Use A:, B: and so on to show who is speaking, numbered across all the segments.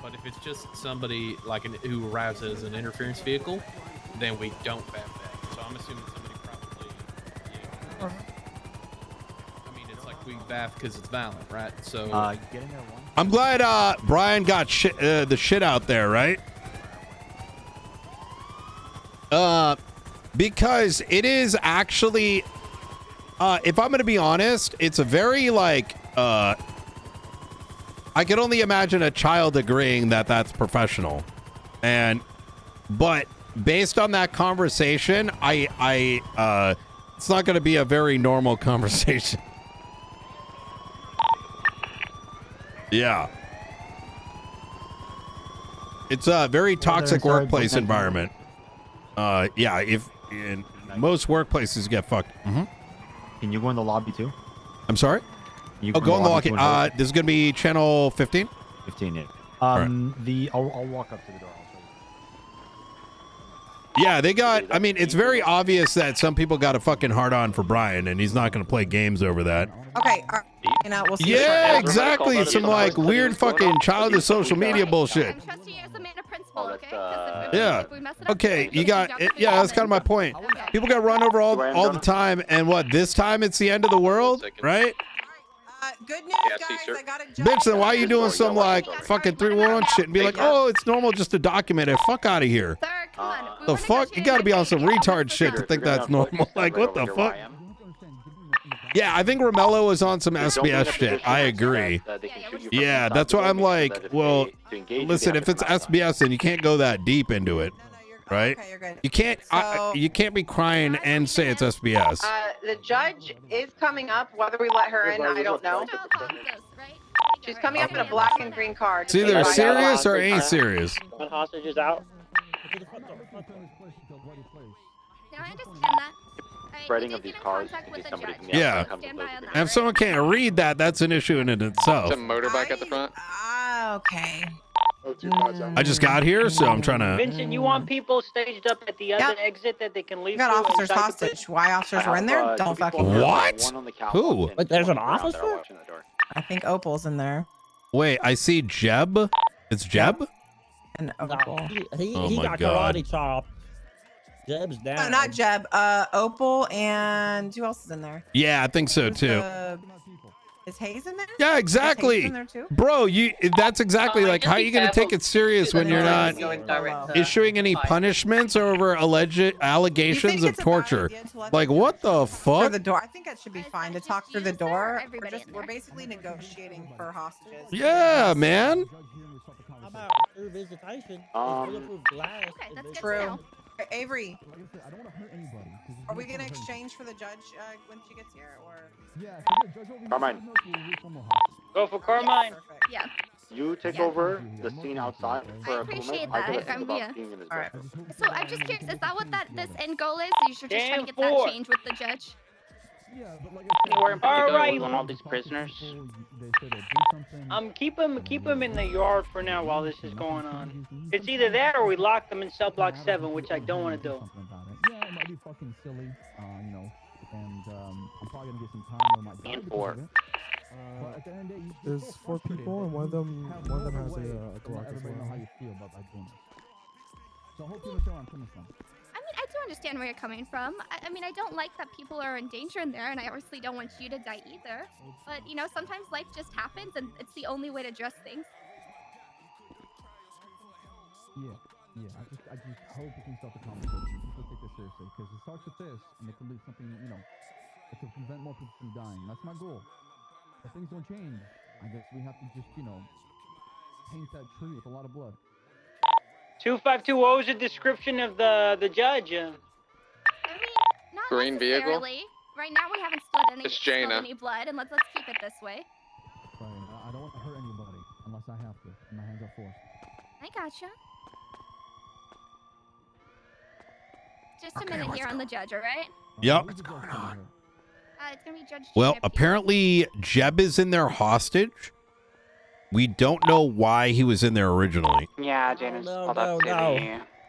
A: But if it's just somebody like who arrives as an interference vehicle, then we don't baff that. So I'm assuming somebody probably, yeah. I mean, it's like we baff because it's violent, right? So.
B: Get in there one.
C: I'm glad Brian got the shit out there, right? Because it is actually, if I'm going to be honest, it's a very like, I could only imagine a child agreeing that that's professional. But based on that conversation, it's not going to be a very normal conversation. Yeah. It's a very toxic workplace environment. Yeah, if in most workplaces get fucked. Mm-hmm.
B: Can you go in the lobby too?
C: I'm sorry? Go in the lobby. This is going to be channel 15?
B: 15, yeah.
C: Right.
B: I'll walk up to the door.
C: Yeah, they got, I mean, it's very obvious that some people got a fucking hard on for Brian, and he's not going to play games over that.
D: Okay, you know, we'll see.
C: Yeah, exactly. Some like weird fucking childish social media bullshit. Yeah. Okay, you got it. Yeah, that's kind of my point. People got run over all the time, and what, this time it's the end of the world, right?
D: Good news, guys. I got a job.
C: Bitch, then why are you doing some like fucking 311 shit and be like, oh, it's normal just to document it? Fuck out of here. The fuck? You gotta be on some retard shit to think that's normal. Like, what the fuck? Yeah, I think Romello is on some SBS shit. I agree. Yeah, that's why I'm like, well, listen, if it's SBS, then you can't go that deep into it, right? You can't. You can't be crying and say it's SBS.
E: The judge is coming up. Whether we let her in, I don't know. She's coming up in a black and green card.
C: It's either serious or ain't serious.
F: One hostage is out.
G: No, I understand that.
B: Spreading of these cars.
C: Yeah. And if someone can't read that, that's an issue in it itself.
H: It's a motorbike at the front.
D: Okay.
C: I just got here, so I'm trying to.
F: Vincent, you want people staged up at the other exit that they can leave?
D: We got officers hostage. Why officers were in there? Don't fucking know.
C: What? Who?
F: But there's an officer?
D: I think Opal's in there.
C: Wait, I see Jeb. It's Jeb?
D: And Opal.
F: He got karate chopped. Jeb's down.
D: No, not Jeb. Opal and who else is in there?
C: Yeah, I think so too.
D: Is Hayes in there?
C: Yeah, exactly. Bro, that's exactly like how are you going to take it serious when you're not issuing any punishments over alleged allegations of torture? Like what the fuck?
D: Through the door. I think it should be fine to talk through the door. We're basically negotiating for hostages.
C: Yeah, man.
F: How about through visitation? Bulletproof glass.
D: Okay, that's true. Avery, are we gonna exchange for the judge when she gets here, or?
B: Carmine.
F: Go for Carmine.
G: Yeah.
B: You take over the scene outside for
G: I appreciate that. All right. So I'm just curious, is that what this end goal is? You're just trying to get that change with the judge?
F: All right.
I: On all these prisoners.
F: Keep them in the yard for now while this is going on. It's either that or we lock them in cell block 7, which I don't want to do.
J: Yeah, it might be fucking silly, you know, and I'm probably gonna get some time on my
I: And 4.
J: But at the end of the day,
K: there's 4 people, and one of them has a Glock as well.
J: Know how you feel about doing this. So I hope you understand where I'm coming from.
G: I mean, I do understand where you're coming from. I mean, I don't like that people are in danger in there, and I obviously don't want you to die either. But, you know, sometimes life just happens, and it's the only way to address things.
J: Yeah, I just hope we can start the conversation. People take this seriously, because it starts with this, and it can lead something, you know, it can prevent more people from dying. That's my goal. If things don't change, I guess we have to just, you know, paint that tree with a lot of blood.
F: 252, what was the description of the judge?
G: I mean, not
H: Green vehicle?
G: Right now we haven't spilled
H: Jaina.
G: any blood, and let's keep it this way.
J: Fine. I don't want to hurt anybody unless I have to, and my hands are forced.
G: I gotcha. Just a minute here on the judge, all right?
C: Yep.
G: It's gonna be Judge.
C: Well, apparently Jeb is in there hostage. We don't know why he was in there originally.
I: Yeah, Janice. No.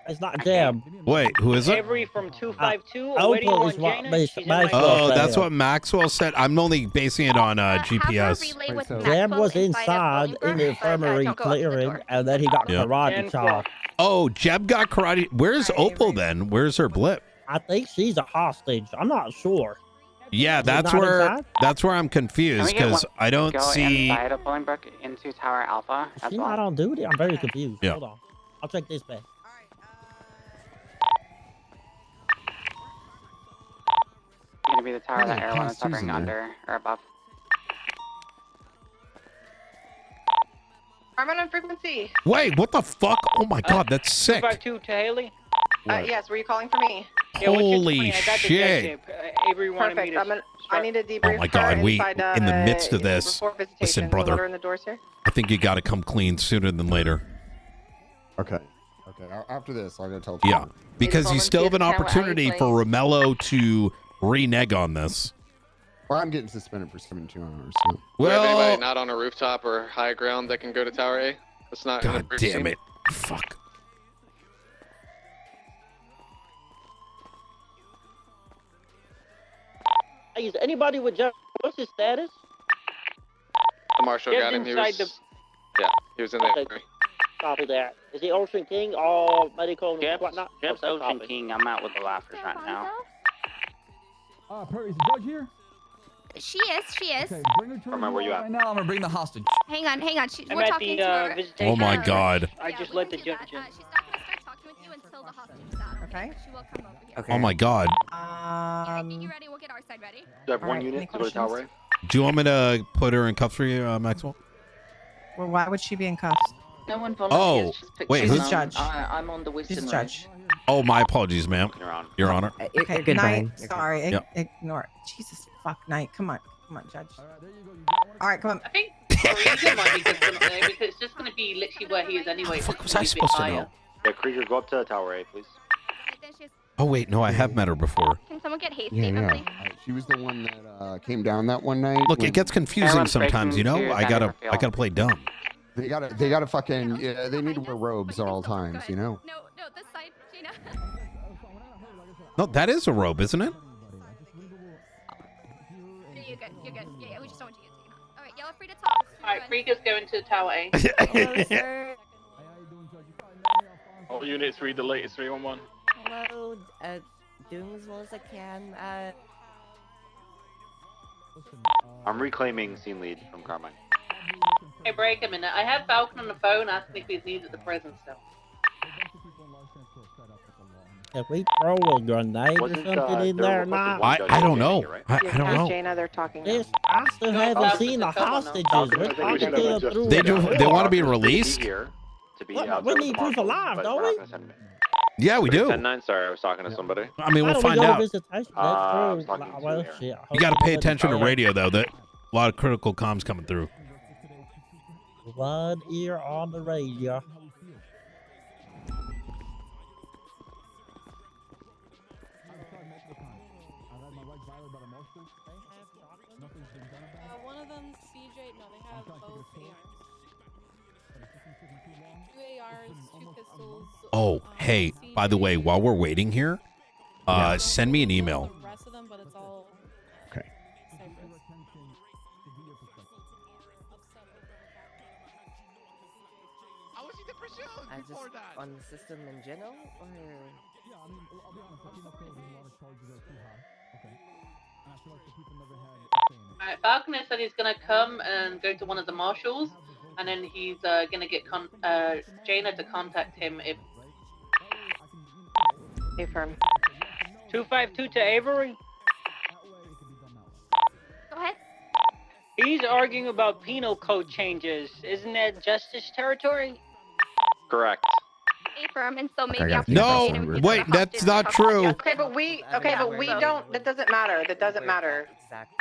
H: It's not Jeb.
C: Wait, who is it?
F: Avery from 252.
H: Opal
F: Waiting on
H: is what
F: Jaina. She's in my
C: Oh, that's what Maxwell said. I'm only basing it on GPS.
H: Jeb was inside in the infirmary clearing, and then he got karate chopped.
C: Oh, Jeb got karate. Where's Opal then? Where's her blip?
H: I think she's a hostage. I'm not sure.
C: Yeah,
H: Is it
C: that's
H: not
C: where
H: inside?
C: I'm confused because I don't see.
I: Inside of Bolingbrook into Tower Alpha.
H: Is she not on duty? I'm very confused.
C: Yeah.
H: Hold on. I'll check this back.
I: Gonna be the tower that everyone is hovering under or above.
E: Carmen on frequency.
C: Wait, what the fuck? Oh my god, that's sick.
F: 252 to Haley.
E: Yes, were you calling for me?
C: Holy shit.
F: Avery wanted me
E: Perfect.
F: to
E: I need a debrief.
C: Oh my god, we
E: inside,
C: in the midst of this.
E: before visitation.
C: Listen,
E: We'll let her
C: brother.
E: in the doors here.
C: I think you got to come clean sooner than later.
L: Okay. After this, I'll go tell.
C: Yeah, because you still have an opportunity for Romello to renege on this.
L: Well, I'm getting suspended for 72 hours. So.
C: Well,
M: anybody not on a rooftop or high ground that can go to Tower A? That's not.
C: God damn it! Fuck.
H: Hey, is anybody with Jeff? What's his status?
M: The marshal
H: Jeb's
M: got him.
H: inside
M: Yeah, he was in there.
H: Okay. Copy that. Is he Ocean King or medical and whatnot?
I: Jeb's Ocean King. I'm out with the laughers right now.
J: Perry, is the judge here?
G: She is.
J: Okay, bring her to
B: Carmen, where you at?
J: right now. I'm gonna bring the hostage.
G: Hang on.
F: I'm
G: We're
F: at
G: talking
F: the
G: to her.
F: visitation.
C: Oh my god.
F: I just let the judge in.
G: She's not gonna start talking with you until the hostage is out.
D: Okay.
G: She will come over here.
C: Okay. Oh my god.
G: Get you ready. We'll get our side ready.
B: Do you have one unit to go to Tower A?
C: Do you want me to put her in cuffs for you, Maxwell?
D: Well, why would she be in cuffs?
N: No one
C: Oh,
N: volunteers. Just pick
C: wait,
D: She's
C: who's
D: a judge.
N: I'm on the wisdom.
D: She's a judge.
C: Oh, my apologies, ma'am. Your Honor.
D: Okay,
N: good,
D: Knight.
N: Brian.
D: Sorry,
C: Yep.
D: ignore it. Jesus fuck, Knight. Come on, Judge. All right, come on.
N: I think Krieger might be good for there because it's just going to be literally where he is anyway.
C: Fuck was I supposed to know?
B: Yeah, Krieger, go up to Tower A, please.
C: Oh wait, no, I have met her before.
G: Can someone get haste
L: Yeah,
G: saver,
L: yeah.
G: please?
L: She was the one that came down that one night.
C: Look,
L: when-
C: it gets confusing sometimes, you know. I gotta play dumb.
L: They gotta fucking. Yeah, they need to wear robes at all times, you know.
G: No, this side, Gina.
C: No, that is a robe, isn't it?
G: You're good. Yeah, we just don't want you to get taken off. All right, y'all are free to talk.
N: Alright, Krieger's going to Tower A.
G: Hello, sir.
M: All units read the latest 311.
O: Hello, doing as well as I can.
B: I'm reclaiming scene lead from Carmine.
N: Hey, break a minute. I have Falcon on the phone asking if he's needed at the prison still.
H: If we throw a grenade or something in there now?
C: I don't know. I don't know.
E: Jaina, they're talking.
H: Yes, I still haven't seen the hostages. We're talking to them through
C: They want to be released.
H: We need proof of life, don't we?
C: Yeah, we do.
M: 10-9, sorry, I was talking to somebody.
C: I mean, we'll find out.
H: Well, shit.
C: You got to pay attention to radio though. That a lot of critical comms coming through.
H: One ear on the radio.
P: One of them, CJ, no, they have both ARs. 2 ARs, 2 pistols.
C: Oh, hey, by the way, while we're waiting here, send me an email.
P: The rest of them, but it's all
L: Okay.
P: CYPRESS.
O: Just on the system in general, or?
J: Yeah, I mean, I'll be honest. I feel like there's a lot of charges that are too high. Okay. And I feel like the people never had a say in it.
N: Alright, Falconer said he's gonna come and go to one of the marshals, and then he's gonna get Jaina to contact him if.
E: Affirm.
F: 252 to Avery.
G: Go ahead.
F: He's arguing about penal code changes. Isn't that justice territory?
M: Correct.
G: Affirm, and so
L: Okay,
G: maybe
L: I got
G: after
L: the
C: No,
G: Jana, we can
C: wait,
G: talk
C: that's
G: to
C: not
G: the
C: true.
G: hostage.
E: Okay, but we don't. That doesn't matter. That doesn't matter.
O: Exact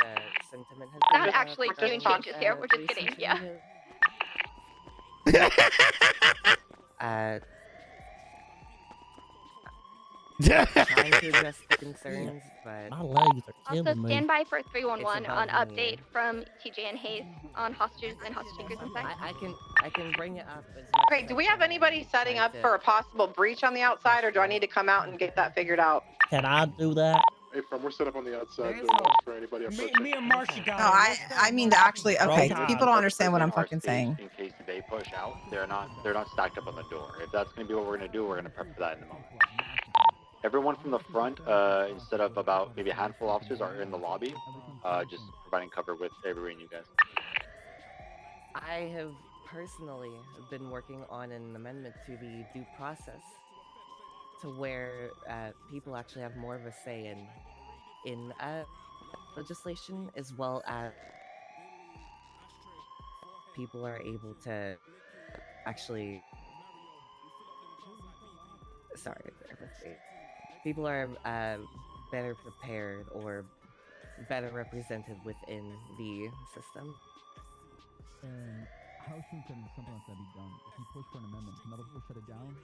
O: sentiment has
G: Not
O: been,
G: actually
O: just
G: doing
O: talk-
G: changes here. We're just kidding.
O: recent
G: Yeah.
O: changes. trying to address the concerns, but
H: My legs are
G: Also,
H: killing me.
G: stand by for 311
O: It's
G: on
O: above me.
G: update from TJ and Hayes on hostages and hostage takers inside.
O: I can bring it up as much
E: Okay,
O: as
E: do
O: I
E: we have
O: can,
E: anybody setting
O: trying
E: up
O: to-
E: for a possible breach on the outside, or do I need to come out and get that figured out?
H: Can I do that?
Q: Hey, we're set up on the outside.
O: There's
Q: Doing
O: hope.
Q: for anybody up
F: Me and Marcia got
D: No, I mean to actually. Okay,
H: Roll
D: people don't understand what I'm
B: Our
D: fucking
B: stage
D: saying.
B: In case they push out, they're not stacked up on the door. If that's gonna be what we're gonna do, we're gonna prep for that in the moment. Everyone from the front, instead of about maybe a handful of officers, are in the lobby, just providing cover with Avery and you guys.
O: I have personally been working on an amendment to the due process to where people actually have more of a say in legislation, as well as people are able to actually. Sorry, bear with me. People are better prepared or better represented within the system.
J: And how soon can something like that be done? If you push for an amendment, can other people shut it down?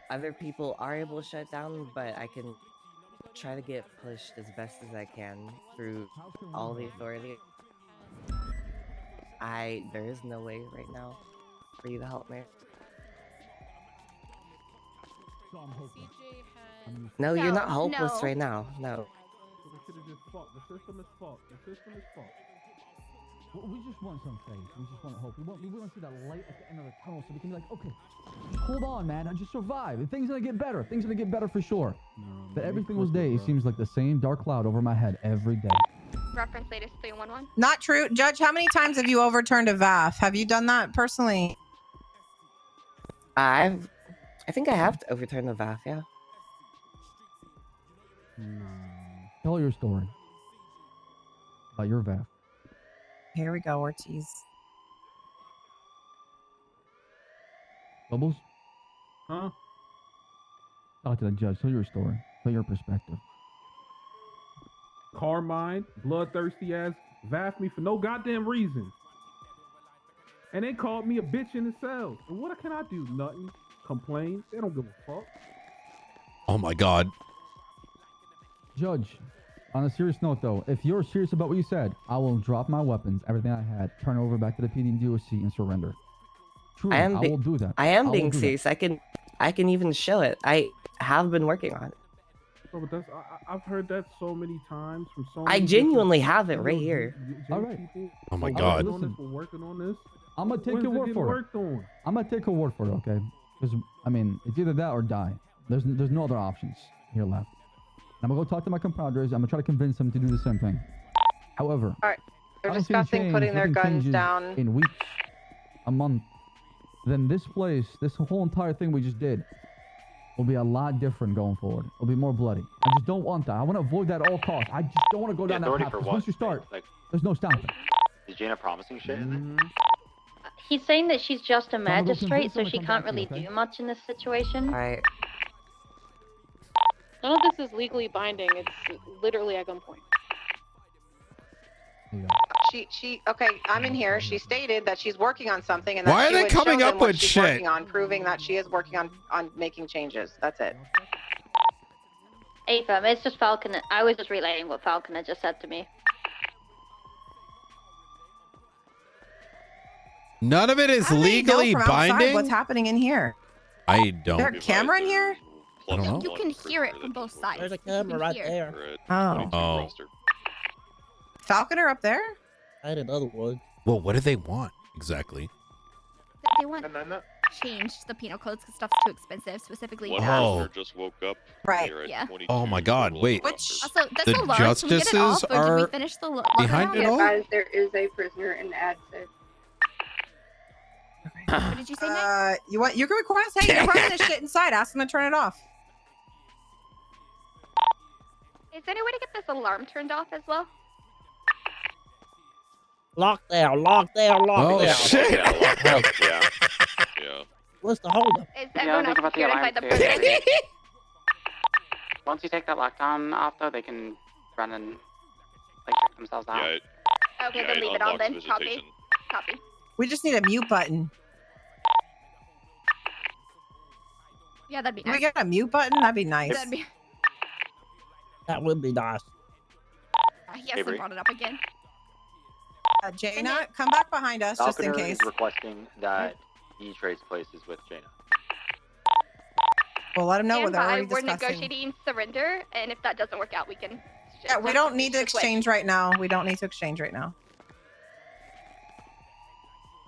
O: Other people are able to shut down, but I can try to get pushed as best as I can through all the authority. There is no way right now for you to help me.
J: So I'm hopeless.
O: No, you're not
G: No,
O: hopeless
G: no.
O: right now. No.
J: The shit is just fucked. The system is fucked. The system is fucked. We just want some faith. We just want hope. We want to see that light at the end of the tunnel so we can be like, okay, just hold on, man. I just survived. Things gonna get better. Things gonna get better for sure. But every single day, it seems like the same dark cloud over my head every day.
G: Reference latest 311.
D: Not true, Judge. How many times have you overturned a VAF? Have you done that personally?
O: I think I have to overturn the VAF, yeah.
J: Tell your story about your VAF.
D: Here we go, Ortiz.
J: Bubbles? Huh? Talk to the judge. Tell your story. Tell your perspective.
R: Carmine, bloodthirsty ass, vaffed me for no goddamn reason. And they called me a bitch in the cell. And what can I do? Nothing. Complain. They don't give a fuck.
C: Oh my God.
J: Judge, on a serious note though, if you're serious about what you said, I will drop my weapons, everything I had, turn it over back to the PD and DOC and surrender. Truly, I will do that.
O: I am
J: will
O: being
J: do that.
O: serious. I can even show it. I have been working on it.
R: Bro, but I've heard that so many times from so
O: I
R: many
O: genuinely
R: different,
O: have it right here.
J: All right.
C: Oh my
R: I've been
C: God.
R: on this, we're working on this.
J: I'm gonna take
R: When's
J: your
R: it
J: word
R: getting
J: for it.
R: worked on?
J: I'm gonna take your word for it, okay? Because I mean, it's either that or die. There's no other options here left. I'm gonna go talk to my compadres. I'm gonna try to convince them to do the same thing. However,
E: All right, they're
J: I don't see
E: discussing
J: change,
E: putting their
J: nothing
E: guns
J: changes
E: down.
J: in weeks, a month. Then this place, this whole entire thing we just did, will be a lot different going forward. It'll be more bloody. I just don't want that. I want to avoid that at all costs. I just don't want to go down that
B: Authority
J: path.
B: for
J: 'Cause
B: what?
J: once you start,
B: Like,
J: there's no stopping.
B: is Jaina promising shit in there?
S: He's saying that she's just a
J: I'm gonna go
S: magistrate,
J: convince
S: so
J: them to
S: she
J: come
S: can't
J: back to you,
S: really
J: okay?
S: do much in this situation.
O: Alright.
P: None of this is legally binding. It's literally at gunpoint.
E: Okay, I'm in here. She stated that she's working on something and that
C: Why are
E: she
C: they
E: would
C: coming
E: show
C: up
E: them what
C: with
E: she's
C: shit?
E: working on, proving that she is working on making changes. That's it.
S: Ava, it's just Falcon. I was just relaying what Falcon had just said to me.
C: None of it is
D: How do they know
C: legally
D: from outside
C: binding.
D: what's happening in here?
C: I
D: Is there a
C: don't.
D: camera in here?
C: I don't know.
G: You can hear it from both sides.
H: There's a
G: You can
H: camera right
G: hear.
H: there.
D: Oh.
C: Oh.
D: Falconer up there?
H: I had another one.
C: Well, what do they want exactly?
G: They want change the penal codes because stuff's too expensive, specifically.
C: One
G: gas.
C: officer
T: just woke up.
G: Right. Yeah.
C: Oh my God! Wait.
G: Also, this
C: The
G: alarm, can we get it off,
C: justices
G: or did we
C: are
G: finish the
C: behind it all?
E: There is a prisoner in ad safe.
G: What did you say, Nick?
D: You can request, hey, you're running this shit inside. Ask them to turn it off.
G: Is there any way to get this alarm turned off as well?
H: Lockdown, lockdown,
C: Oh
H: lockdown.
C: shit!
T: Yeah.
H: What's the holdup?
G: Is
I: Yeah,
G: everyone
I: think
G: else
I: about the
G: here
I: alarm
G: inside the
I: too.
G: prison?
I: Once you take that lockdown off, though, they can run and like check themselves out.
G: Okay,
T: Yeah,
G: then
T: it
G: leave it on
T: unlocks
G: then. Copy.
T: visitation.
G: Copy.
D: We just need a mute button.
G: Yeah, that'd be
D: Can
G: nice.
D: we get a mute button? That'd be nice.
H: That would be nice.
G: He hasn't brought it up again.
D: Jaina, come back behind us just in
B: Falconer
D: case.
B: is requesting that he trades places with Jaina.
D: We'll let him know
G: Stand
D: what they're
G: by.
D: already
G: We're
D: discussing.
G: negotiating surrender, and if that doesn't work out, we can.
D: Yeah, we don't need to exchange right now. We don't need to exchange right now.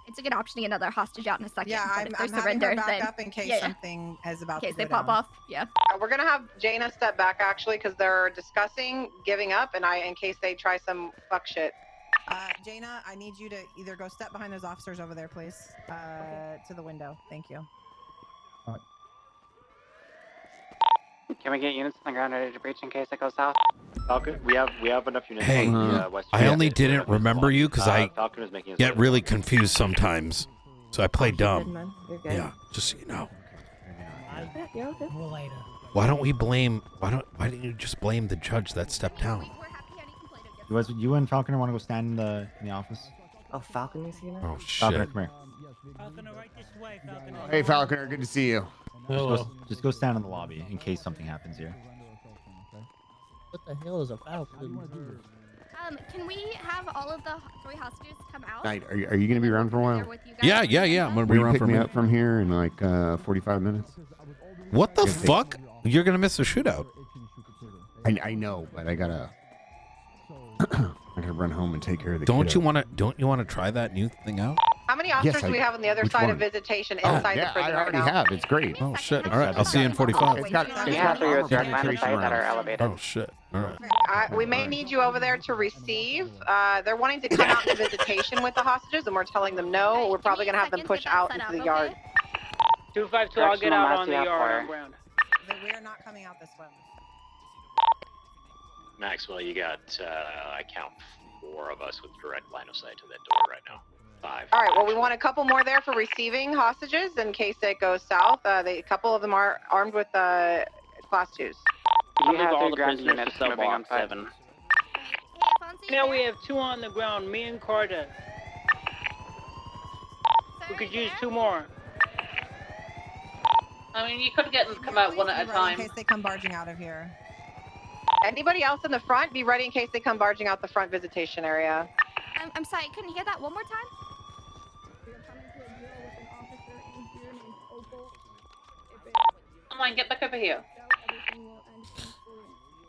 G: It's a good option to get another hostage out in a second.
D: Yeah,
G: but
D: I'm
G: if there's
D: having
G: surrender,
D: her back
G: then
D: up in case
G: yeah.
D: something is about
G: In case
D: to
G: they
D: go
G: pop
D: down.
G: off. Yeah.
E: We're gonna have Jaina step back actually because they're discussing giving up, and in case they try some fuck shit.
D: Jaina, I need you to either go step behind those officers over there, please, to the window. Thank you.
I: Can we get units on the ground ready to breach in case it goes south?
B: Falcon, we have enough units.
C: Hey,
B: on the, west
C: I only didn't remember you because I
B: Falcon is making his
C: get
B: way.
C: really confused sometimes. So I play dumb.
O: man. You're good.
C: Yeah, just so you know.
O: You're all good.
C: Why didn't you just blame the judge that stepped down?
T: You and Falconer want to go stand in the office?
O: Oh, Falcon is here now?
C: Oh
T: Falconer,
C: shit.
T: come here.
L: Hey, Falconer, good to see you.
T: Just go stand in the lobby in case something happens here.
H: What the hell is a Falcon?
G: Can we have all of the 3 hostages come out?
L: Night, are you going to be around for a while?
C: Yeah. I'm gonna be
L: Will you
C: around
L: pick
C: for a
L: me
C: minute.
L: up from here in like 45 minutes?
C: What the fuck? You're gonna miss the shootout.
L: I know, but I gotta run home and take care of the
C: Don't
L: kiddo.
C: you wanna try that new thing out?
E: How many officers do we have on the other
L: which
E: side
L: one?
E: of visitation
L: Oh,
E: inside
L: yeah,
E: the prison
L: I already
E: right now?
L: have. It's great.
C: Oh shit. All right, I'll see you in 45.
L: It's got
I: your direct line of
L: penetration
I: sight that are
L: rounds.
I: elevated.
C: Oh shit. All right.
E: We may need you over there to receive. They're wanting to come out to visitation with the hostages, and we're telling them no. We're probably going to have them push out into the yard.
F: 252, I'll get out on the yard on ground.
D: We're not coming out this way.
U: Maxwell, you got, I count 4 of us with direct line of sight to that door right now. 5.
E: All right, well, we want a couple more there for receiving hostages in case it goes south. A couple of them are armed with class 2s.
I: You have all the ground units moving on 7.
F: Now we have 2 on the ground, me and Carter. We could use 2 more.
N: I mean, you could get them to come out one at a time.
D: In case they come barging out of here.
E: Anybody else in the front, be ready in case they come barging out the front visitation area.
G: I'm sorry, couldn't you hear that one more time?
N: Come on, get back over here.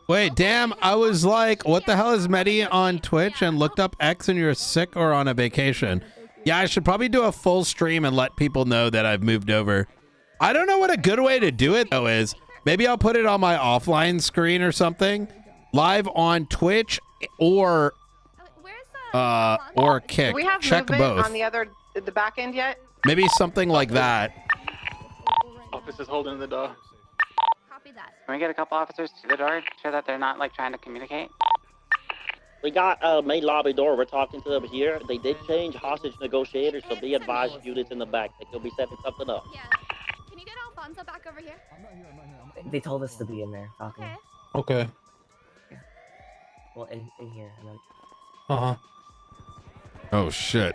C: Wait, damn, I was like, what the hell is Mehdi on Twitch and looked up X and you're sick or on a vacation? Yeah, I should probably do a full stream and let people know that I've moved over. I don't know what a good way to do it though is. Maybe I'll put it on my offline screen or something. Live on Twitch or Kick.
E: Do we have
C: Check
E: movement
C: both.
E: on the back end yet?
C: Maybe something like that.
M: Office is holding the door.
G: Copy that.
I: Can we get a couple officers to the door, sure that they're not like trying to communicate?
H: We got main lobby door. We're talking to them here. They did change hostage negotiators, so be advised units in the back. They could be setting something up.
G: Yeah. Can you get Alfonso back over here?
O: They told us to be in there, Falcon.
A: Okay.
O: Well, in here. And then...
A: Uh-huh.
C: Oh shit.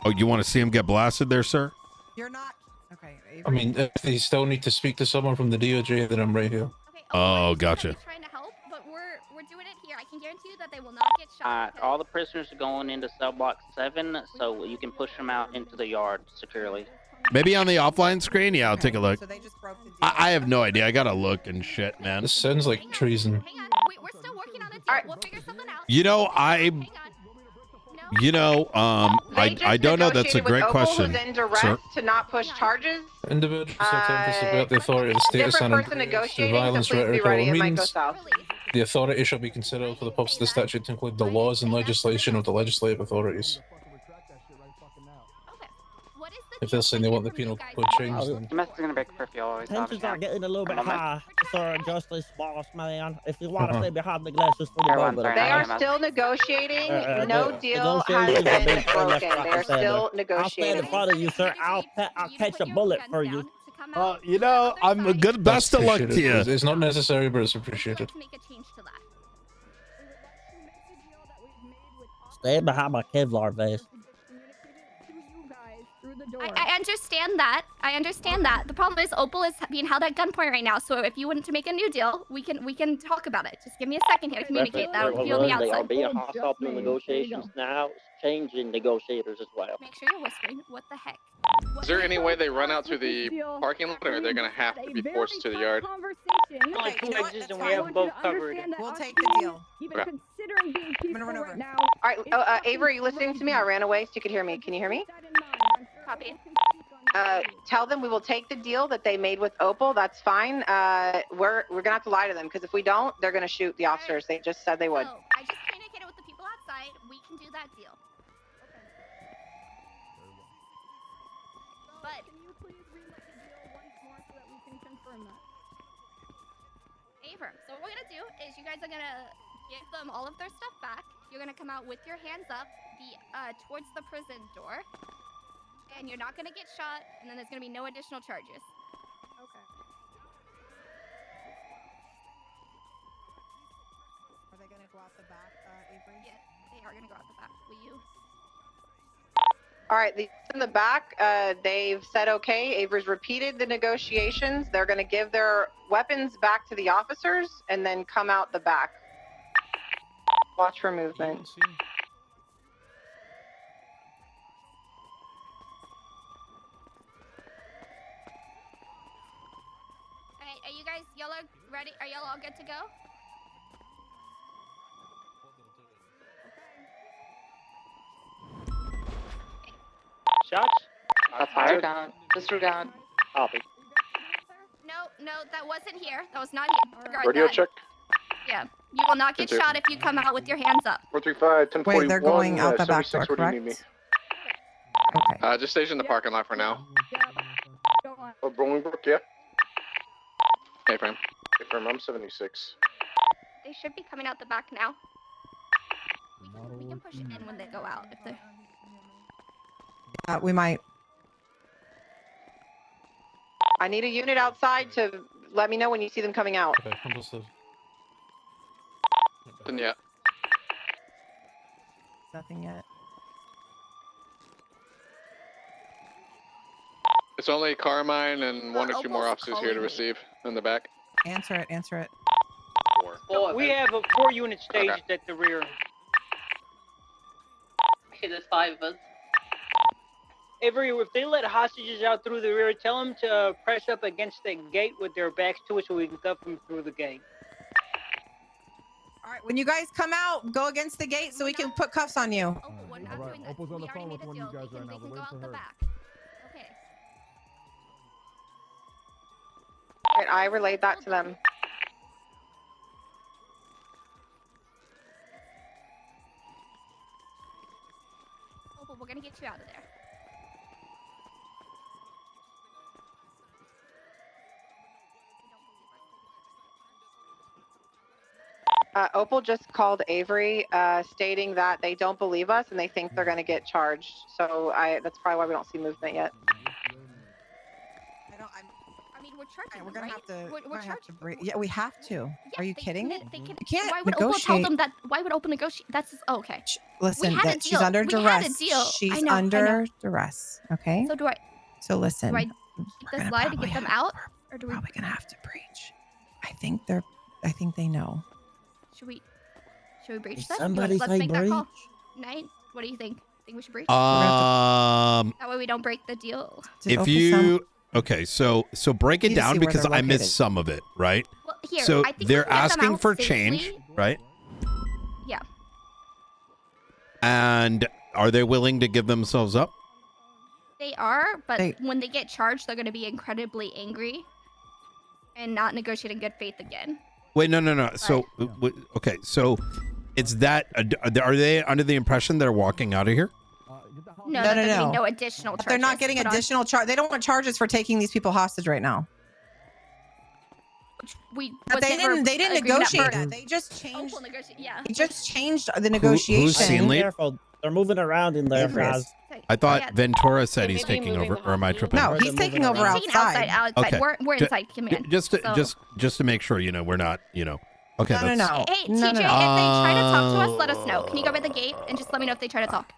C: Oh, you want to see him get blasted there, sir?
D: You're not. Okay.
A: I mean, if they still need to speak to someone from the DOJ, then I'm right here.
C: Oh, gotcha.
G: Trying to help, but we're doing it here. I can guarantee you that they will not get shot.
I: All the prisoners are going into cell block 7, so you can push them out into the yard securely.
C: Maybe on the offline screen? Yeah, I'll take a look. I have no idea. I gotta look and shit, man.
A: This sounds like treason.
G: We're still working on it. We'll figure something out.
C: You know, I don't know. That's a great question.
E: Who's in duress
C: sir.
E: to not push charges.
A: Individuals have to about the authority of the state
E: Different
A: assigned
E: person
A: to
E: negotiating, so
A: violence
E: please be
A: rhetoric
E: ready.
A: or
E: It might go
A: means.
E: south.
A: The authority shall be considered for the purpose of the statute to include the laws and legislation of the legislative authorities. If they're saying they want the penal code changed, then...
I: The message is gonna break curfew always.
H: Tensions are getting a little bit high, Sir Justice Boss Man. If you want to
A: Uh-huh.
H: stay behind the glasses for the moment.
E: They are still negotiating. No
H: the
E: deal has
H: negotiations are
E: been
H: being
E: broken.
H: left,
E: They
H: right,
E: are
H: and center.
E: still
H: I'll stand in
E: negotiating.
H: front of you, sir. I'll catch a bullet for you.
C: You know, I'm a good. Best of luck to you.
A: It's not necessary, but it's appreciated.
H: Stay behind my Kevlar vest.
G: I understand that. I understand that. The problem is Opal is being held at gunpoint right now. So if you want to make a new deal, we can talk about it. Just give me a second here to communicate that. Be on the
H: They are
G: outside.
H: being hostile through negotiations now, changing negotiators as well.
G: Make sure you're whispering. What the heck?
M: Is there any way they run out to the parking lot, or are they going to have to be forced to the yard?
F: Only two exits and we have both covered.
D: We'll take the deal.
M: Okay.
D: I'm gonna run over.
E: All right, Avery, are you listening to me? I ran away so you could hear me. Can you hear me?
G: Copy.
E: Tell them we will take the deal that they made with Opal. That's fine. We're gonna have to lie to them because if we don't, they're gonna shoot the officers. They just said they would.
G: So I just communicated with the people outside. We can do that deal. But
P: Can you please relay the deal once more so that we can confirm that?
G: Abram, so what we're gonna do is you guys are gonna give them all of their stuff back. You're gonna come out with your hands up, towards the prison door, and you're not gonna get shot. And then there's gonna be no additional charges.
P: Okay.
D: Are they gonna go out the back, Avery?
G: Yeah, they are gonna go out the back. Will you?
E: All right, in the back, they've said okay. Avery's repeated the negotiations. They're going to give their weapons back to the officers and then come out the back. Watch for movement.
G: Alright, are you guys, y'all are ready? Are y'all all good to go?
F: Shots?
N: Disregard. Disregard.
H: Copy.
G: No, that wasn't here. That was not here. Disregard
Q: Radio
G: that.
Q: check.
G: Yeah, you will not get
Q: Good.
G: shot if you come out with your hands up.
Q: 435, 1041.
D: Wait, they're going out the back
Q: 76,
D: door,
Q: where do you need me?
D: Okay.
M: Just station the parking lot for now.
P: Go on.
Q: Oh, Bolingbrook, yeah.
M: Hey, Fram.
Q: Hey, firm, I'm 76.
G: They should be coming out the back now. We can push it in when they go out if they.
D: We might.
E: I need a unit outside to let me know when you see them coming out.
A: Okay, understood.
M: Then yeah.
D: Nothing yet.
M: It's only Carmine and one or two more
G: Opal's
M: officers here to
G: calling me.
M: receive in the back.
D: Answer it. Answer it.
F: We have 4 units staged at the rear.
N: Okay, there's 5 of us.
F: Avery, if they let hostages out through the rear, tell them to press up against the gate with their backs to it so we can cuff them through the gate.
D: All right. When you guys come out, go against the gate so we can put cuffs on you.
G: Opal, we're not
J: Alright,
G: doing that.
J: Opal's on
G: We
J: the
G: already
J: phone
G: made
J: with
G: a
J: one
G: deal.
J: of you guys right now.
G: They
J: We're
G: can go
J: waiting
G: out
J: for
G: the
J: her.
G: back. Okay.
E: All right, I relayed that to them.
G: Opal, we're gonna get you out of there.
E: Opal just called Avery, stating that they don't believe us and they think they're going to get charged. So that's probably why we don't see movement yet.
G: I mean, we're charging
D: We're
G: them,
D: gonna
G: right?
D: have to.
G: We're
D: We're gonna have to
G: charging.
D: break. Yeah, we have to. Are you kidding me?
G: They can.
D: You can't
G: Why would Opal tell
D: negotiate.
G: them that? Why would Opal negotiate? That's okay.
D: Listen,
G: we had a
D: that she's
G: deal.
D: under
G: We
D: duress.
G: had a deal. I
D: She's
G: know, I
D: under
G: know.
D: duress. Okay.
G: So do I?
D: So listen.
G: Do I this lie to get them out, or do we?
D: Probably gonna have to breach. I think they know.
G: Should we breach
H: Did
G: them?
H: somebody
G: Let's
H: say
G: make that call.
H: breach?
G: Knight, what do you think? Think we should breach?
C: Um,
G: That way we don't break the deal.
C: if you okay, so break it
D: Need to
C: down
D: see where
C: because
D: they're
C: I
D: located.
C: missed some of it, right?
G: Well, here,
C: so
G: I think we
C: they're
G: can get them
C: asking
G: out
C: for
G: safely.
C: change, right?
G: Yeah.
C: And are they willing to give themselves up?
G: They are, but when they get charged, they're going to be incredibly angry and not negotiate in good faith again.
C: Wait, no. So, okay, so it's that. Are they under the impression they're walking out of here?
G: No,
D: No,
G: there's
D: no,
G: gonna be
D: no.
G: no additional charges.
D: They're not getting
G: put on-
D: additional charge. They don't want charges for taking these people hostage right now.
G: We
D: But
G: was
D: they
G: never
D: didn't
G: agreement at
D: negotiate
G: first.
D: that. They just changed.
G: Yeah.
D: They just changed the negotiation.
C: Who's scene lead?
H: Careful. They're moving around in there.
D: Chris.
C: I thought Ventura said he's taking over, or am I tripping?
D: No, he's taking over
G: He's taking outside.
C: Okay.
G: We're
C: Ju-
G: inside command.
C: Just to,
G: so.
C: just to make sure, we're not, Okay,
D: No,
C: that's
D: no.
G: Hey,
D: No,
G: TJ,
D: no.
G: if they try to talk to us, let us know. Can you go by the gate and just let me know if they try to talk?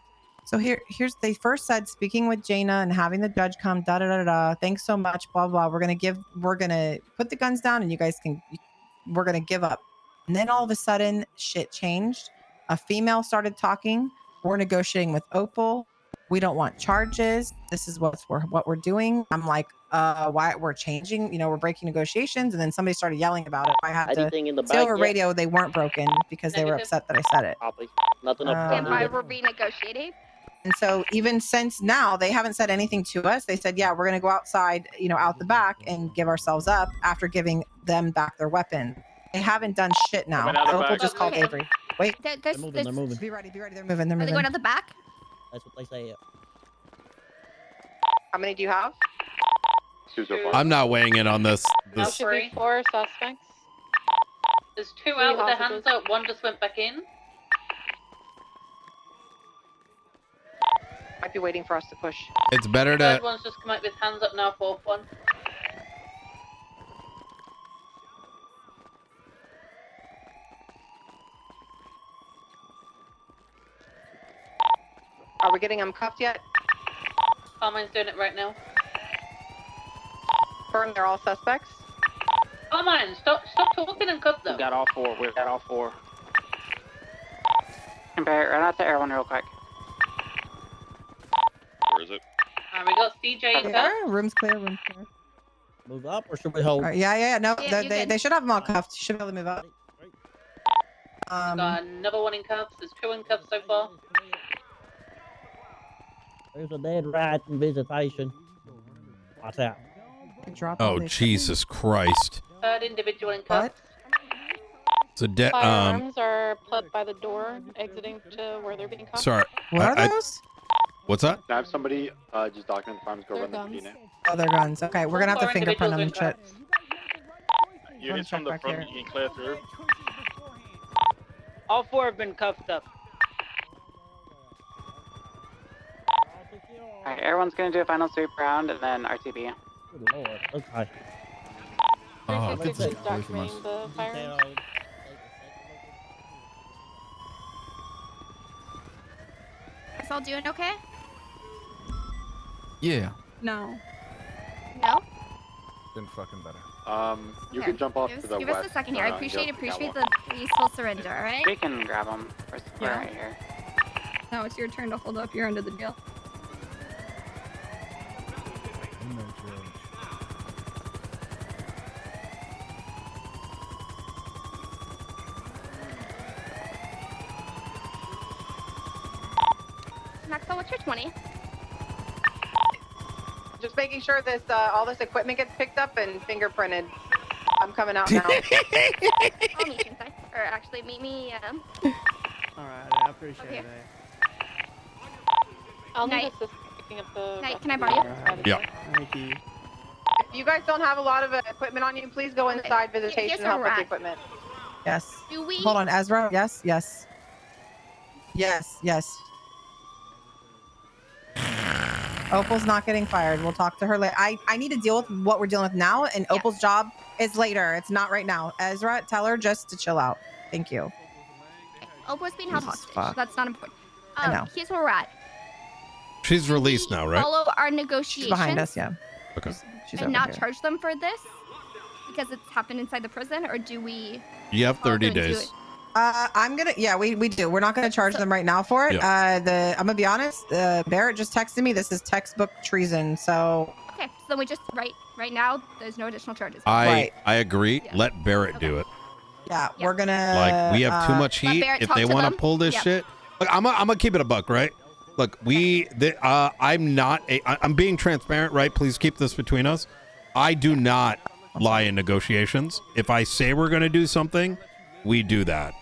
D: So here's they first said speaking with Jaina and having the judge come. Da da da da. Thanks so much. Blah blah. We're gonna put the guns down and you guys can. We're gonna give up. And then all of a sudden, shit changed. A female started talking. We're negotiating with Opal. We don't want charges. This is what we're doing. I'm like, why we're changing? You know, we're breaking negotiations. And then somebody started yelling about it. I had to
H: Anything in the
D: say
H: back
D: over
H: yet?
D: radio they weren't broken because they were upset that I said it.
H: Copy. Nothing up front.
G: And why
H: either.
G: we're renegotiating?
D: And so even since now, they haven't said anything to us. They said, yeah, we're going to go outside, you know, out the back and give ourselves up after giving them back their weapon. They haven't done shit now.
M: Coming out the
D: Opal
M: back.
D: just called Avery. Wait.
G: They're
T: moving. They're moving.
D: Be ready. They're moving. They're
G: Are they
D: moving.
G: going to the back?
T: That's what they say.
E: How many do you have?
B: 2 so far.
C: I'm not weighing in on this.
N: There should be 4 suspects. There's 2 out with their hands up. 1 just went back in.
E: Might be waiting for us to push.
C: It's better
N: Third
C: to.
N: one's just come out with hands up now. 4th one.
E: Are we getting them cuffed yet?
N: Carmine's doing it right now.
E: Burn, they're all suspects.
N: Carmine, stop talking and cuff them.
I: We got all 4. We got all 4. And Barrett, run out the air one real quick.
U: Where is it?
N: We got CJ in cuffs.
D: Room's clear. Room's clear.
T: Move up or should we hold?
D: All right, yeah. No,
G: Yeah,
D: they should have them all cuffed. You should be able to move up.
N: Got another one in cuffs. There's 2 in cuffs so far.
T: There's a dead rat in visitation. Watch out.
C: Oh Jesus Christ!
N: 3rd individual in cuffs.
C: It's a dead.
N: Firearms are put by the door, exiting to where they're being cuffed.
C: Sorry.
D: What are those?
C: What's that?
B: Can I have somebody just document the farms, go run the PD?
D: Oh, they're guns. Okay, we're gonna have to fingerprint them and shit.
Q: Units from the
D: back
Q: front,
D: here.
Q: you can clear through.
F: All 4 have been cuffed up.
I: Alright, everyone's gonna do a final sweep round and then RTB.
T: Good Lord. Okay.
C: Oh,
N: This is documenting the firearms.
G: Is all doing okay?
C: yeah.
P: No.
G: No?
K: Been fucking better.
B: You
G: Okay.
B: can jump off
G: Give
B: to
G: us,
B: the
G: give
B: west.
G: us a second here. I
B: and
G: appreciate
B: go
G: the
B: that
G: peaceful surrender, all right?
I: We can grab them. We're right here.
P: Now it's your turn to hold up. You're under the deal.
G: Maxwell, what's your 20?
E: Just making sure this all this equipment gets picked up and fingerprinted. I'm coming out now.
G: I'll meet you inside. Or actually, meet me,
V: Alright, I appreciate
G: Okay.
V: it.
N: I'll need
G: Night.
N: assistance picking up the.
G: Night, can I borrow you?
C: Yeah.
V: Thank you.
E: If you guys don't have a lot of equipment on you, please go inside visitation
G: Here's
E: and help
G: where
E: with
G: we're
E: the equipment.
D: Yes.
G: Do we?
D: Hold on, Ezra. Yes. Opal's not getting fired. We'll talk to her later. I need to deal with what we're dealing with now, and Opal's job is later. It's not right now. Ezra, tell her just to chill out. Thank you.
G: Opal's being held
D: Jesus
G: hostage.
D: fuck.
G: That's not important.
D: I know.
G: Here's where we're at.
C: She's released now, right?
G: Follow our
D: She's
G: negotiations.
D: behind us. Yeah.
C: Okay.
D: She's
G: and
D: over
G: not
D: here.
G: charge them for this because it's happened inside the prison, or do we?
C: You have 30
G: follow through and do
C: days.
G: it?
D: I'm gonna. Yeah, we do. We're not gonna charge them right now for it. I'm gonna be honest. Barrett just texted me. This is textbook treason. So
G: Okay, so then we just right now. There's no additional charges.
C: I agree. Let Barrett do it.
D: yeah, we're gonna.
C: Like we have too much
G: Let
C: heat.
G: Barrett
C: If
G: talk
C: they
G: to
C: want to
G: them.
C: pull this
G: Yep.
C: shit, look, I'm gonna keep it a buck, right? Look, I'm not. I'm being transparent, right? Please keep this between us. I do not lie in negotiations. If I say we're gonna do something, we do that,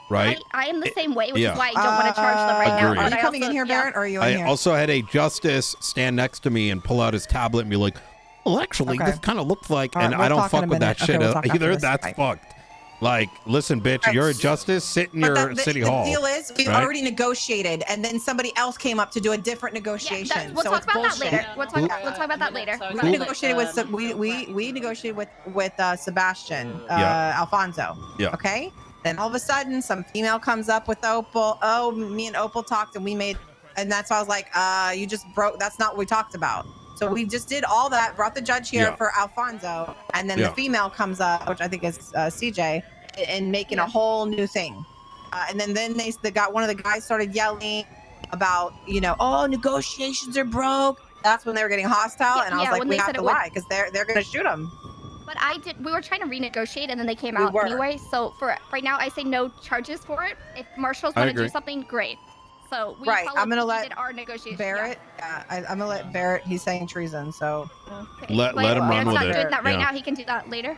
C: right?
G: I am the same way, which
C: yeah.
G: is why I don't want to charge them right now.
C: Agreed.
D: Are
G: but
D: you
G: I
D: coming in
G: also-
D: here,
G: yeah.
D: Barrett, or are you in
C: I
D: here?
C: also had a justice stand next to me and pull out his tablet and be like, "Well, actually,
D: Okay.
C: this kind of looks like,"
D: All right,
C: and
D: we'll
C: I don't
D: talk in
C: fuck
D: a
C: with that
D: minute. Okay,
C: shit
D: we'll talk after
C: either.
D: this.
C: That's
D: Bye.
C: fucked. Like, listen, bitch,
D: Right.
C: you're a justice. Sit in
D: But
C: your city hall.
D: The deal is we've
C: right?
D: already negotiated, and then somebody else came up to do a different negotiation.
G: We'll
D: so
G: talk
D: it's
G: about
D: bullshit.
G: that later. We'll talk about that later.
D: We negotiated with we negotiated with Sebastian
C: Yeah.
D: Alfonso.
C: Yeah.
D: Okay. Then all of a sudden, some female comes up with Opal. Oh, me and Opal talked, and we made And that's why I was like, you just broke. That's not what we talked about. So we just did all that, brought the judge here
C: Yeah.
D: for Alfonso, and then
C: Yeah.
D: the female comes up, which I think is CJ, and making a whole new thing. And then they got one of the guys started yelling about, you know, oh, negotiations are broke. That's when they were getting hostile, and I was like,
G: when
D: we
G: they
D: have
G: said
D: to
G: it was-
D: lie because they're gonna shoot him.
G: But we were trying to renegotiate and then they came
D: We
G: out
D: were.
G: anyway. So for right now, I say no charges for it. If marshals
C: I
G: want to do
C: agree.
G: something, great. So we
D: Right, I'm gonna
G: we
D: let
G: did our negotiation.
D: Barrett. I'm gonna let Barrett. He's saying treason, so
C: Let
G: But
C: him run
G: Barrett's
C: with
G: not
C: it.
G: doing that right
C: Yeah.
G: now. He can do that later.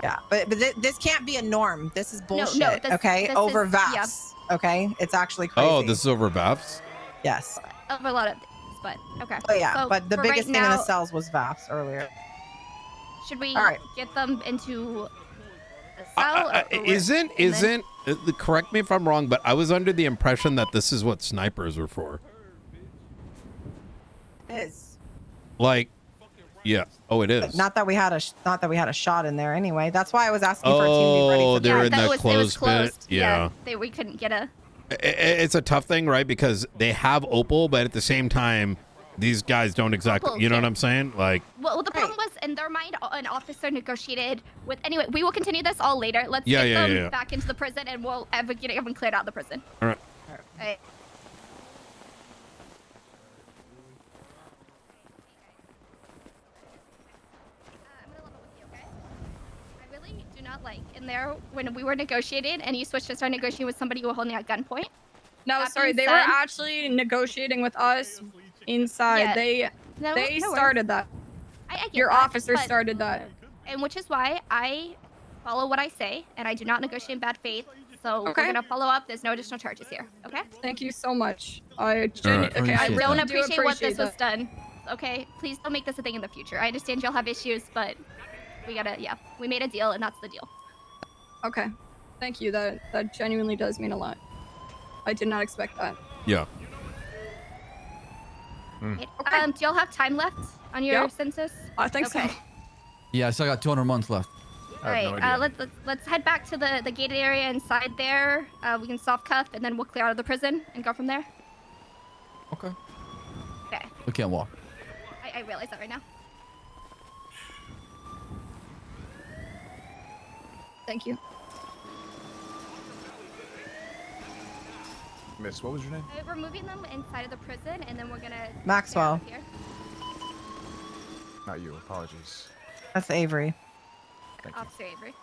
D: yeah. But this can't be a norm. This is bullshit.
G: No, this-
D: okay,
G: this
D: over
G: is-
D: VAFs. Okay, it's actually crazy.
C: Oh, this is over VAFs?
D: Yes.
G: Over a lot of things, but okay.
D: Oh yeah,
G: So
D: but the
G: for
D: biggest
G: right
D: thing in the
G: now,
D: cells was VAFs earlier.
G: should we
D: All right.
G: get them into the cell? or
C: Isn't correct me if I'm wrong, but I was under the impression that this is what snipers were for.
D: It is.
C: Like, yeah. Oh, it is.
D: Not that we had a shot in there anyway. That's why I was asking for a team to be ready.
C: Oh,
D: to
C: they're in
G: that
C: that
G: was, it was
C: closed bit. Yeah.
G: we couldn't get a.
C: It's a tough thing, right? Because they have Opal, but at the same time, these guys don't exactly.
G: Opal,
C: You know
G: yeah.
C: what I'm saying? Like,
G: Well, the problem was in their mind, an officer negotiated with. Anyway, we will continue this all later. Let's
C: Yeah,
G: get
C: yeah,
G: them
C: yeah.
G: back into the prison, and we'll get everyone cleared out of the prison.
C: all right.
G: All right. I really do not like in there when we were negotiating and you switched to start negotiating with somebody you were holding at gunpoint.
P: No,
G: That
P: sorry,
G: being
P: they were
G: said-
P: actually negotiating with us inside.
G: Yeah.
P: They
G: No worries.
P: started that.
G: I get
P: Your
G: that,
P: officer
G: but-
P: started that.
G: And which is why I follow what I say, and I do not negotiate in bad faith. So
P: Okay.
G: we're gonna follow up. There's no additional charges here. Okay.
P: Thank you so much. I
C: right.
P: okay,
G: I
P: I
G: don't
P: really
G: appreciate
P: do
G: what this was
P: that.
G: done. Okay. Please don't make this a thing in the future. I understand you'll have issues, but we gotta. Yeah, we made a deal, and that's the deal.
P: Okay. Thank you. That genuinely does mean a lot. I did not expect that.
C: Yeah.
G: Okay. Do y'all have time left on your
P: Yep.
G: census?
P: I think
G: okay.
P: so.
R: Yeah, I still got 200 months left.
G: All right. Let's head back to the gated area inside there. We can soft cuff, and then we'll clear out of the prison and go from there.
R: Okay.
G: Okay.
R: We can't walk.
G: I realize that right now.
P: Thank you.
K: Miss, what was your name?
G: We're moving them inside of the prison, and then we're gonna.
D: Maxwell.
G: clear out of here.
K: Not you. Apologies.
D: That's Avery.
K: Thank you.
G: Officer Avery.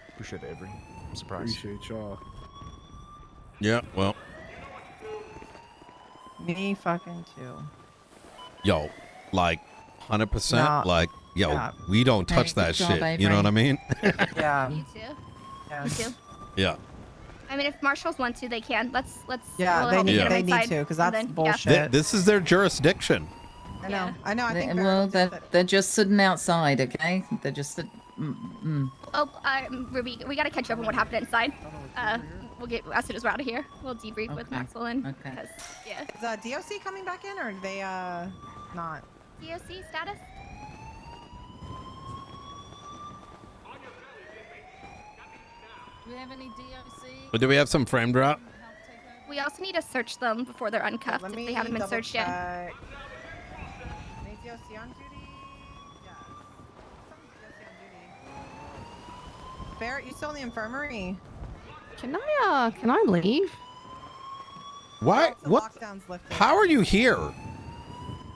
K: Appreciate it, Avery. I'm surprised.
J: Appreciate y'all.
C: Yeah. Well,
D: Me fucking too.
C: yo, like, 100%.
D: No.
C: Like, yo,
D: Yeah.
C: we don't touch
D: Hey,
C: that
D: good job,
C: shit. You know what I mean?
D: Yeah.
G: You too. You too.
C: Yeah.
G: I mean, if marshals want to, they can. Let's.
D: Yeah,
G: we'll
D: they
G: help
D: need,
G: get them
D: they need
G: inside,
D: to, because
G: and
D: that's
G: then-
D: bullshit.
C: This is their jurisdiction.
D: I know. I know. I think
S: Well, they're just sitting outside, okay? They're just
G: Oh, Ruby, we gotta catch up on what happened inside. We'll get as soon as we're out of here. We'll debrief with
S: Okay.
G: Maxwell and
S: Okay.
G: because yeah.
D: Is DOC coming back in, or are they not?
G: DOC status?
S: Do we have any DOC?
C: But do we have some frame drop?
G: We also need to search them before they're uncuffed if they haven't been
D: double
G: searched yet.
D: check. Any DOC on duty? Yes. DOC on duty. Barrett, you still in the infirmary?
W: Can I leave?
C: Why? What?
D: Lockdown's lifted.
C: How are you here?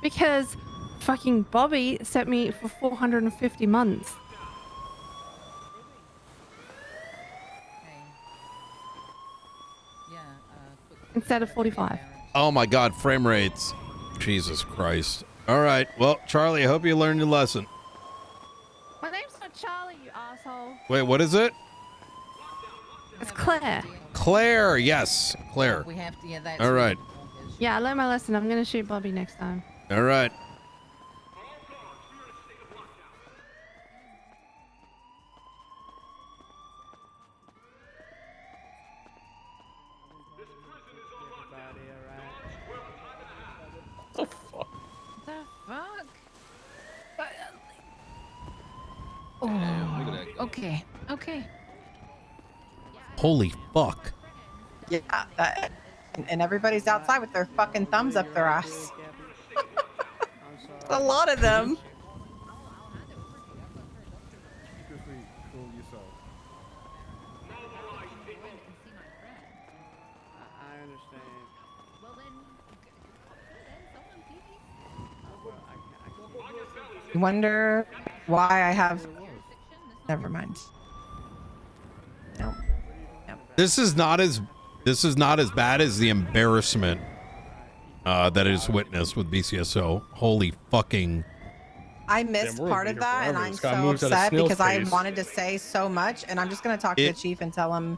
W: Because fucking Bobby set me for 450 months. Instead of 45.
C: Oh my God, frame rates. Jesus Christ. All right. Well, Charlie, I hope you learned your lesson.
W: My name's not Charlie, you asshole.
C: Wait, what is it?
W: It's Claire.
C: Claire. Yes, Claire.
S: We have to, yeah, that's
C: All right.
W: Yeah, I learned my lesson. I'm gonna shoot Bobby next time.
C: All right.
S: The fuck? Oh, okay, okay.
C: Holy fuck.
D: Yeah. And everybody's outside with their fucking thumbs up their ass. A lot of them.
V: I understand.
D: You wonder why I have. Never mind. No.
C: This is not as bad as the embarrassment that is witnessed with BCSO. Holy fucking.
D: I missed part of that, and I'm so upset because I wanted to say so much, and I'm just gonna talk to the chief and tell him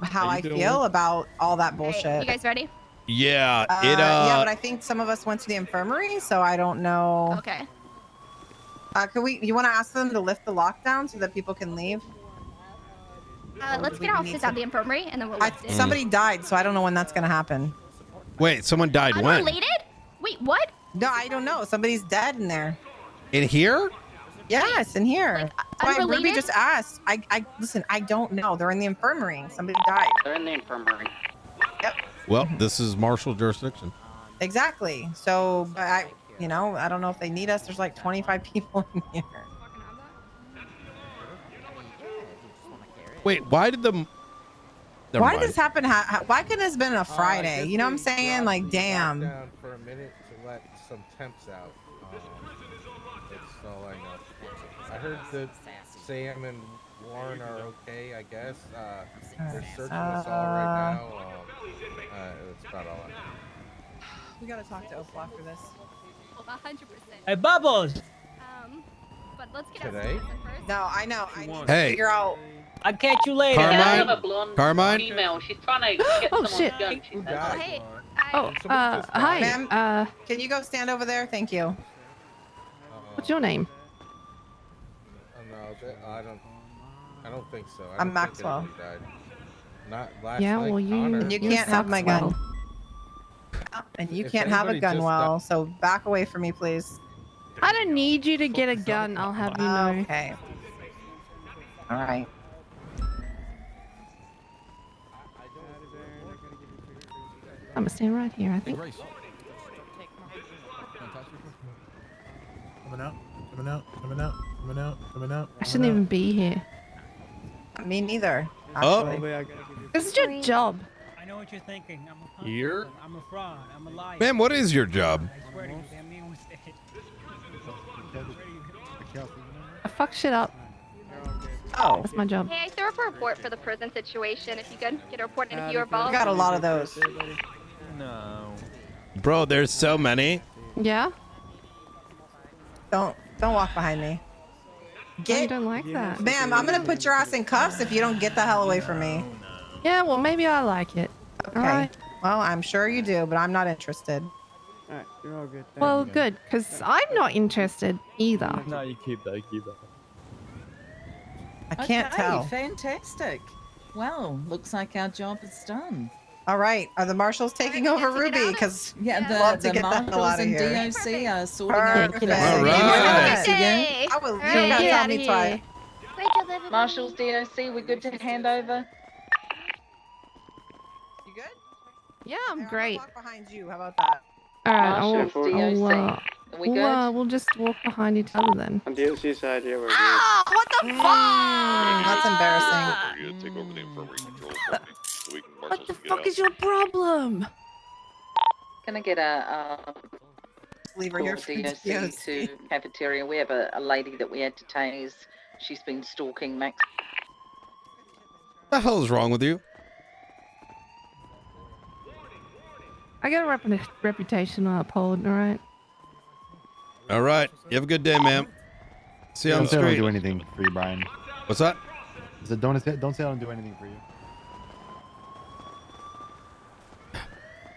D: how I feel about all that bullshit.
G: You guys ready?
C: Yeah.
D: Yeah, but I think some of us went to the infirmary, so I don't know.
G: Okay.
D: You want to ask them to lift the lockdown so that people can leave?
G: Let's get our officers out of the infirmary, and then we'll lift it.
D: Somebody died, so I don't know when that's gonna happen.
C: Wait, someone died when?
G: Unrelated? Wait, what?
D: No, I don't know. Somebody's dead in there.
C: In here?
D: Yes, in here. That's why Ruby
G: unrelated?
D: just asked. I listen. I don't know. They're in the infirmary. Somebody died.
I: They're in the infirmary.
D: Yep.
C: Well, this is martial jurisdiction.
D: Exactly. So, but I don't know if they need us. There's like 25 people in here.
C: Wait, why did the? Never
D: Why
C: mind.
D: did this happen? Why couldn't it have been a Friday? You know what I'm saying? Like, damn.
A: Down for a minute to let some temps out. That's all I know. I heard that Sam and Warren are okay. I guess they're searching us all right now. That's about all I know.
D: We gotta talk to Opal after this.
G: 100%.
F: Hey, Bubbles.
G: But let's get
A: Today?
D: No, I know. I need to
C: Hey.
D: figure out.
F: I'll catch you later.
C: Carmine?
N: I have a blonde
C: Carmine?
N: female. She's trying to get
W: Oh,
N: someone's
W: shit.
N: gun. She said.
G: Oh, hey.
W: Hi.
D: Ma'am, can you go stand over there? Thank you.
W: What's your name?
A: No, I don't think so.
D: I'm Maxwell.
A: Not last
W: Yeah,
A: night,
W: well, you.
A: Connor.
D: And you
W: you
D: can't have my gun.
W: Maxwell.
D: And you
A: If
D: can't have a
A: anybody
D: gun
A: just
D: well, so back away from me, please.
W: I don't need you to get a gun. I'll have you know.
D: Okay. All right.
W: I'm gonna stand right here. I think. I shouldn't even be here.
D: Me neither.
C: Oh.
D: Actually.
W: This is your job.
F: I know what you're thinking. I'm a
C: Here?
F: I'm a fraud. I'm a liar.
C: Ma'am, what is your job?
F: I swear to you, damn me on stage.
W: I fuck shit up.
D: Oh.
W: That's my job.
G: Hey, I threw up a report for the prison situation. If you could get a report, and if you were
D: We
G: involved.
D: got a lot of those.
K: No.
C: Bro, there's so many.
W: Yeah.
D: Don't walk behind me.
W: I don't like that.
D: Ma'am, I'm gonna put your ass in cuffs if you don't get the hell away from me.
W: Yeah, well, maybe I like it.
D: Okay.
W: All right.
D: Well, I'm sure you do, but I'm not interested.
V: All right, you're all good.
W: Well, good, because I'm not interested either.
K: No, you keep that. Keep that.
D: I can't tell.
S: Fantastic. Well, looks like our job is done.
D: All right. Are the marshals taking over Ruby? Because
S: Yeah,
D: love to
S: the
D: get the hell
S: marshals
D: out of
S: and
D: here.
S: DOC are sorting out.
D: Perfect.
C: All right.
G: Yay.
D: I will. You
G: All right,
D: don't gotta
G: get
D: tell
G: outta
D: me
G: here.
D: twice.
G: Great job, everybody.
N: Marshals, DOC, we're good to hand over.
D: You good?
W: Yeah, I'm
D: Here,
W: great.
D: I'll walk behind you. How about that?
W: All right,
N: Marshals, DOC. Are we good?
W: we'll just walk behind each other then.
V: On DOC side, yeah, we're good.
W: Ah, what the fuck?
D: That's embarrassing.
Q: Take over the infirmary control for me, so we can marshal
W: What the
Q: some get
W: fuck
Q: out.
W: is your problem?
N: Gonna get a
D: Leave her
N: call
D: here for
N: DOC to cafeteria. We have a lady that we had to tase. She's been stalking Max.
C: What the hell is wrong with you?
W: I got a reputation to uphold, all right?
C: All right. You have a good day, ma'am. See you on
T: Don't
C: the
T: say I don't
C: street.
T: do anything for you, Brian.
C: What's that?
T: I said, don't say I don't do anything for you.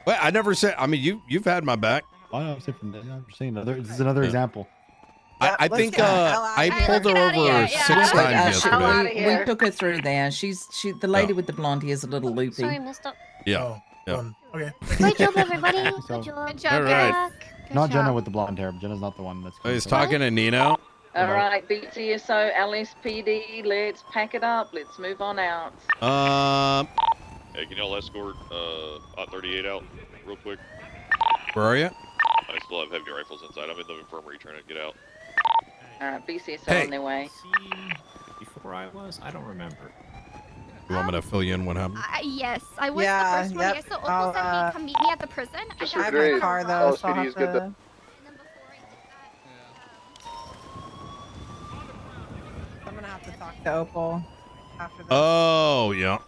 C: Well, I never said. I mean, you've had my back.
T: Oh, no, I'm saying this is another example.
C: I think I pulled her
G: outta
C: over
G: here,
C: 6
G: yeah.
C: times
N: outta
C: yesterday.
N: here.
S: We took her through there. The lady with the blonde hair is a little loopy.
G: Sorry, missed up.
C: Yeah. Yeah.
Q: Okay.
G: Great job, everybody.
T: So-
G: Good job.
C: All right.
G: Good
T: Not Jenna
G: job.
T: with the blonde hair. Jenna's not the one that's.
C: Oh, he's talking to Nino.
N: All right, BTSO, LSPD, let's pack it up. Let's move on out.
Q: Hey, can y'all escort Ot 38 out real quick?
C: Where are you?
Q: I still have heavy rifles inside. I'm in the infirmary trying to get out.
N: Alright, BC is still on their way.
H: Before I was? I don't remember.
C: You want me to fill you in what happened?
G: Yes, I was
D: Yeah,
G: the first one.
D: yep.
G: Yes, so Opal
D: I'll,
G: said he'd come meet me at the prison.
M: Just
G: I
D: I have
G: got
D: my car though, so I'll have to.
G: And then before I did that,
D: I'm gonna have to talk to Opal after this.
C: Oh, yeah.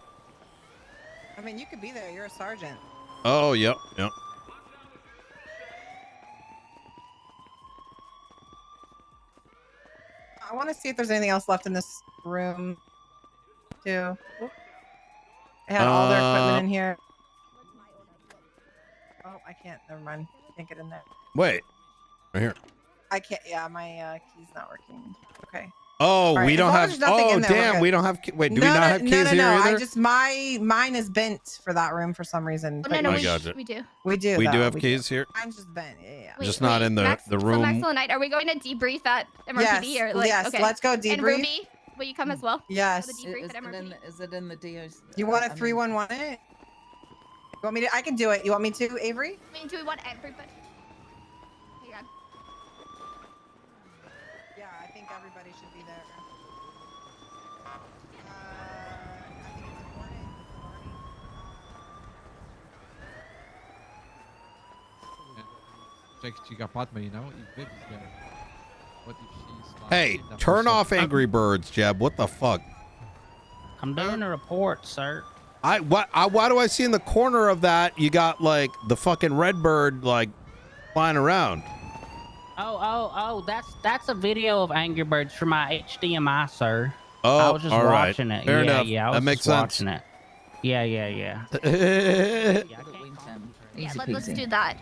D: I mean, you could be there. You're a sergeant.
C: Oh, yep, yep.
D: I want to see if there's anything else left in this room, too. They had all their equipment in here. Oh, I can't. Never mind. Can't get in there.
C: Wait. Right here.
D: I can't. Yeah, my key's not working. Okay.
C: Oh,
D: All
C: we
D: right,
C: don't
D: as long
C: have.
D: as there's nothing
C: Oh,
D: in there, we're
C: damn.
D: good.
C: We don't have. Wait, do
D: No,
C: we not
D: no,
C: have
D: no,
C: keys
D: no,
C: here
D: no.
C: either?
D: I just mine is bent for that room for some reason.
G: no, no,
C: I
G: we,
C: gotcha.
G: we do.
D: We do.
C: We do
D: though,
C: have
D: we
C: keys here.
D: Mine's just bent. Yeah.
G: Wait,
C: Just not in the
G: Max,
C: the
G: So
C: room.
G: Maxwell and I, are we going to debrief at MRPD
D: Yes,
G: or like?
D: yes,
G: Okay.
D: let's go
G: And
D: debrief.
G: Ruby, will you come as well?
D: Yes.
G: For the debrief at MRPD.
S: Is it in the DOC?
D: You want a 311 it? You want me to? I can do it. You want me to, Avery?
G: I mean, do we want everybody? Hang on.
D: Yeah, I think everybody should be there.
L: Check apartment, you know? If baby's there. What if she's like,
C: Hey, turn off Angry Birds, Jeb. What the fuck?
I: I'm doing a report, sir.
C: Why do I see in the corner of that you got like the fucking red bird like flying around?
I: Oh, that's a video of Angry Birds from my HDMI, sir.
C: Oh,
I: I was just
C: all right.
I: watching it.
C: Fair
I: yeah,
C: enough.
I: yeah, I was
C: That makes
I: just
C: sense.
I: watching it. Yeah.
G: Yeah, let's do that.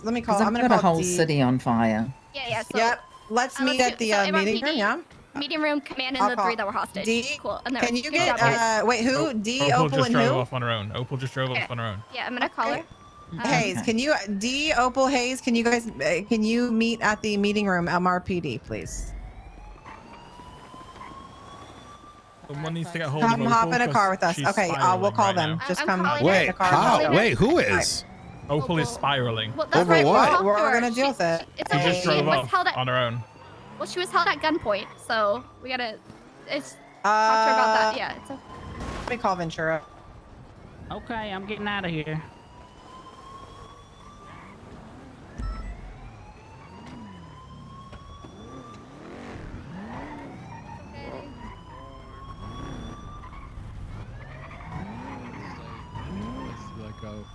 D: Let me call.
S: Because
D: I'm
S: I've
D: gonna
S: got a
D: call
S: whole
D: D.
S: city on fire.
G: Yeah. So,
D: Yep. Let's meet at the meeting room. Yeah.
G: Meeting room, command,
D: I'll
G: and the
D: call
G: three that were hostage.
D: D.
G: Cool. And
D: Can you
G: good
D: get?
G: job, guys.
D: Wait, who? D.
O: Opal
D: Opal
O: just
D: and
O: drove
D: who?
O: off on her own. Opal just drove off on her own.
G: Yeah, I'm gonna call her.
D: Hayes, can you? D. Opal Hayes, can you guys? Can you meet at the meeting room, MRPD, please?
O: Someone needs to get hold of
D: Come
O: Opal
D: hop in a
O: 'cause
D: car with us.
O: she's
D: Okay, we'll
O: spiraling
D: call
O: right
D: them.
O: now.
D: Just
G: I'm
D: come
G: calling
D: get
C: Wait,
D: in the car.
C: how?
D: Let's go.
C: Wait, who is?
O: Opal is spiraling.
G: Well, that's
C: Over
G: right.
C: what?
D: We're gonna deal with it.
G: It's
O: She
G: okay.
O: just
G: She
O: drove
G: was
O: off
G: held at.
O: on her own.
G: Well, she was held at gunpoint, so we gotta. Talk to her about that. Yeah. It's okay.
D: Let me call Ventura.
I: Okay, I'm getting out of here.
L: Let's go.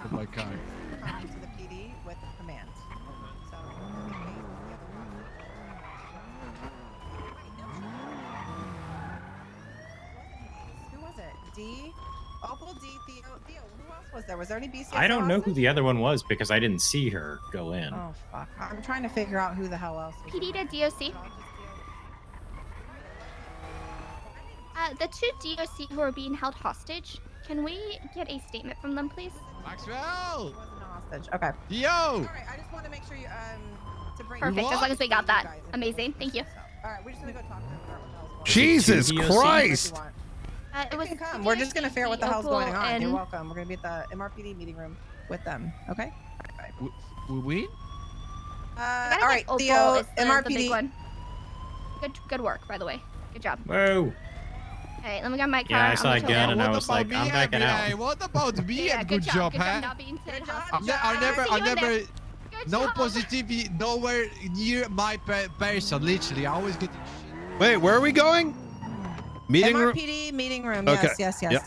L: With my car.
D: Come to the PD with command. So. Who was it? D. Opal, D. Theo. Who else was there? Was there any BCS?
H: I don't know who the other one was because I didn't see her go in.
D: Oh fuck! I'm trying to figure out who the hell else. Was
G: PD to DOC. The two DOC who are being held hostage. Can we get a statement from them, please?
L: Maxwell!
D: hostage. Okay.
L: Yo!
D: All right. I just want to make sure you to bring.
G: Perfect. As long as we got that. Amazing. Thank you.
D: All right. We're just gonna go talk to them. Figure out what the hell's going on.
C: Jesus Christ!
G: It was
D: Come. We're just gonna figure out what the hell's
G: Opal
D: going on. You're
G: and-
D: welcome. We're gonna be at the MRPD meeting room with them. Okay.
L: We win?
G: I gotta
D: all
G: think
D: right,
G: Opal
D: Theo,
G: is the
D: MRPD.
G: big one. Good work, by the way. Good job.
H: Whoa.
G: Hey, let me get my car.
H: Yeah, I
G: I'm
H: saw
G: gonna
H: a
G: chill
H: gun
G: out.
H: and I was like, I'm backing out.
L: Hey, what about me?
G: Yeah,
L: And good job,
G: Good
L: huh?
G: job not being taken hostage.
L: I never, no
G: job.
L: positivity, nowhere near my person. Literally, I always get.
C: Wait, where are we going? Meeting room.
D: MRPD meeting room.
C: Okay.
D: Yes.
C: Yep.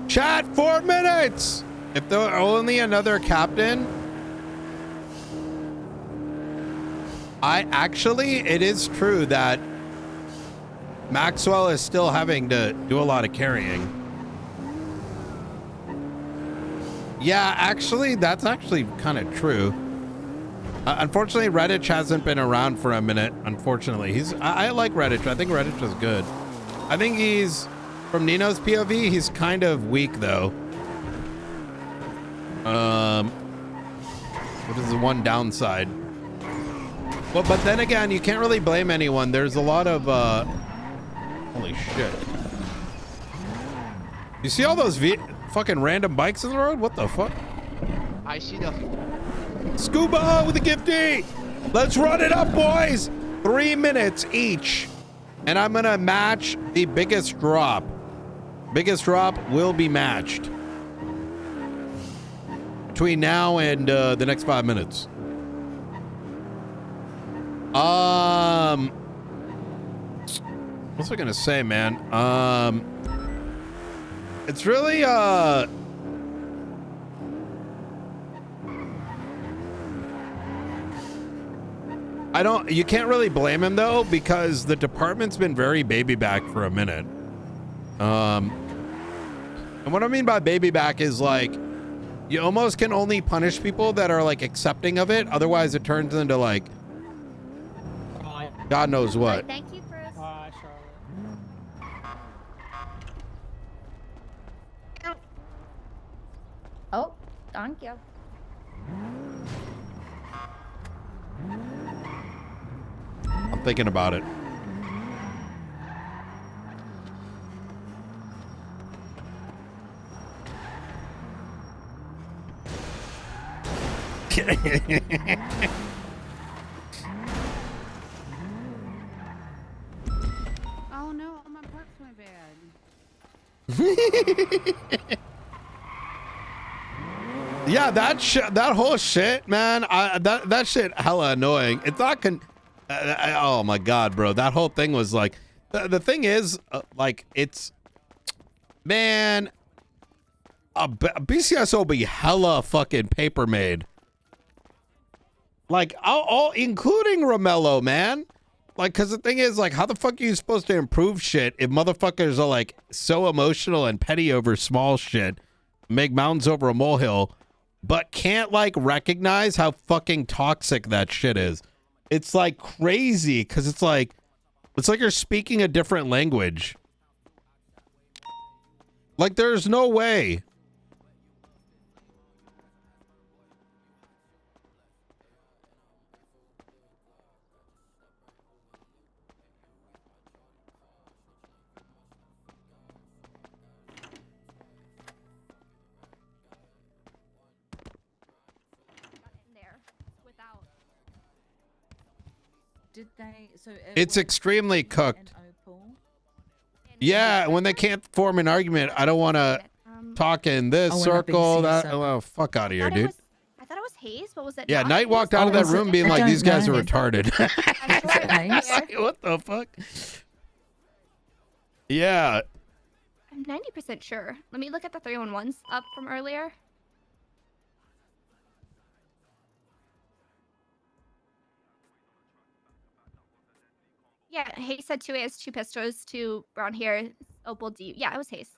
C: Chat 4 minutes. If there were only another captain. It is true that Maxwell is still having to do a lot of carrying. Yeah, actually, that's actually kind of true. Unfortunately, Redditch hasn't been around for a minute. Unfortunately, I like Redditch. I think Redditch is good. I think he's, from Nino's POV, he's kind of weak though. What is the one downside? Well, but then again, you can't really blame anyone. There's a lot of holy shit. You see all those fucking random bikes in the road? What the fuck?
B: I see the
C: Scuba with the gifty. Let's run it up, boys. 3 minutes each. And I'm gonna match the biggest drop. Biggest drop will be matched between now and the next 5 minutes. What's I gonna say, man? It's really you can't really blame him though, because the department's been very baby back for a minute. And what I mean by baby back is like, you almost can only punish people that are like accepting of it. Otherwise it turns into like, God knows what.
G: Thank you for
E: Oh, thank you.
C: I'm thinking about it.
S: Oh no, my parts went bad.
C: Yeah, that whole shit, man. That shit hella annoying. It's not oh my god, bro. That whole thing was like, the thing is, like, it's, man, a BCS will be hella fucking paper made. Like, all including Romello, man. Like, cause the thing is, like, how the fuck are you supposed to improve shit if motherfuckers are like so emotional and petty over small shit, make mountains over a molehill, but can't like recognize how fucking toxic that shit is. It's like crazy, because it's like you're speaking a different language. Like, there's no way.
S: Did they? So
C: It's extremely cooked. Yeah, when they can't form an argument, I don't want to talk in this circle. That, oh, fuck out of here, dude.
G: I thought it was Hayes, but was it?
C: Yeah,
G: not
C: Knight
G: Hayes?
C: walked out of that room being like, these guys are retarded.
G: Hayes?
C: What the fuck? Yeah.
G: I'm 90% sure. Let me look at the 311s up from earlier. Yeah, Hayes said 2 AS, 2 pistols, 2 brown hair. Opal, do you? Yeah, it was Hayes.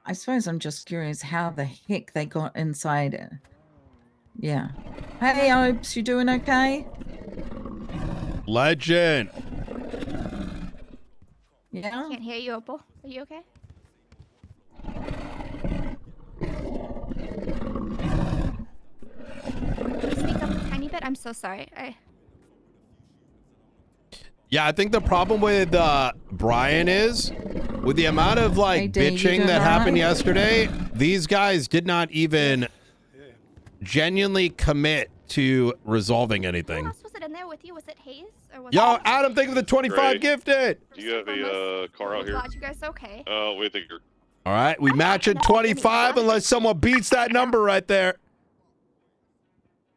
S: I suppose I'm just curious how the heck they got inside it. Yeah. Hey, Opes, you doing okay?
C: Legend.
S: Yeah.
G: I can't hear you, Opal. Are you okay? Speak up a tiny bit. I'm so sorry.
C: Yeah, I think the problem with Brian is, with the amount of like bitching that happened yesterday, these guys did not even genuinely commit to resolving anything.
G: Who else was it in there with you? Was it Hayes? Or was
C: Yo,
G: it
C: Adam, thank you for the 25
Q: Great.
C: gifted.
Q: Do you have a car out here?
G: Glad you guys are okay.
Q: We think you're.
C: All right, we match at 25 unless someone beats that number right there.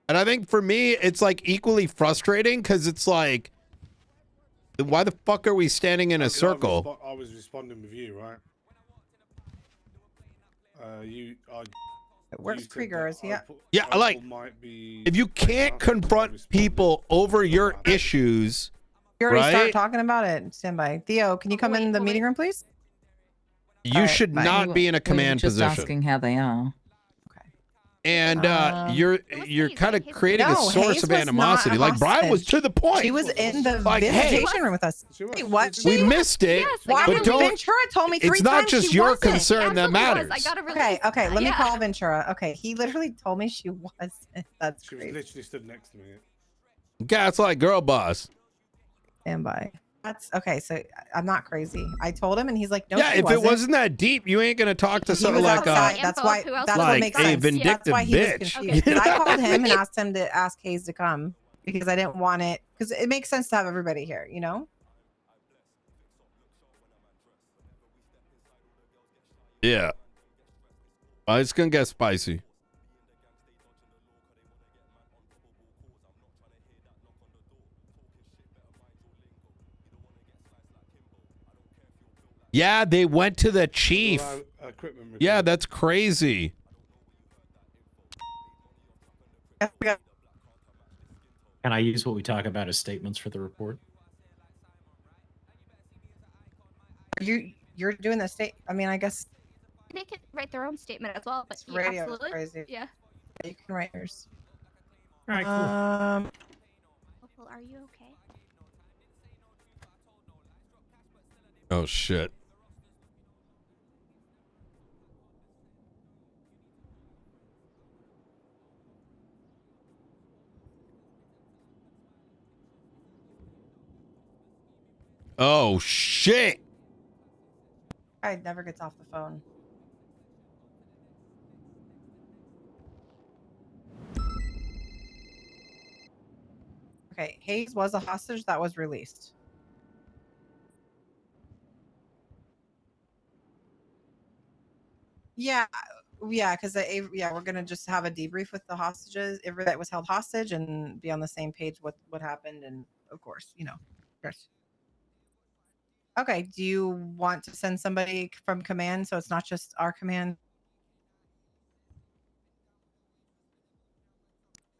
C: And I think for me, it's like equally frustrating because it's like, why the fuck are we standing in a circle?
U: I was responding with you, right?
D: Where's Krieger's? Yeah.
C: Yeah, like, if you can't confront people over your issues,
D: You already
C: right?
D: started talking about it. Stand by. Theo, can you come in the meeting room, please?
C: You should not be in a command
S: just
C: position.
S: asking how they are.
C: and you're kind of creating a source
D: Hayes
C: of
D: was
C: animosity.
D: not a
C: Like Brian was
D: hostage.
C: to the point.
D: She was in the
C: Like, hey,
D: visitation room with us. Wait, what?
C: we missed it,
D: Why
C: but
D: did
C: don't.
D: Ventura told me 3
C: It's not
D: times
C: just
D: she
C: your
D: wasn't.
C: concern that matters.
D: Okay, let me call Ventura. Okay, he literally told me she wasn't. That's
B: She was
D: crazy.
B: literally stood next to me.
C: Gaslight girl boss.
D: Stand by. That's okay. So I'm not crazy. I told him, and he's like, "No,
C: Yeah,
D: she
C: if
D: wasn't."
C: it wasn't that deep, you ain't gonna talk to
D: He
C: someone
D: was
C: like
D: outside. That's why. That's what
C: like
D: makes
C: a
D: sense.
C: vindictive
D: That's why he was
C: bitch.
D: confused. 'Cause I called him and asked him to ask Hayes to come because I didn't want it because it makes sense to have everybody here. You know.
C: Yeah. It's gonna get spicy. Yeah, they went to the chief. Yeah, that's crazy.
H: Can I use what we talk about as statements for the report?
D: You're doing the state. I mean, I guess
G: They can write their own statement as well, but yeah,
D: radio is
G: absolutely.
D: crazy.
G: Yeah.
D: You can write yours.
H: All right, cool.
G: Opal, are you okay?
C: Oh shit. Oh shit.
D: I never gets off the phone. Okay, Hayes was a hostage that was released. Yeah, because we're gonna just have a debrief with the hostages, everybody that was held hostage, and be on the same page with what happened, and of course, Chris. Okay, do you want to send somebody from command so it's not just our command?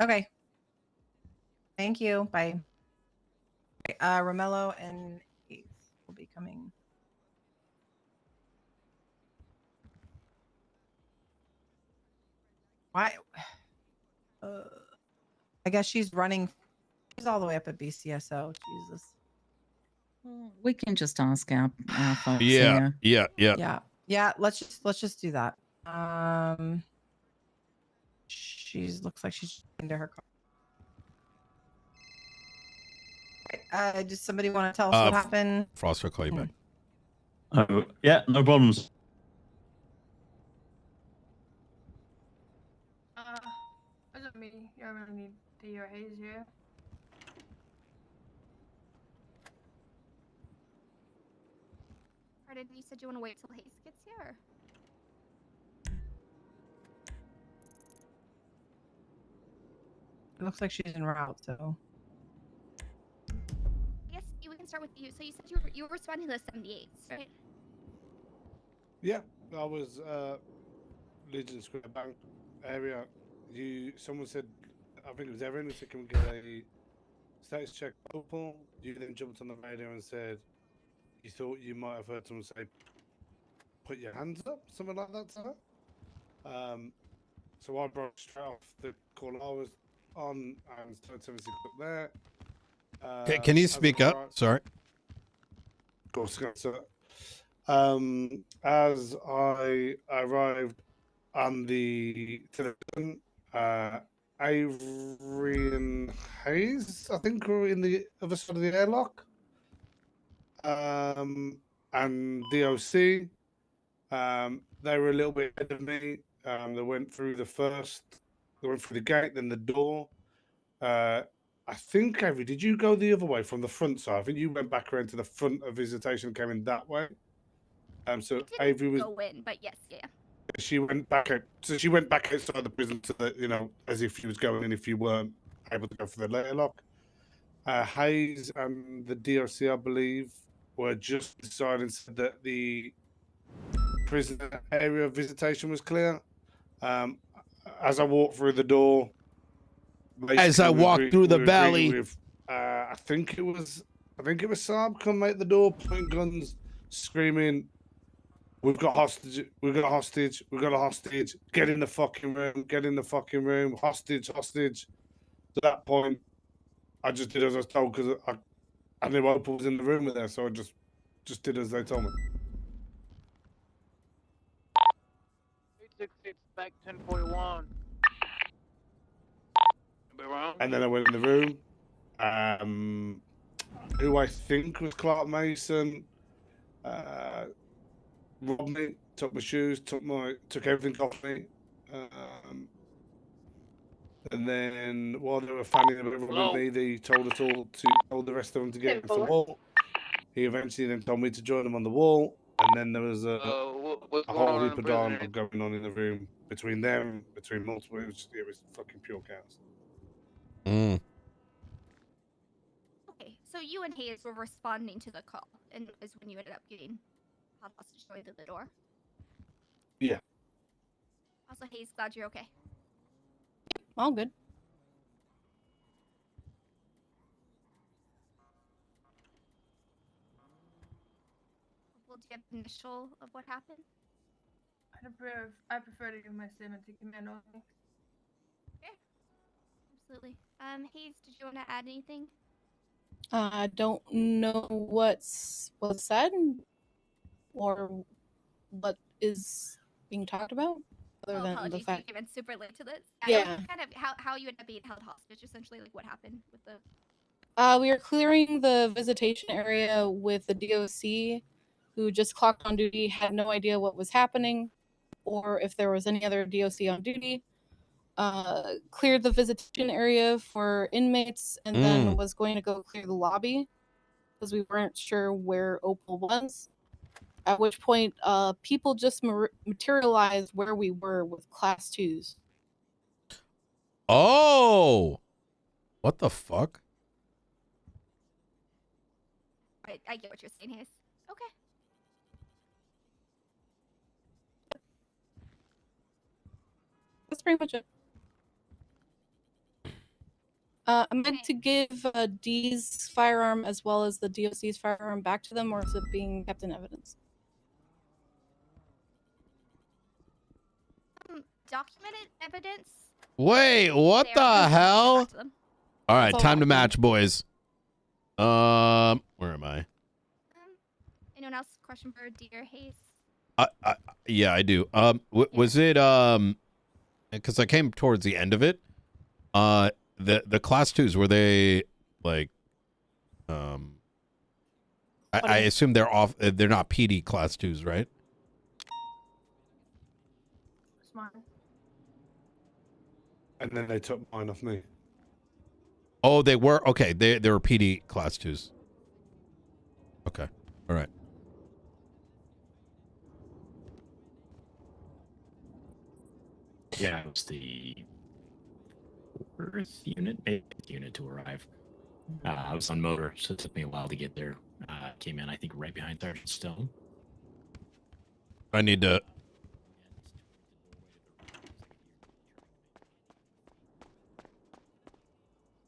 D: Okay. Thank you. Bye. Okay, Romello and Hayes will be coming. Why? I guess she's running. She's all the way up at BCSO. Jesus.
S: We can just ask our folks
C: Yeah,
S: here.
C: yeah.
D: Let's just do that. Looks like she's into her car. Does somebody want to tell us what happened?
C: Frost will call you back.
K: Oh, yeah, no problems.
R: I don't mean you really need to hear Hayes here.
G: Or did you said you want to wait till Hayes gets here?
D: It looks like she's en route, so.
G: I guess we can start with you. So you said you were responding to the 78s, right?
B: Yeah, I was Legion Square Bank area. Someone said, I think it was Erin, who said, "Can we get a status check Opal?" You then jumped on the radio and said you thought you might have heard someone say, "Put your hands up," something like that to her. So I broke straight off the call I was on and started 76 up there.
C: Can you speak up? Sorry.
B: Of course, so, as I arrived on the television, Avery and Hayes, I think, were in the other side of the airlock. And DOC, they were a little bit ahead of me. They went through the gate, then the door. I think, Avery, did you go the other way from the front side? I think you went back around to the front of visitation and came in that way. So Avery was
G: go in, but yes, yeah.
B: She went back out. So she went back outside the prison to the, as if she was going in if you weren't able to go for the airlock. Hayes and the DRC, I believe, were just deciding that the prison area of visitation was clear. As I walked through the door,
C: As I walked through the valley,
B: with, I think it was Saab come out the door, pointing guns, screaming, We've got hostage. We've got a hostage. We've got a hostage. Get in the fucking room. Get in the fucking room. Hostage. Hostage. To that point, I just did as I was told because I knew Opal was in the room with her, so I just did as they told me.
F: 866 back 1041.
B: And then I went in the room. Who I think was Clark Mason robbed me, took my shoes, took everything off me. And then while they were fanning about robbing me, they told the rest of them to get against the wall. He eventually then told me to join them on the wall, and then there was a whole heap of dialogue going on in the room between them, between multiple. It was fucking pure chaos.
C: Mm.
G: Okay, so you and Hayes were responding to the call, and is when you ended up getting held hostage going through the door.
B: Yeah.
G: Also, Hayes, glad you're okay.
W: All good.
G: Well, do you have an initial of what happened?
R: I prefer to give my statement to command only.
G: Okay. Absolutely. Hayes, did you want to add anything?
W: I don't know was said or what is being talked about, other than the
G: Apologies,
W: fact.
G: you came in super late to this.
W: Yeah.
G: It was kind of how you ended up being held hostage, essentially, like what happened with the.
W: We are clearing the visitation area with the DOC, who just clocked on duty, had no idea what was happening, or if there was any other DOC on duty. Cleared the visitation area for inmates, and then was going to go clear the lobby because we weren't sure where Opal was. At which point, people just materialized where we were with class 2s.
C: Oh, what the fuck?
G: I get what you're saying, Hayes. Okay.
W: That's pretty much it. I meant to give D's firearm as well as the DOC's firearm back to them, or is it being kept in evidence?
G: Documented evidence.
C: Wait, what the hell? All right, time to match, boys. Where am I?
G: Anyone else? Question for Dear Hayes.
C: Yeah, I do. Was it because I came towards the end of it. The class 2s, were they like I assume they're off, they're not PD class 2s, right?
R: Smart.
B: And then they took mine off me.
C: Oh, they were okay, they were PD class 2s. Okay. All right.
H: Yeah, it was the 4th unit to arrive. I was on motor, so it took me a while to get there. Came in, I think, right behind Sergeant Stone.
C: I need to.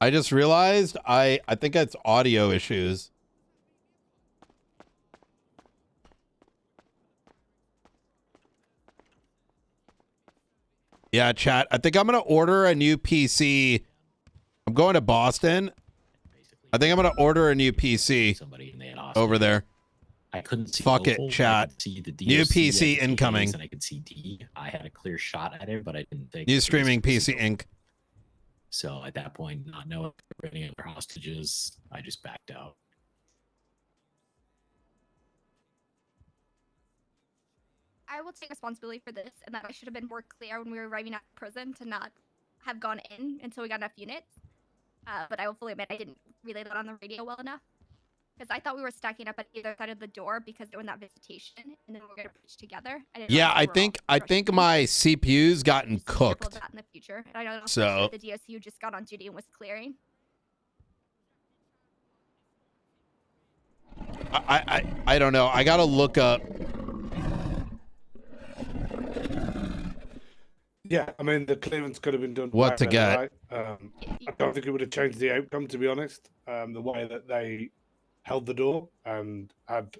C: I just realized I think it's audio issues. Yeah, chat. I think I'm going to order a new PC. I'm going to Boston. I think I'm going to order a new PC over there.
H: I couldn't see
C: Fuck
H: Opal,
C: it, chat.
H: I could see the DOC,
C: New
H: I could
C: PC
H: see
C: incoming.
H: Hayes, and I could see D. I had a clear shot at it, but I didn't think.
C: New streaming PC Inc.
H: So at that point, not knowing if there were any other hostages, I just backed out.
G: I will take responsibility for this, and that I should have been more clear when we were arriving at prison to not have gone in until we got enough units. But I will fully admit I didn't relay that on the radio well enough. Because I thought we were stacking up at either side of the door because they're in that visitation, and then we're gonna preach together.
C: Yeah, I think my CPU's gotten cooked.
G: That in the future. And I know
C: So
G: the DOC who just got on duty and was clearing.
C: I don't know. I gotta look up.
B: Yeah, I mean the clearance could have been done.
C: What to get?
B: Right? I don't think it would have changed the outcome, to be honest. The way that they held the door and had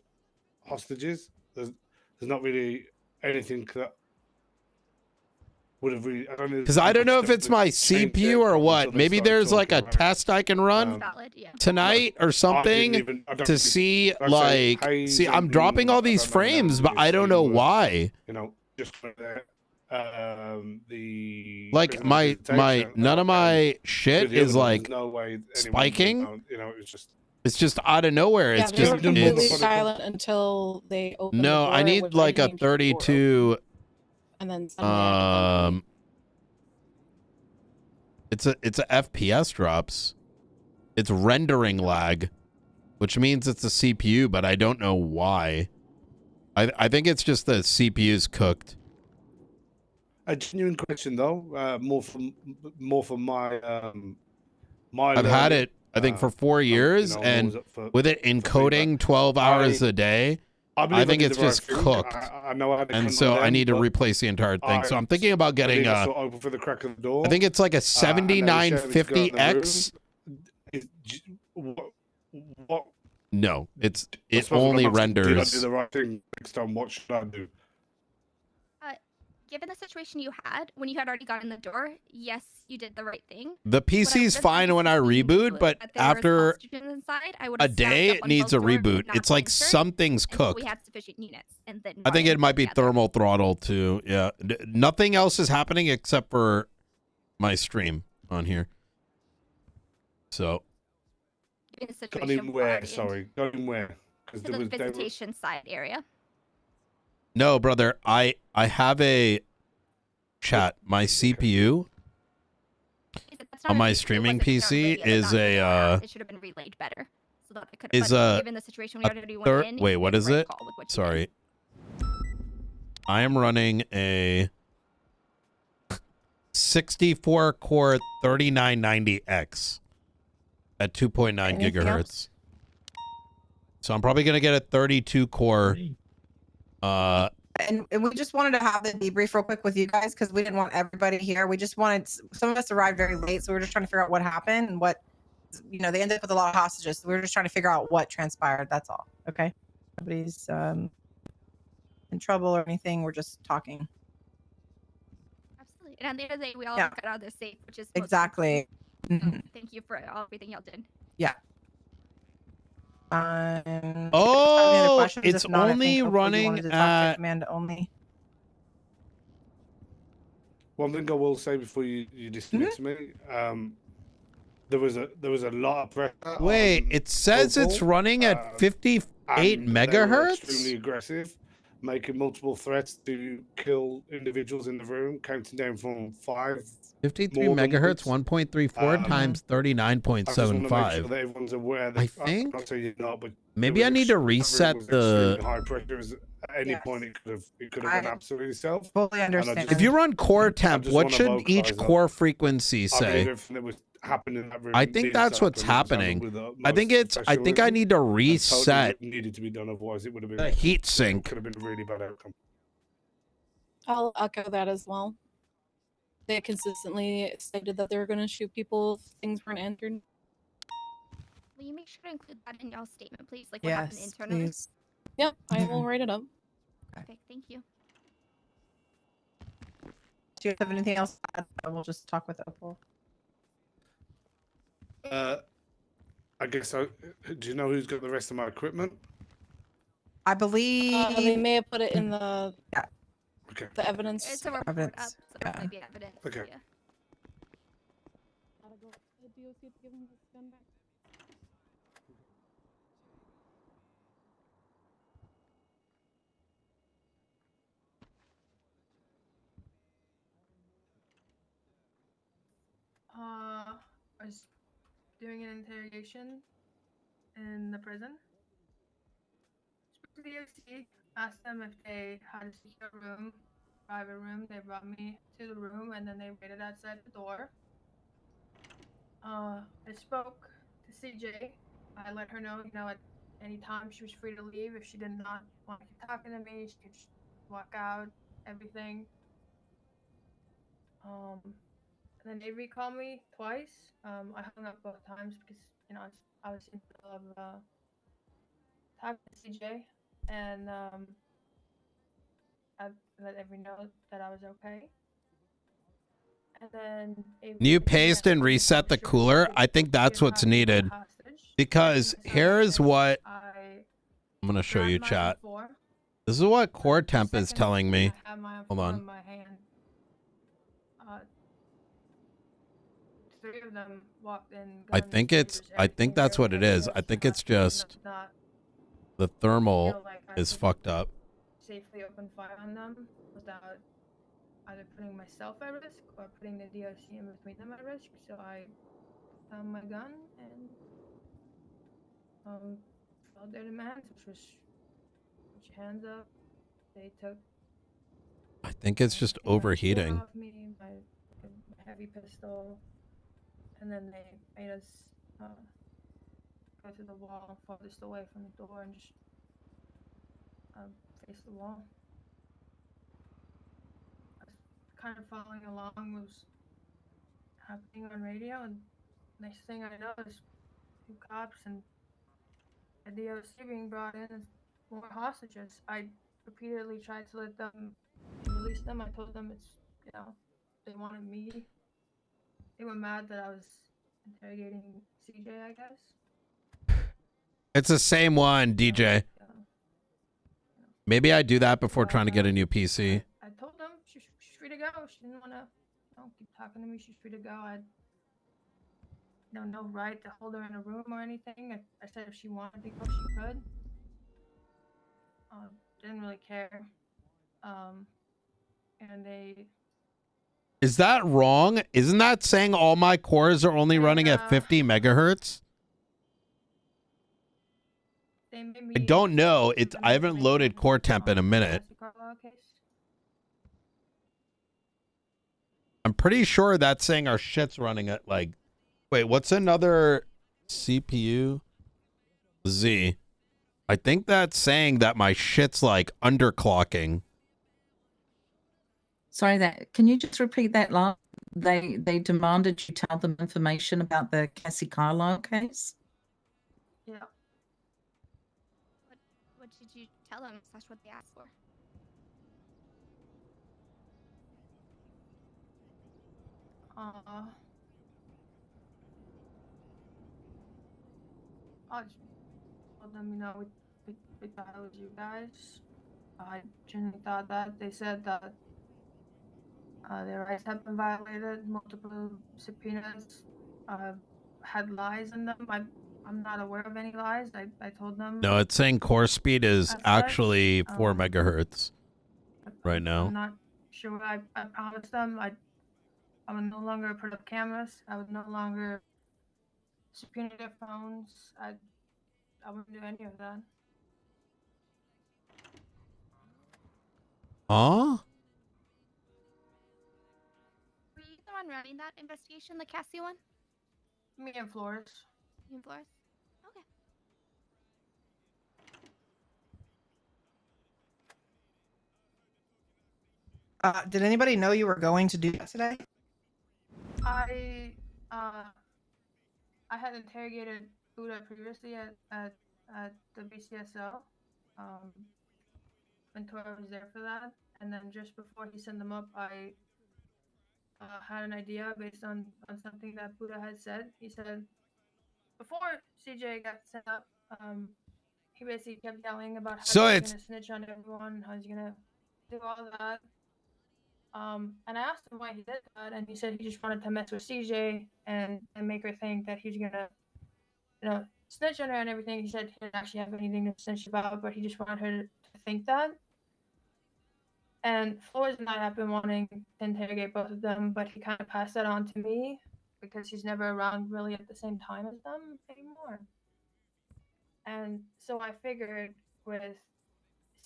B: hostages, there's not really anything that would have really.
C: Because I don't know if it's my CPU or what. Maybe there's like a test I can run tonight or something to see like see I'm dropping all these frames, but I don't know why.
B: You know, just the
C: Like my none of my shit is like spiking.
B: You know,
C: it's just out of nowhere.
W: Yeah,
C: It's
W: they
C: just
W: were completely
C: it's
W: silent until they opened the
C: no.
W: door,
C: I need
W: which
C: like a
W: changed the door
C: 32.
W: and then suddenly
C: It's a FPS drops. It's rendering lag, which means it's a CPU, but I don't know why. I think it's just the CPU's cooked.
B: A genuine question though, more from my
C: I've had it I think for 4 years,
B: you know,
C: and
B: for
C: with it encoding 12 hours a day, I think it's just cooked.
B: I know I had to
C: And so I need to replace the entire thing. So I'm thinking about getting
B: I
C: a.
B: saw Opal for the crack of the door.
C: I think it's like a 7950X.
B: What?
C: No, it
B: suppose
C: only
B: what I'm asking, Did I do
C: renders.
B: the right thing next time? What should I do?
G: Given the situation you had when you had already gotten the door, yes, you did the right thing.
C: The PC's fine when I reboot, but after a day, it needs a reboot. It's like something's cooked.
G: We had sufficient units, and then
C: I think it might be thermal throttle too. Yeah, nothing else is happening except for my stream on here. So.
B: Got him where? Sorry, got him where?
G: To the visitation side area.
C: No, brother, I have a chat. My CPU on my streaming PC is a
G: it should have been relayed better. So that it could
C: is
G: given the situation we already went in.
C: Wait, what is it? Sorry. I am running a 64 core 3990X at 2.9 gigahertz. So I'm probably going to get a 32 core
D: and we just wanted to have the debrief real quick with you guys because we didn't want everybody here. We just wanted, some of us arrived very late, so we were just trying to figure out what happened and what, you know, they ended up with a lot of hostages. So we were just trying to figure out what transpired. That's all. Okay. Nobody's in trouble or anything. We're just talking.
G: Absolutely. And at the end of the day, we all got out of this safe, which is
D: exactly.
G: So thank you for everything y'all did.
D: Yeah.
C: Oh, it's only running at
B: Amanda only. One thing I will say before you dismiss me, there was a lot of pressure.
C: Wait, it says it's running at 58 megahertz.
B: Extremely aggressive, making multiple threats to kill individuals in the room, counting down from 5.
C: 53 megahertz, 1.34 times 39.75.
B: That everyone's aware that
C: I think.
B: I'm not saying you're not, but
C: Maybe I need to reset the.
B: High pressure. At any point, it could have been absolutely self.
D: Fully understand.
C: If you run core temp, what should each core frequency say? I think that's what's happening. I think I need to reset
B: needed to be done, otherwise it would have been
C: the heat sink.
B: Could have been a really bad outcome.
W: I'll echo that as well. They consistently stated that they were going to shoot people if things weren't answered.
G: Will you make sure to include that in y'all's statement, please? Like what happened internally?
D: Please.
W: Yep, I will write it up.
G: Perfect, thank you.
D: Do you have anything else to add? We'll just talk with Opal.
B: I guess so. Do you know who's got the rest of my equipment?
D: I believe
W: they may have put it in the
B: okay.
W: The evidence.
G: It's a report
D: evidence.
G: up, so it might be evidence.
B: Okay.
G: Yeah.
R: I was doing an interrogation in the prison. Spoke to the OC, asked them if they had a secure room, private room. They brought me to the room and then they waited outside the door. I spoke to CJ. I let her know, at any time she was free to leave. If she did not want to keep talking to me, she could just walk out, everything. And then Avery called me twice. I hung up both times because, I was in the middle of talking to CJ. And I let Avery know that I was okay. And then
C: Can you paste and reset the cooler? I think that's what's needed. Because here's what I'm going to show you, chat. This is what core temp is telling me. Hold on.
R: In my hand. Three of them walked in.
C: I think that's what it is. I think it's just the thermal is fucked up.
R: Safely open fire on them without either putting myself at risk or putting the DOC in between them at risk. So I found my gun and followed their demands, which was put your hands up. They took
C: I think it's just
R: my chain
C: overheating.
R: off me, my heavy pistol, and then they made us go to the wall farthest away from the door and just face the wall. I was kind of following along what was happening on radio, and next thing I know is 2 cops and a DOC being brought in and more hostages. I repeatedly tried to let them release them. I told them it's, you know, they wanted me. They were mad that I was interrogating CJ, I guess.
C: It's the same one, DJ. Maybe I do that before trying to get a new PC.
R: I told them she's free to go. She didn't want to, keep talking to me. She's free to go. I had no right to hold her in a room or anything. I said if she wanted to go, she could. Didn't really care. And they...
C: Is that wrong? Isn't that saying all my cores are only running at 50 megahertz? I don't know. I haven't loaded core temp in a minute. I'm pretty sure that's saying our shit's running at like... Wait, what's another CPU? Z. I think that's saying that my shit's like underclocking.
S: Sorry, can you just repeat that last? They demanded you tell them information about the Cassie Carlisle case.
R: Yeah.
G: What did you tell them? That's what they asked for.
R: I just told them, we thought it was you guys. I genuinely thought that. They said that their rights have been violated, multiple subpoenas had lies in them. I'm not aware of any lies. I told them.
C: No, it's saying core speed is actually 4 megahertz right now.
R: I'm not sure what I promised them. I would no longer put up cameras. I would no longer subpoena their phones. I wouldn't do any of that.
C: Huh?
G: Were you the one running that investigation, the Cassie one?
R: Me and Flores.
G: You and Flores? Okay.
D: Did anybody know you were going to do that today?
R: I had interrogated Buddha previously at the BCSO. Ventura was there for that, and then just before he sent them up, I had an idea based on something that Buddha had said. He said before CJ got sent up, he basically kept yelling about how he's gonna snitch on everyone, how he's gonna do all that. And I asked him why he did that, and he said he just wanted to mess with CJ and make her think that he's gonna, snitch on her and everything. He said he didn't actually have anything to snitch about, but he just wanted her to think that. And Flores and I have been wanting to interrogate both of them, but he kind of passed that on to me because he's never around really at the same time as them anymore. And so I figured with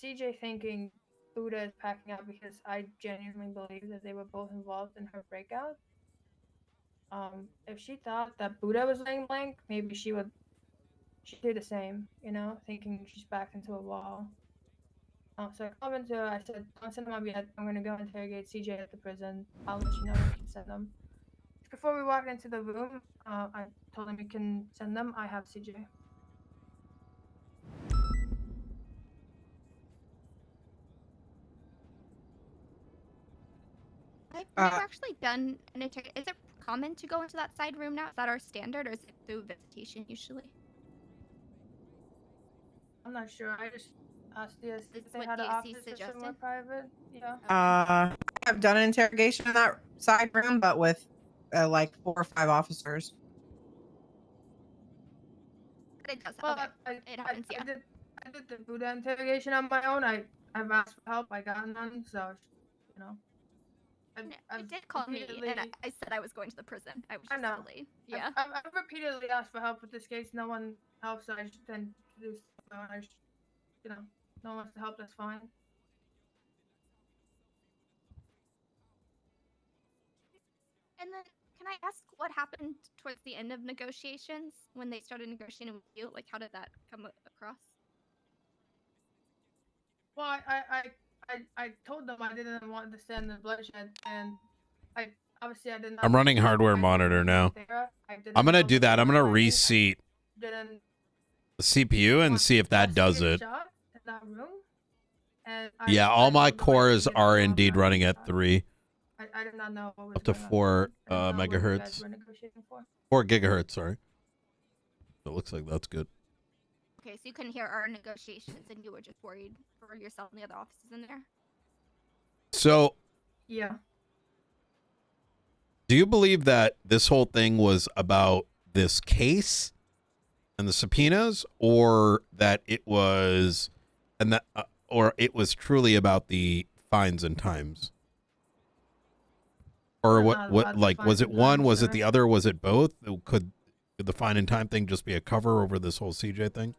R: CJ thinking Buddha is packing out because I genuinely believe that they were both involved in her breakout. If she thought that Buddha was laying blank, maybe she'd do the same, thinking she's backed into a wall. So I called into her, I said, don't send them up yet. I'm going to go interrogate CJ at the prison. I'll let you know when you can send them. Before we walked into the room, I told him you can send them. I have CJ.
G: I've never actually done an Is it common to go into that side room now? Is that our standard, or is it through visitation usually?
R: I'm not sure. I just asked the
G: This
R: if
G: is
R: they
G: what
R: had an
G: DOC
R: office or
G: suggested?
R: somewhere private. Yeah.
D: I've done an interrogation in that side room, but with like 4 or 5 officers.
G: But it does.
R: Well,
G: Okay. It happens. Yeah.
R: I did the Buddha interrogation on my own. I've asked for help. I got none. So, you know.
G: It did call me, and I said I was going to the prison. I was just delayed. Yeah.
R: I've repeatedly asked for help with this case. No one helps. So I just then do stuff. I just, you know, no one wants to help. That's fine.
G: And then, can I ask what happened towards the end of negotiations when they started negotiating with you? Like, how did that come across?
R: Well, I told them I didn't want to stand the bloodshed, and I obviously I did not.
C: I'm running hardware monitor now. I'm gonna do that. I'm gonna reseat
R: Didn't
C: the CPU and see if that does it.
R: shot in that room, and
C: Yeah, all my cores are indeed running at 3
R: I did not know what was
C: up to
R: going on.
C: 4
R: I didn't know what you guys
C: megahertz.
R: were negotiating for.
C: 4 gigahertz, sorry. It looks like that's good.
G: Okay, so you couldn't hear our negotiations, and you were just worried for yourself and the other officers in there.
C: So,
R: Yeah.
C: do you believe that this whole thing was about this case and the subpoenas, or that it was, or it was truly about the fines and times? Or what like, was it one? Was it the other? Was it both? Could the fine and time thing just be a cover over this whole CJ thing?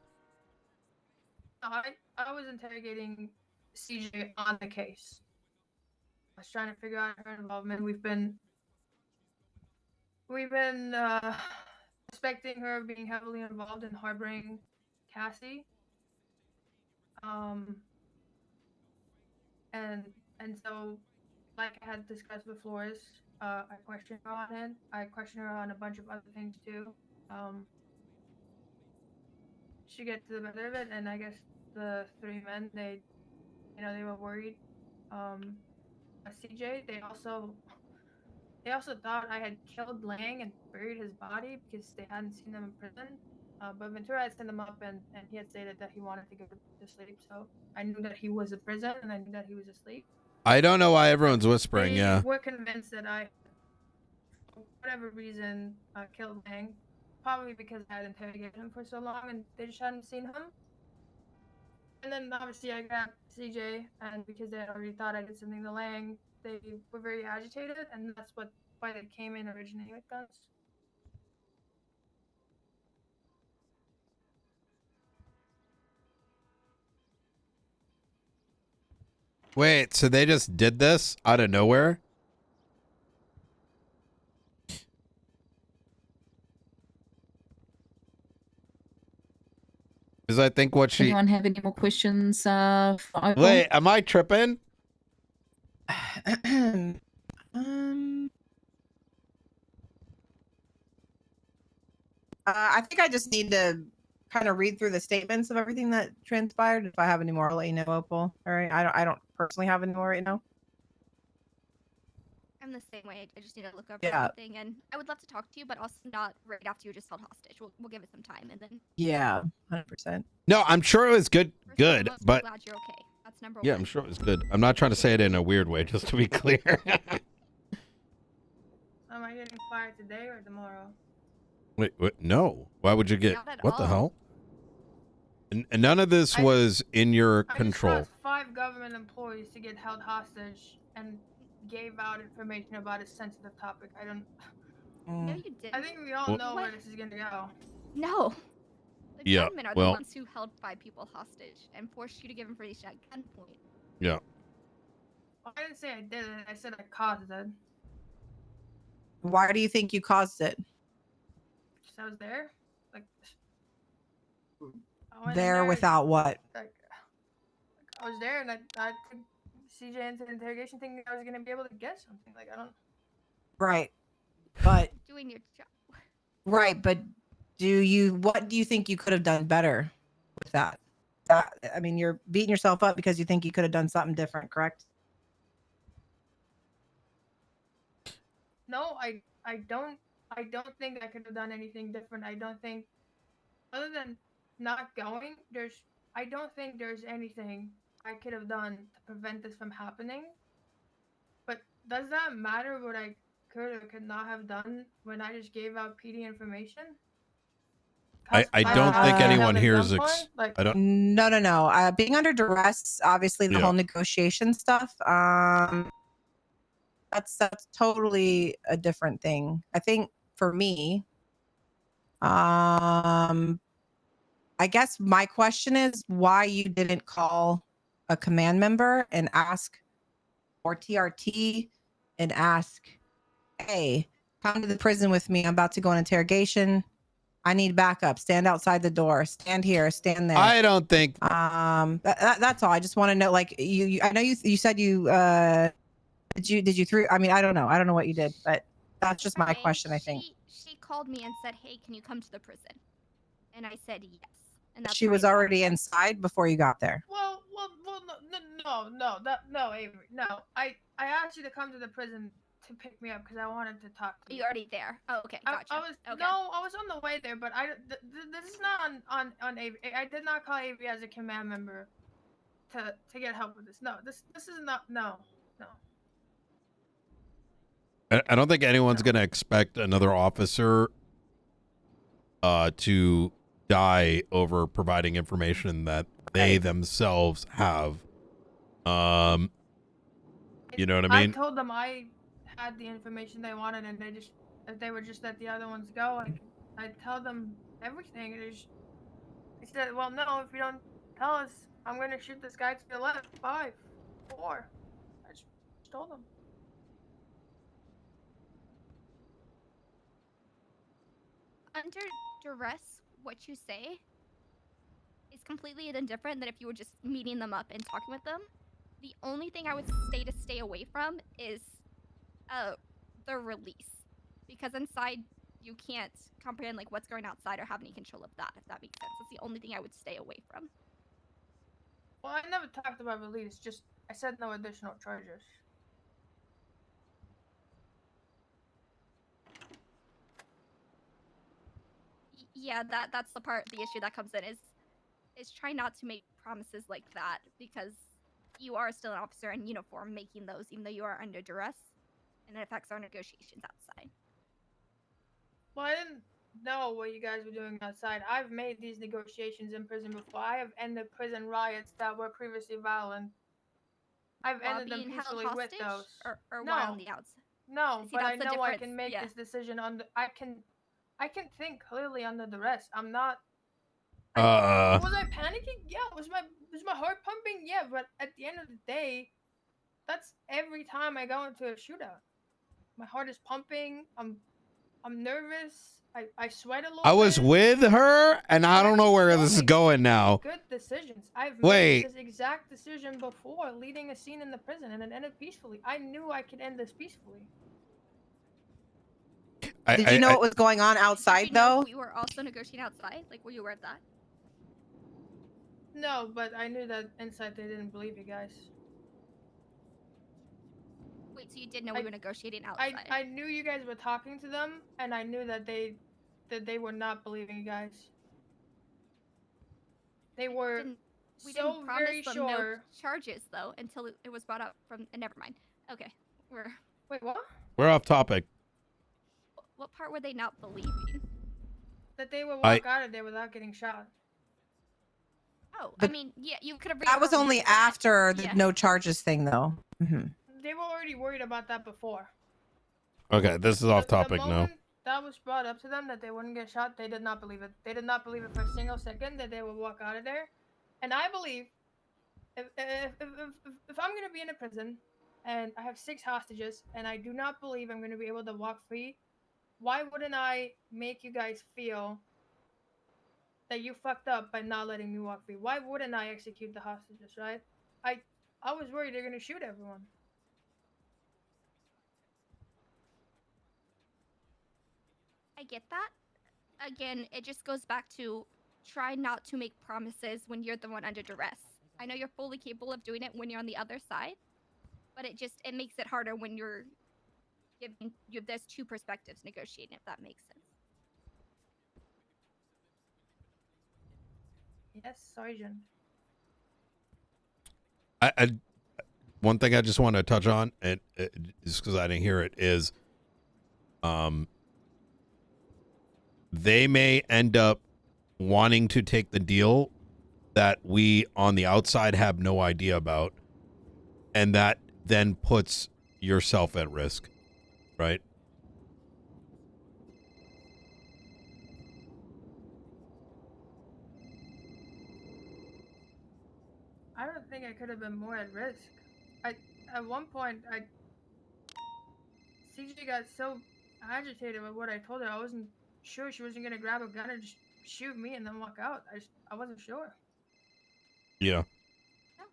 R: I was interrogating CJ on the case. I was trying to figure out her involvement. We've been suspecting her of being heavily involved in harboring Cassie. And so, like I had discussed with Flores, I questioned her on it. I questioned her on a bunch of other things too. She get to the better of it, and I guess the 3 men, they were worried. CJ, they also thought I had killed Lang and buried his body because they hadn't seen him in prison. But Ventura had sent him up, and he had stated that he wanted to go to sleep. So I knew that he was in prison, and I knew that he was asleep.
C: I don't know why everyone's whispering. Yeah.
R: We're convinced that I, for whatever reason, killed Lang. Probably because I had interrogated him for so long, and they just hadn't seen him. And then obviously I got CJ, and because they had already thought I did something to Lang, they were very agitated, and that's why they came in originally with guns.
C: Wait, so they just did this out of nowhere? Because I think what she...
S: Anyone have any more questions for Opal?
C: Wait, am I tripping?
D: I think I just need to kind of read through the statements of everything that transpired. If I have any more, I'll let you know, Opal. All right. I don't personally have any more right now.
G: I'm the same way. I just need to look over
D: Yeah.
G: everything, and I would love to talk to you, but also not right after you're just held hostage. We'll give it some time, and then.
D: Yeah, 100%.
C: No, I'm sure it was good,
G: I'm
C: but...
G: glad you're okay. That's number
C: Yeah,
G: one.
C: I'm sure it was good. I'm not trying to say it in a weird way, just to be clear.
R: Am I getting fired today or tomorrow?
C: Wait, no. Why would you get...
G: Not at
C: What the
G: all.
C: hell? And none of this was in your
R: I
C: control.
R: just caused 5 government employees to get held hostage and gave out information about a sensitive topic. I don't...
G: No, you didn't.
R: I think we all
C: Well-
R: know where this is gonna go.
G: No. The
C: Yeah,
G: gunmen are
C: well-
G: the ones who held 5 people hostage and forced you to give information at gunpoint.
C: Yeah.
R: Well, I didn't say I did it. I said I caused it.
D: Why do you think you caused it?
R: Just I was there. Like, I went in
D: There
R: there,
D: without what?
R: Like, I was there, and I took CJ into the interrogation thinking I was gonna be able to get something. Like, I don't.
D: Right. But
G: Doing your job.
D: right, but what do you think you could have done better with that? I mean, you're beating yourself up because you think you could have done something different, correct?
R: No, I don't think I could have done anything different. I don't think, other than not going, I don't think there's anything I could have done to prevent this from happening. But does that matter what I could or could not have done when I just gave out PD information?
C: I don't think anyone here is. I don't.
D: No. Being under duress, obviously the
C: Yeah.
D: whole negotiation stuff. That's totally a different thing. I think for me, I guess my question is why you didn't call a command member and ask, or TRT and ask, hey, come to the prison with me. I'm about to go on interrogation. I need backup. Stand outside the door. Stand here. Stand there.
C: I don't think.
D: That's all. I just want to know. Like you I know you said you did you through? I mean, I don't know. I don't know what you did, but that's just my question. I think
G: She called me and said, "Hey, can you come to the prison?" And I said yes. And that's
D: she
G: where
D: was
G: I
D: already inside before you got there.
R: Well, no, Avery, no. I asked you to come to the prison to pick me up because I wanted to talk to you.
G: You're already there. Oh, okay, gotcha.
R: I was
G: okay.
R: no, I was on the way there, but this is not on Avery. I did not call Avery as a command member to get help with this. No, this is not no.
C: I don't think anyone's gonna expect another officer to die over providing information that they themselves have. You know what I mean?
R: I told them I had the information they wanted, and if they would just let the other ones go, I'd tell them everything. They said, well, no, if you don't tell us, I'm going to shoot this guy to your left. 5, 4. I just told them.
G: Under duress, what you say is completely indifferent than if you were just meeting them up and talking with them. The only thing I would say to stay away from is the release, because inside you can't comprehend like what's going outside or have any control of that, if that makes sense. That's the only thing I would stay away from.
R: Well, I never talked about release, just I said no additional charges.
G: Yeah, that's the issue that comes in is try not to make promises like that, because you are still an officer in uniform making those, even though you are under duress, and it affects our negotiations outside.
R: Well, I didn't know what you guys were doing outside. I've made these negotiations in prison before. I have ended prison riots that were previously violent. I've
G: While
R: ended them
G: being held
R: peacefully with
G: hostage,
R: those.
G: or
R: no,
G: while on the outside?
R: No,
G: See,
R: but I
G: that's the
R: know I
G: difference.
R: can make
G: Yeah.
R: this decision under. I can think clearly under duress. I'm not. Was I panicking? Yeah. Was my heart pumping? Yeah. But at the end of the day, that's every time I go into a shootout. My heart is pumping. I'm nervous. I sweat a little
C: I was
R: bit.
C: with her, and I don't know where this is going now.
R: Good decisions. I've
C: Wait.
R: made this exact decision before, leading a scene in the prison, and it ended peacefully. I knew I could end this peacefully.
D: Did you know what was going on outside
G: Did you know
D: though?
G: we were also negotiating outside? Like, were you aware of that?
R: No, but I knew that inside they didn't believe you guys.
G: Wait, so you did know we were negotiating outside?
R: I knew you guys were talking to them, and I knew that they were not believing you guys. They were
G: We
R: so
G: didn't promise
R: very
G: them
R: sure.
G: no charges though until it was brought up from. Never mind. Okay,
R: Wait, what?
C: We're off topic.
G: What part were they not believing?
R: That they would walk out of there without getting shot.
G: Oh, I mean, yeah, you could have.
D: That was only after the no charges thing though.
R: They were already worried about that before.
C: Okay, this is off
R: The
C: topic now.
R: moment that was brought up to them that they wouldn't get shot, they did not believe it. They did not believe it for a single second that they would walk out of there. And I believe if I'm gonna be in a prison and I have 6 hostages and I do not believe I'm gonna be able to walk free, why wouldn't I make you guys feel that you fucked up by not letting me walk free? Why wouldn't I execute the hostages, right? I was worried they're gonna shoot everyone.
G: I get that. Again, it just goes back to try not to make promises when you're the one under duress. I know you're fully capable of doing it when you're on the other side, but it makes it harder when you're there's two perspectives negotiating, if that makes sense.
R: Yes, Sergeant.
C: One thing I just want to touch on, and just because I didn't hear it, is they may end up wanting to take the deal that we on the outside have no idea about, and that then puts yourself at risk, right?
R: I don't think I could have been more at risk. At one point, CJ got so agitated with what I told her. I wasn't sure she wasn't gonna grab a gun and just shoot me and then walk out. I wasn't sure.
C: Yeah.
G: No,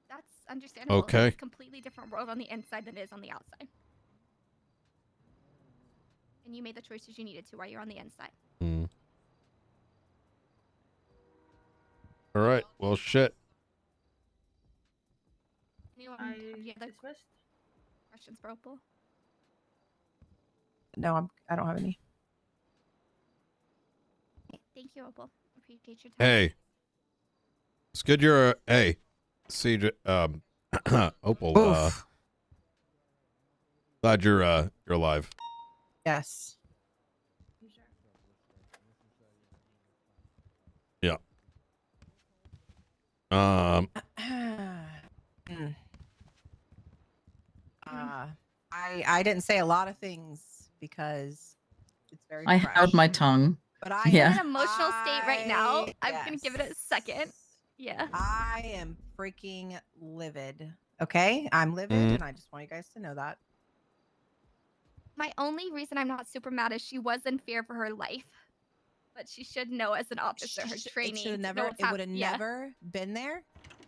G: that's understandable.
C: Okay.
G: It's a completely different world on the inside than it is on the outside. And you made the choices you needed to while you're on the inside.
C: Mm. All right. Well, shit.
G: Anyone
R: I
G: have any other
R: dismissed.
G: questions for Opal?
D: No, I don't have any.
G: Okay, thank you, Opal. Appreciate your time.
C: Hey. It's good you're hey. CJ Opal,
D: Oof.
C: glad you're alive.
D: Yes.
C: Yeah.
D: I didn't say a lot of things because it's very
S: I
D: fresh.
S: held my tongue.
D: But I
G: I'm in
S: Yeah.
G: an emotional state right now. I'm gonna give it a second. Yeah.
D: I am freaking livid. Okay? I'm livid and I just want you guys to know that.
G: My only reason I'm not super mad is she was in fear for her life. But she should know as an officer, her training.
D: It should have never it would have never been there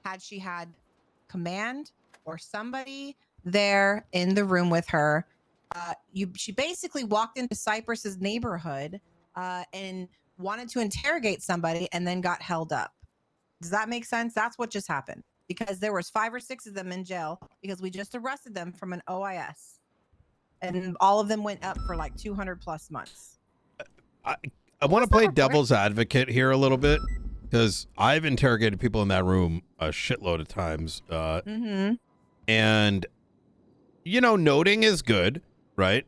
D: had she had command or somebody there in the room with her. She basically walked into CYPRESS's neighborhood and wanted to interrogate somebody and then got held up. Does that make sense? That's what just happened because there was 5 or 6 of them in jail because we just arrested them from an OIS, and all of them went up for like 200 plus months.
C: I want to play devil's advocate here a little bit because I've interrogated people in that room a shitload of times. And, you know, noting is good, right?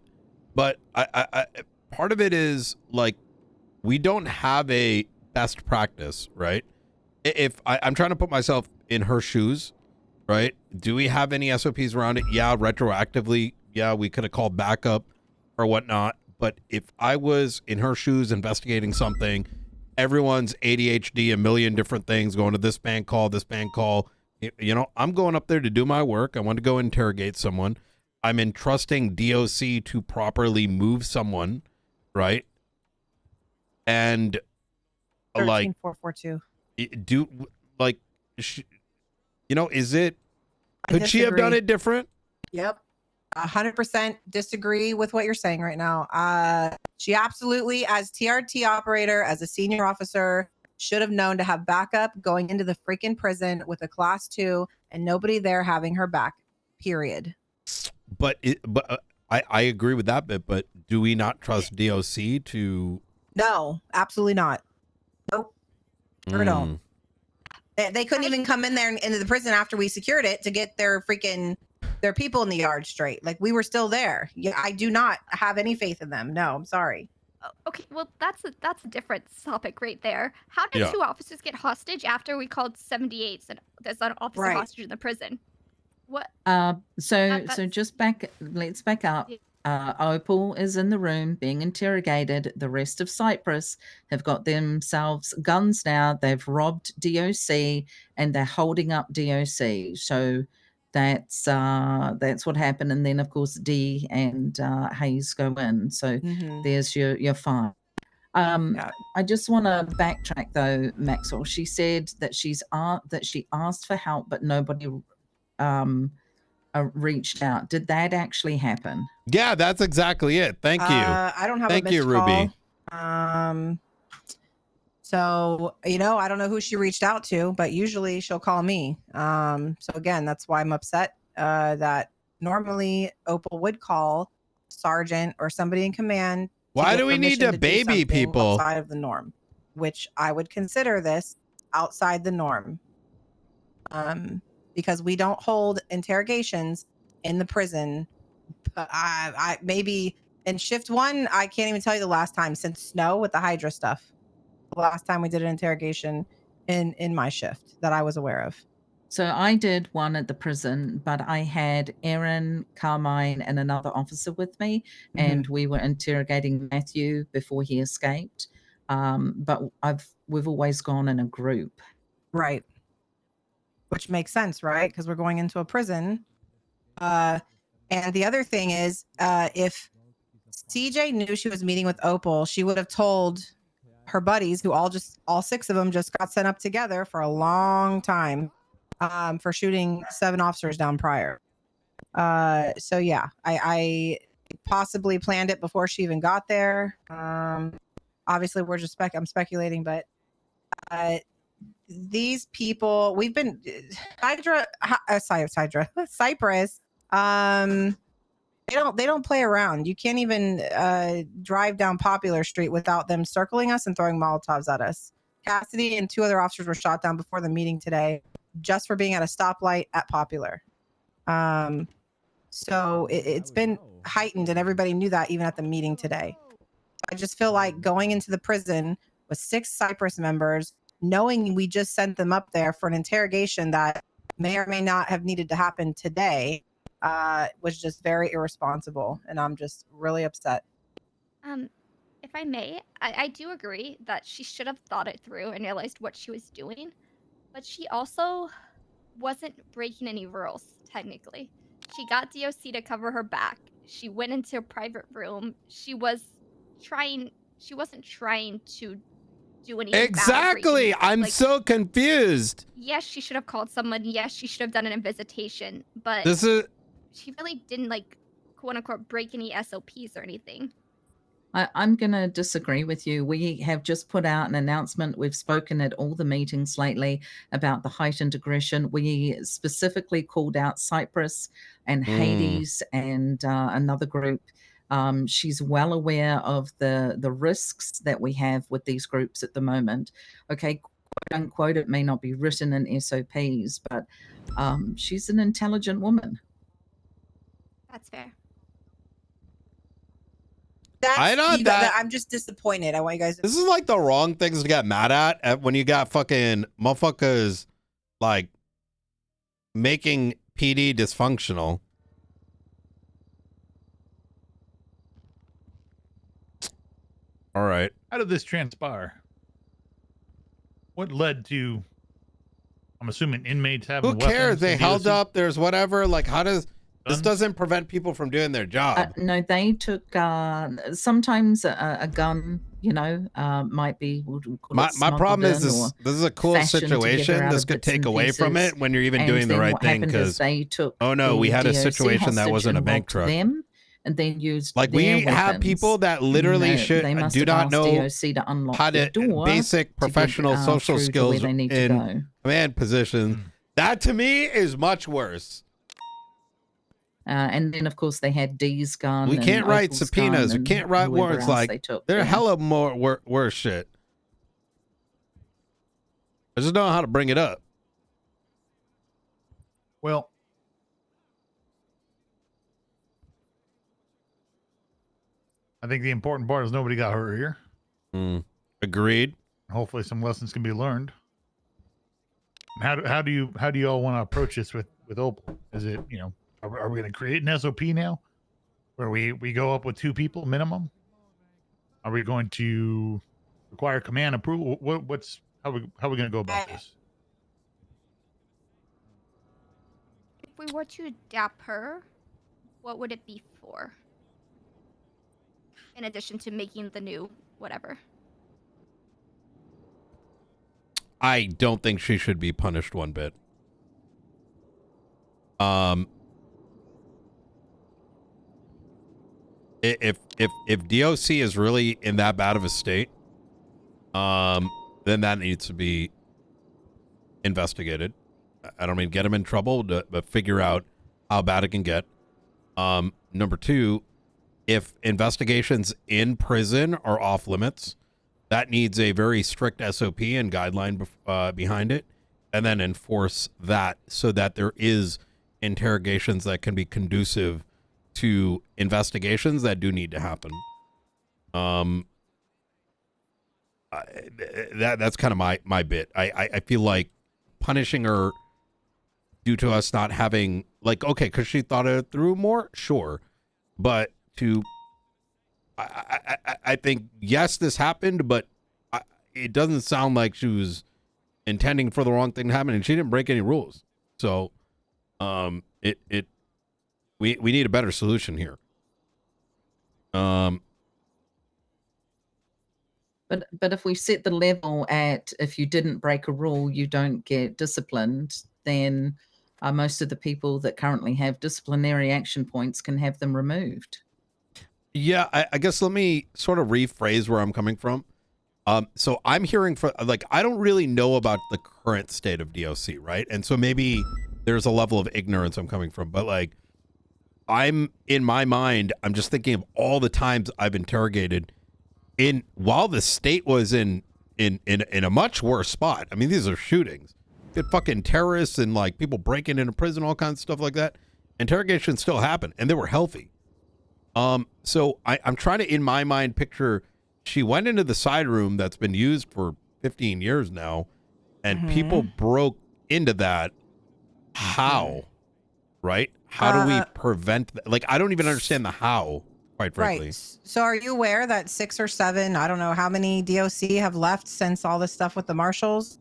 C: But I part of it is like we don't have a best practice, right? If I'm trying to put myself in her shoes, right? Do we have any SOPs around it? Yeah, retroactively. Yeah, we could have called backup or whatnot. But if I was in her shoes investigating something, everyone's ADHD, a million different things, going to this bank call, you know, I'm going up there to do my work. I want to go interrogate someone. I'm entrusting DOC to properly move someone, right? And like
D: 13442.
C: You know, is it, could she have done it different?
D: Yep. 100% disagree with what you're saying right now. She absolutely, as TRT operator, as a senior officer, should have known to have backup going into the freaking prison with a class 2 and nobody there having her back, period.
C: But I agree with that bit, but do we not trust DOC to?
D: No, absolutely not. Nope. Sure don't. They couldn't even come in there into the prison after we secured it to get their people in the yard straight. Like we were still there. Yeah, I do not have any faith in them. No, I'm sorry.
G: Okay, well that's a different topic right there. How did 2 officers get hostage after we called 78 and there's an officer hostage in the prison? What?
S: So just let's back up. Opal is in the room being interrogated. The rest of CYPRESS have got themselves guns now. They've robbed DOC and they're holding up DOC. So that's what happened. And then of course D and Hayes go in. So there's your 5. I just want to backtrack though, Maxwell. She said that she asked for help, but nobody reached out. Did that actually happen?
C: Yeah, that's exactly it. Thank you.
D: I don't have a missed
C: Ruby.
D: Call. So, you know, I don't know who she reached out to, but usually she'll call me. So again, that's why I'm upset that normally Opal would call sergeant or somebody in command.
C: Why
D: get
C: do we need
D: permission
C: to
D: do
C: baby
D: something
C: people?
D: outside of the norm? Which I would consider this outside the norm. Because we don't hold interrogations in the prison. I maybe in shift 1, I can't even tell you the last time since snow with the Hydra stuff. The last time we did an interrogation in my shift that I was aware of.
S: So I did one at the prison, but I had Erin, Carmine, and another officer with me, and we were interrogating Matthew before he escaped. But we've always gone in a group.
D: Right. Which makes sense, right? Because we're going into a prison. And the other thing is, if CJ knew she was meeting with Opal, she would have told her buddies, who all 6 of them just got sent up together for a long time, for shooting 7 officers down prior. So yeah, I possibly planned it before she even got there. Obviously we're just I'm speculating, but these people, we've been CYPRESS. They don't play around. You can't even drive down Popular Street without them circling us and throwing Molotovs at us. Cassidy and 2 other officers were shot down before the meeting today, just for being at a stoplight at Popular. So it's been heightened, and everybody knew that even at the meeting today. I just feel like going into the prison with 6 CYPRESS members, knowing we just sent them up there for an interrogation that may or may not have needed to happen today, was just very irresponsible, and I'm just really upset.
G: If I may, I do agree that she should have thought it through and realized what she was doing, but she also wasn't breaking any rules, technically. She got DOC to cover her back. She went into a private room. She wasn't trying to do anything
C: Exactly.
G: bad.
C: I'm so confused.
G: Yes, she should have called someone. Yes, she should have done an visitation, but she really didn't, quote unquote, break any SOPs or anything.
S: I'm going to disagree with you. We have just put out an announcement. We've spoken at all the meetings lately about the heightened aggression. We specifically called out CYPRESS and Hades and another group. She's well aware of the risks that we have with these groups at the moment. Okay, quote unquote, it may not be written in SOPs, but she's an intelligent woman.
G: That's fair.
D: I'm just disappointed. I want you guys to.
C: This is like the wrong things to get mad at when you got fucking motherfuckers like making PD dysfunctional. All right.
J: How did this transpire? What led to, I'm assuming, inmates having
C: Who
J: weapons?
C: cares? They
J: and
C: held
J: DOC?
C: up. There's whatever. Like, how does this doesn't prevent people from doing their job?
S: No, they took sometimes a gun, might be. We'll call it
C: My problem is
S: smuggled in
C: this is a cool
S: fashioned to get her
C: situation.
S: out
C: This
S: of
C: could
S: bits and
C: take away from
S: pieces.
C: it when you're even
S: And
C: doing the
S: then
C: right
S: what
C: thing.
S: happened is
C: Because
S: they took
C: oh no, we
S: the
C: had a
S: DOC
C: situation that
S: hostage
C: wasn't a
S: and
C: bank
S: robbed
C: truck.
S: them, and then used
C: Like
S: their
C: we have
S: weapons.
C: people that literally
S: They must
C: do
S: have
C: not
S: asked
C: know
S: DOC to unlock
C: how
S: the
C: to
S: door
C: basic
S: to get,
C: professional social
S: through to
C: skills
S: where they need to
C: in
S: go.
C: command positions. That to me is much worse.
S: And then, of course, they had D's gun.
C: We
S: and
C: can't write
S: Opal's
C: subpoenas.
S: gun
C: We can't
S: and
C: write
S: whoever
C: warrants.
S: else
C: Like
S: they took.
C: they're
S: Yeah.
C: hella more worse shit. I just don't know how to bring it up.
J: Well, I think the important part is nobody got hurt here.
C: Agreed.
J: Hopefully, some lessons can be learned. How do you all want to approach this with Opal? Is it are we going to create an SOP now, where we go up with 2 people minimum? Are we going to require command approval? How are we going to go about this?
G: If we were to adapt her, what would it be for? In addition to making the new whatever.
C: I don't think she should be punished one bit. If DOC is really in that bad of a state, then that needs to be investigated. I don't mean get him in trouble, but figure out how bad it can get. Number 2, if investigations in prison are off limits, that needs a very strict SOP and guideline behind it, and then enforce that so that there is interrogations that can be conducive to investigations that do need to happen. That's kind of my bit. I feel like punishing her due to us not having, like, okay, because she thought it through more, sure, but I think, yes, this happened, but it doesn't sound like she was intending for the wrong thing to happen, and she didn't break any rules. So, we need a better solution here.
S: But if we set the level at if you didn't break a rule, you don't get disciplined, then most of the people that currently have disciplinary action points can have them removed.
C: Yeah, I guess let me sort of rephrase where I'm coming from. So I'm hearing I don't really know about the current state of DOC, right? And so maybe there's a level of ignorance I'm coming from, but like, I'm in my mind, I'm just thinking of all the times I've interrogated while the state was in a much worse spot. I mean, these are shootings. Get fucking terrorists and like people breaking into prison, all kinds of stuff like that. Interrogations still happen, and they were healthy. So I'm trying to, in my mind, picture she went into the side room that's been used for 15 years now, and people broke into that. How? Right? How do we prevent that? Like, I don't even understand the how, quite frankly.
D: Right. So are you aware that 6 or 7, I don't know how many DOC have left since all this stuff with the marshals?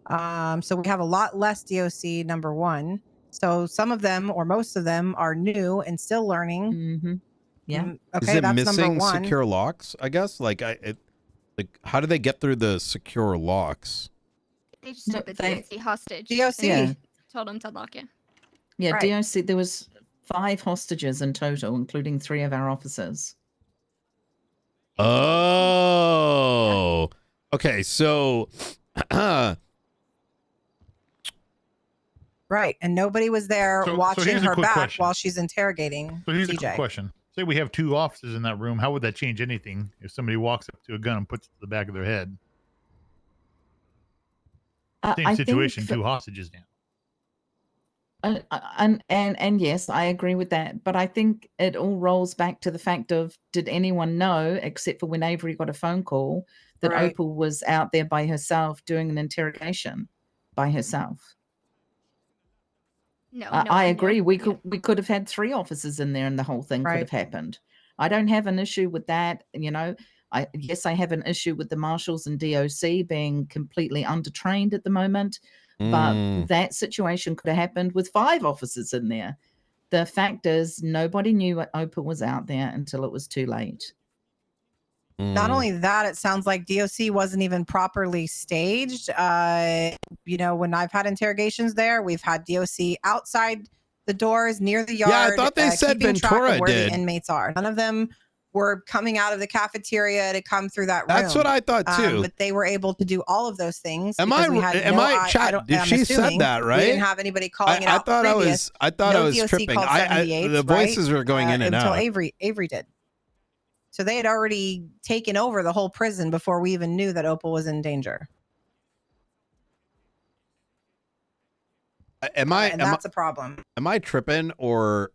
D: So we have a lot less DOC, number one. So some of them, or most of them, are new and still learning.
S: Mm-hmm. Yeah.
D: Okay,
C: Is it
D: that's
C: missing
D: number one.
C: secure locks, I guess? Like, how do they get through the secure locks?
G: They just took the DOC hostage.
D: DOC.
S: Yeah.
G: Told him to lock you.
S: Yeah,
G: Right.
S: DOC, there was 5 hostages in total, including 3 of our officers.
C: Oh. Okay, so...
D: Right, and nobody was there
J: So
D: watching
J: here's a
D: her
J: quick
D: back
J: question.
D: while she's interrogating
J: So here's a
D: CJ.
J: quick question. Say we have 2 officers in that room. How would that change anything if somebody walks up to a gun and puts it to the back of their head? Same
S: I
J: situation,
S: think
J: 2 hostages now.
S: And yes, I agree with that. But I think it all rolls back to the fact of, did anyone know, except for when Avery got a phone call, that
D: Right.
S: Opal was out there by herself doing an interrogation by herself?
G: No,
S: I agree. We could have had 3 officers in there, and the whole thing could have happened. I don't have an issue with that. You know, I have an issue with the marshals and DOC being completely undertrained at the moment. But that situation could have happened with 5 officers in there. The fact is, nobody knew Opal was out there until it was too late.
D: Not only that, it sounds like DOC wasn't even properly staged. You know, when I've had interrogations there, we've had DOC outside the doors near the yard.
C: Yeah, I thought they said
D: keeping track of
C: Ventura
D: where
C: did.
D: the inmates are. None of them were coming out of the cafeteria to come through that room.
C: That's what I thought too.
D: But they were able to do all of those things.
C: Am
D: because
C: I?
D: we had
C: Am
D: no,
C: I? Chat? Did
D: I'm
C: she said
D: assuming
C: that right?
D: We didn't have anybody calling it out.
C: thought
D: previous.
C: I thought
D: No
C: I was
D: DOC
C: tripping.
D: called 78s,
C: The voices
D: right?
C: were going in and
D: until
C: out.
D: Avery did. So they had already taken over the whole prison before we even knew that Opal was in danger.
C: And
D: that's a problem.
C: Am I tripping, or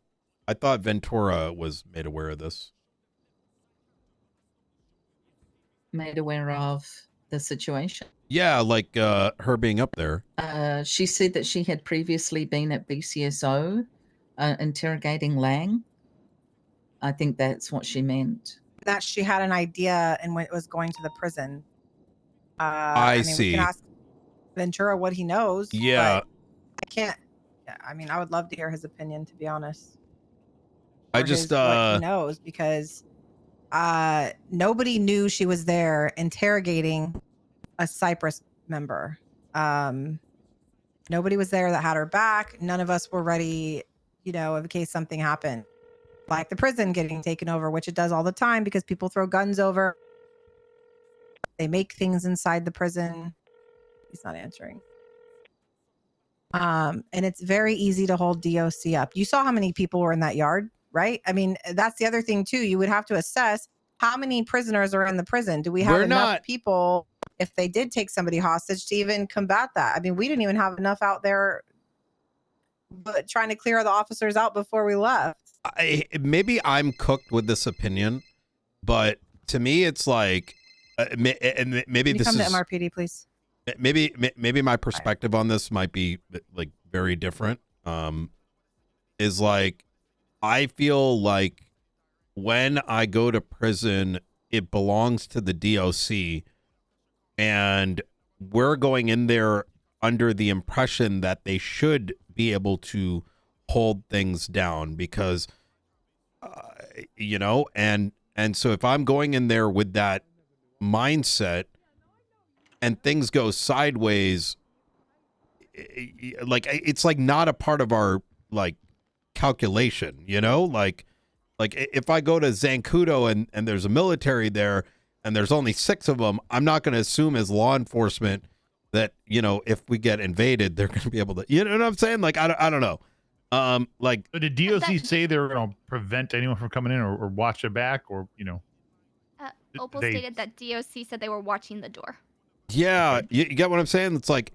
C: I thought Ventura was made aware of this?
S: Made aware of the situation.
C: Yeah, like her being up there.
S: She said that she had previously been at BCSO interrogating Lang. I think that's what she meant.
D: That she had an idea and when it was going to the prison.
C: I see.
D: We can ask Ventura what he knows.
C: Yeah.
D: but I can't. I mean, I would love to hear his opinion, to be honest.
C: I
D: Or
C: just
D: what he knows, because nobody knew she was there interrogating a CYPRESS member. Nobody was there that had her back. None of us were ready, you know, in case something happened. Like the prison getting taken over, which it does all the time because people throw guns over. They make things inside the prison. He's not answering. And it's very easy to hold DOC up. You saw how many people were in that yard right? I mean, that's the other thing too. You would have to assess how many prisoners are in the prison. Do we have
C: We're
D: enough
C: not-
D: people if they did take somebody hostage to even combat that? I mean, we didn't even have enough out there, but trying to clear the officers out before we left.
C: Maybe I'm cooked with this opinion, but to me, it's like, and maybe
D: Can you
C: this
D: come
C: is
D: to MRPD, please?
C: maybe my perspective on this might be like very different. Is like, I feel like when I go to prison, it belongs to the DOC, and we're going in there under the impression that they should be able to hold things down because, you know, and so if I'm going in there with that mindset and things go sideways, like it's like not a part of our like calculation, you know, like if I go to Zancudo and there's a military there and there's only 6 of them, I'm not going to assume as law enforcement that, you know, if we get invaded, they're going to be able to, you know what I'm saying? Like, I don't know. Like,
J: but did DOC say they were going to prevent anyone from coming in or watch it back, or, you know?
G: Opal
J: they-
G: stated that DOC said they were watching the door.
C: yeah, you get what I'm saying? It's like,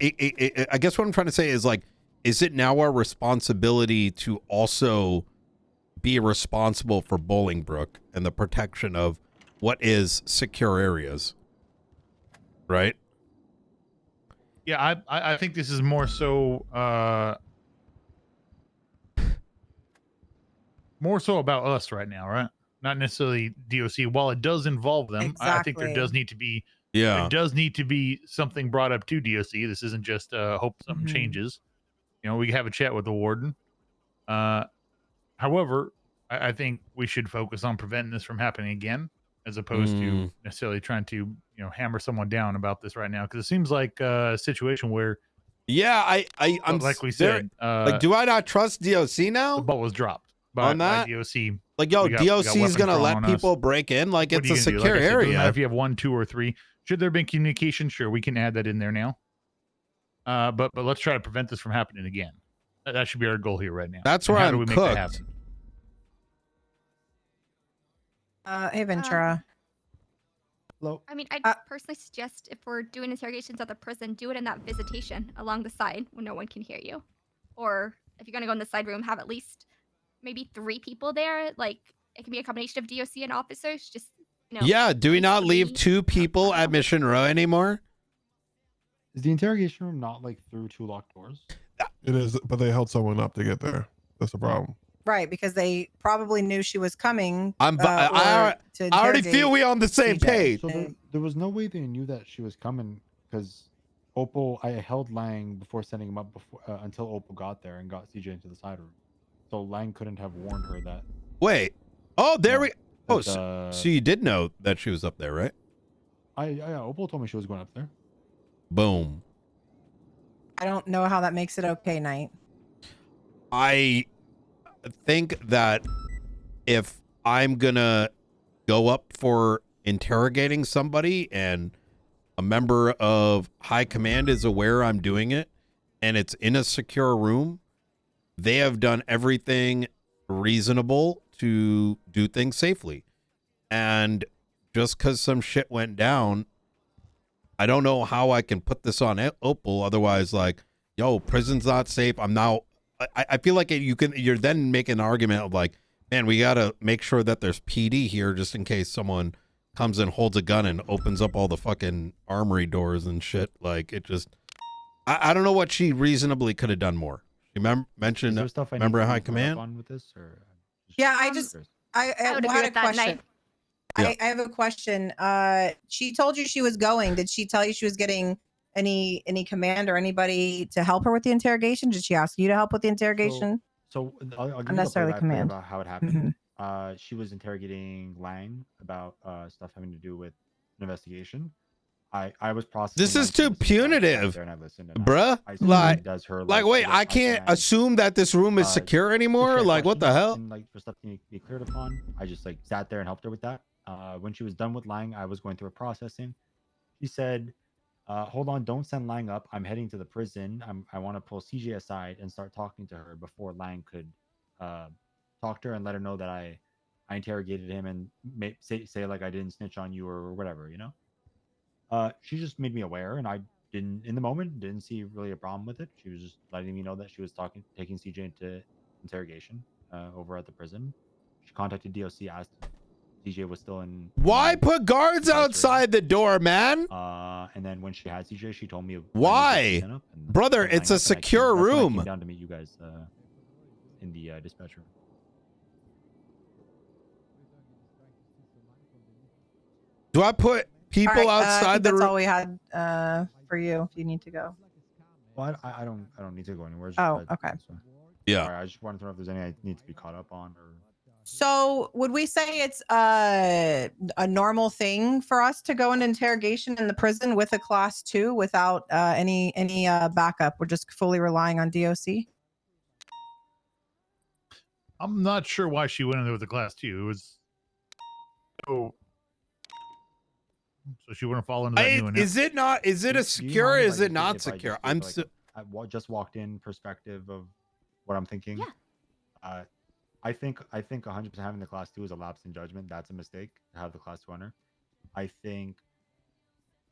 C: I guess what I'm trying to say is like, is it now our responsibility to also be responsible for Bolingbrook and the protection of what is secure areas? Right?
J: Yeah, I think this is more so about us right now, right? Not necessarily DOC. While it does involve them, I think there does need to be there does need to be something brought up to DOC. This isn't just hope something changes. You know, we have a chat with the warden. However, I think we should focus on preventing this from happening again, as opposed to necessarily trying to, you know, hammer someone down about this right now, because it seems like a situation where,
C: yeah, I'm
J: like we
C: there-
J: said,
C: like, do I not trust DOC now?
J: the ball was dropped by,
C: On that?
J: by DOC.
C: Like, yo,
J: We got
C: DOC is
J: weapons
C: gonna
J: drawn
C: let
J: on us.
C: people break in? Like,
J: What
C: it's
J: are
C: a
J: you gonna do?
C: secure
J: Like I said, doesn't matter
C: area.
J: if you have 1, 2, or 3. Should there have been communication? Sure, we can add that in there now. But let's try to prevent this from happening again. That should be our goal here right now.
C: That's
J: And
C: where
J: how do
C: I'm
J: we make that
C: cooked.
J: happen?
D: Hey, Ventura.
T: Hello.
G: I mean, I personally suggest if we're doing interrogations at the prison, do it in that visitation along the side when no one can hear you. Or if you're going to go in the side room, have at least maybe 3 people there. Like, it can be a combination of DOC and officers. Just, you know.
C: Yeah, do we not leave 2 people at Mission Row anymore?
T: Is the interrogation room not like through 2 locked doors?
A: It is, but they held someone up to get there. That's the problem.
D: Right, because they probably knew she was coming.
C: I already feel we on the same page.
T: So there was no way they knew that she was coming, because Opal, I held Lang before sending him up until Opal got there and got CJ into the side room. So Lang couldn't have warned her that.
C: Wait. Oh, there we. Oh,
T: that,
C: so you did know that she was up there, right?
T: Opal told me she was going up there.
C: Boom.
D: I don't know how that makes it okay, Knight.
C: I think that if I'm gonna go up for interrogating somebody and a member of high command is aware I'm doing it and it's in a secure room, they have done everything reasonable to do things safely. And just because some shit went down, I don't know how I can put this on Opal. Otherwise, like, yo, prison's not safe. I'm now. I feel like you're then making an argument of like, man, we gotta make sure that there's PD here just in case someone comes and holds a gun and opens up all the fucking armory doors and shit. Like, it just, I don't know what she reasonably could have done more. She mentioned member of high command.
T: On with this, or
D: Yeah, I
G: would
D: had
G: agree
D: a
G: with that,
D: question.
G: Knight.
D: I have a question. She told you she was going. Did she tell you she was getting any command or anybody to help her with the interrogation? Did she ask you to help with the interrogation?
T: So I'll give you the
D: Unnecessarily
T: play-by-play
D: command.
T: about how it happened. She was interrogating Lang about stuff having to do with an investigation. I was processing.
C: This is
T: Lang's
C: too punitive,
T: there and I listened, and
C: bruh.
T: I
C: Like,
T: does her,
C: wait, I can't assume that this room is secure anymore. Like, what the hell?
T: And, like, for stuff to be cleared upon, I just like sat there and helped her with that. When she was done with Lang, I was going through a processing. She said, hold on, don't send Lang up. I'm heading to the prison. I want to pull CJ aside and start talking to her before Lang could talk talk to her and let her know that I interrogated him and say like I didn't snitch on you or whatever, you know. She just made me aware, and I didn't in the moment didn't see really a problem with it. She was just letting me know that she was taking CJ into interrogation over at the prison. She contacted DOC, asked if CJ was still in.
C: Why put guards outside the door, man?
T: And then when she had CJ, she told me
C: why, brother. It's a secure room.
T: I came down to meet you guys in the dispatch room.
C: Do I put people
D: All right,
C: outside
D: I think
C: the
D: that's
C: room?
D: all we had for you. If you need to go.
T: Well, I don't need to go anywhere.
D: Okay.
C: Yeah.
T: Sorry, I just wanted to know if there's any I need to be caught up on or.
D: So would we say it's a normal thing for us to go into interrogation in the prison with a class 2 without any backup? We're just fully relying on DOC.
J: I'm not sure why she went in there with the class 2. It was so she wouldn't fall into that new announcement.
C: Is it not? Is it a secure? Or is it not secure? I'm
T: I just walked in perspective of what I'm thinking. Yeah. I think 100% having the class 2 is a lapse in judgment. That's a mistake to have the class 2 owner. I think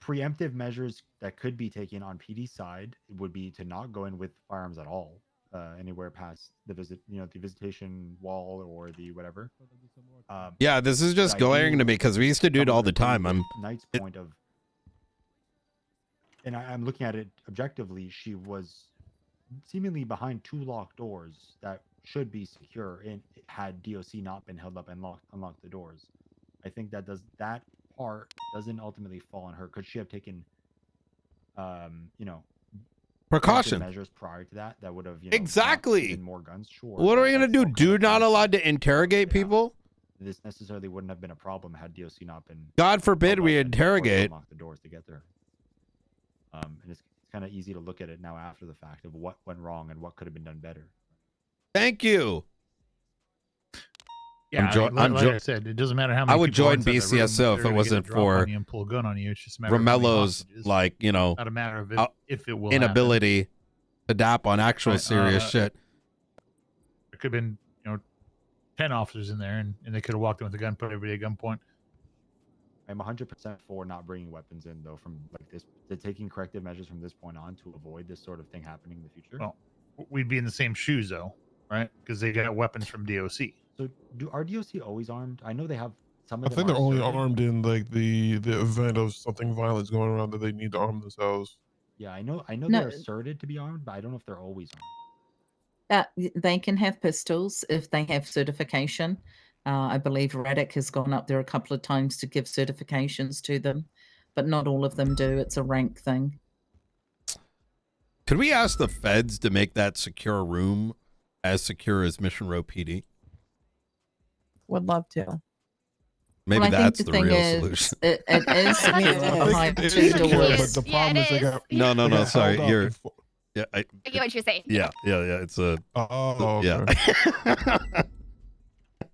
T: preemptive measures that could be taken on PD's side would be to not go in with firearms at all, anywhere past the the visitation wall or the whatever.
C: Yeah, this is just glaring to me because we used to do it all the time.
T: Knight's point of, and I'm looking at it objectively. She was seemingly behind 2 locked doors that should be secure, and had DOC not been held up and unlocked the doors. I think that part doesn't ultimately fall on her. Could she have taken
C: precaution
T: measures prior to that would have
C: exactly
T: more guns? Sure.
C: What are we gonna do? Do not allowed to interrogate people?
T: This necessarily wouldn't have been a problem had DOC not been.
C: God forbid we interrogate.
T: Unlock the doors to get there. And it's kind of easy to look at it now after the fact of what went wrong and what could have been done better.
C: Thank you.
J: Yeah, like I said, it doesn't matter how many.
C: I would
J: people are
C: join
J: inside that room,
C: BCSO if
J: they're
C: it
J: gonna
C: wasn't
J: get a drop on
C: for
J: you and pull a gun on you. It's just a matter of how many
C: Romello's
J: hostages.
C: not
J: a matter of if it will
C: inability to dap on actual serious shit.
J: There could have been 10 officers in there, and they could have walked in with a gun, put everybody at gunpoint.
T: I'm 100% for not bringing weapons in, though, from like this, to taking corrective measures from this point on to avoid this sort of thing happening in the future.
J: Well, we'd be in the same shoes, though, right? Because they got weapons from DOC.
T: So, are DOC always armed? I know they have some of them.
A: I think they're only armed in like the event of something violence going around that they need to arm themselves.
T: Yeah, I know
S: No.
T: they're asserted to be armed, but I don't know if they're always armed.
S: They can have pistols if they have certification. I believe Raddick has gone up there a couple of times to give certifications to them, but not all of them do. It's a rank thing.
C: Could we ask the feds to make that secure room as secure as Mission Row PD?
D: Would love to.
C: Maybe
S: Well, I think
C: that's
S: the
C: the
S: thing
C: real
S: is,
C: solution.
S: it is secure behind
A: It
S: 2
A: is secure,
S: doors.
A: but the problem is they got.
C: No,
A: they got
C: sorry.
A: held up
C: You're.
A: before.
C: Yeah,
G: I get what you're saying.
C: yeah. It's a.
A: Oh, okay.
C: Yeah.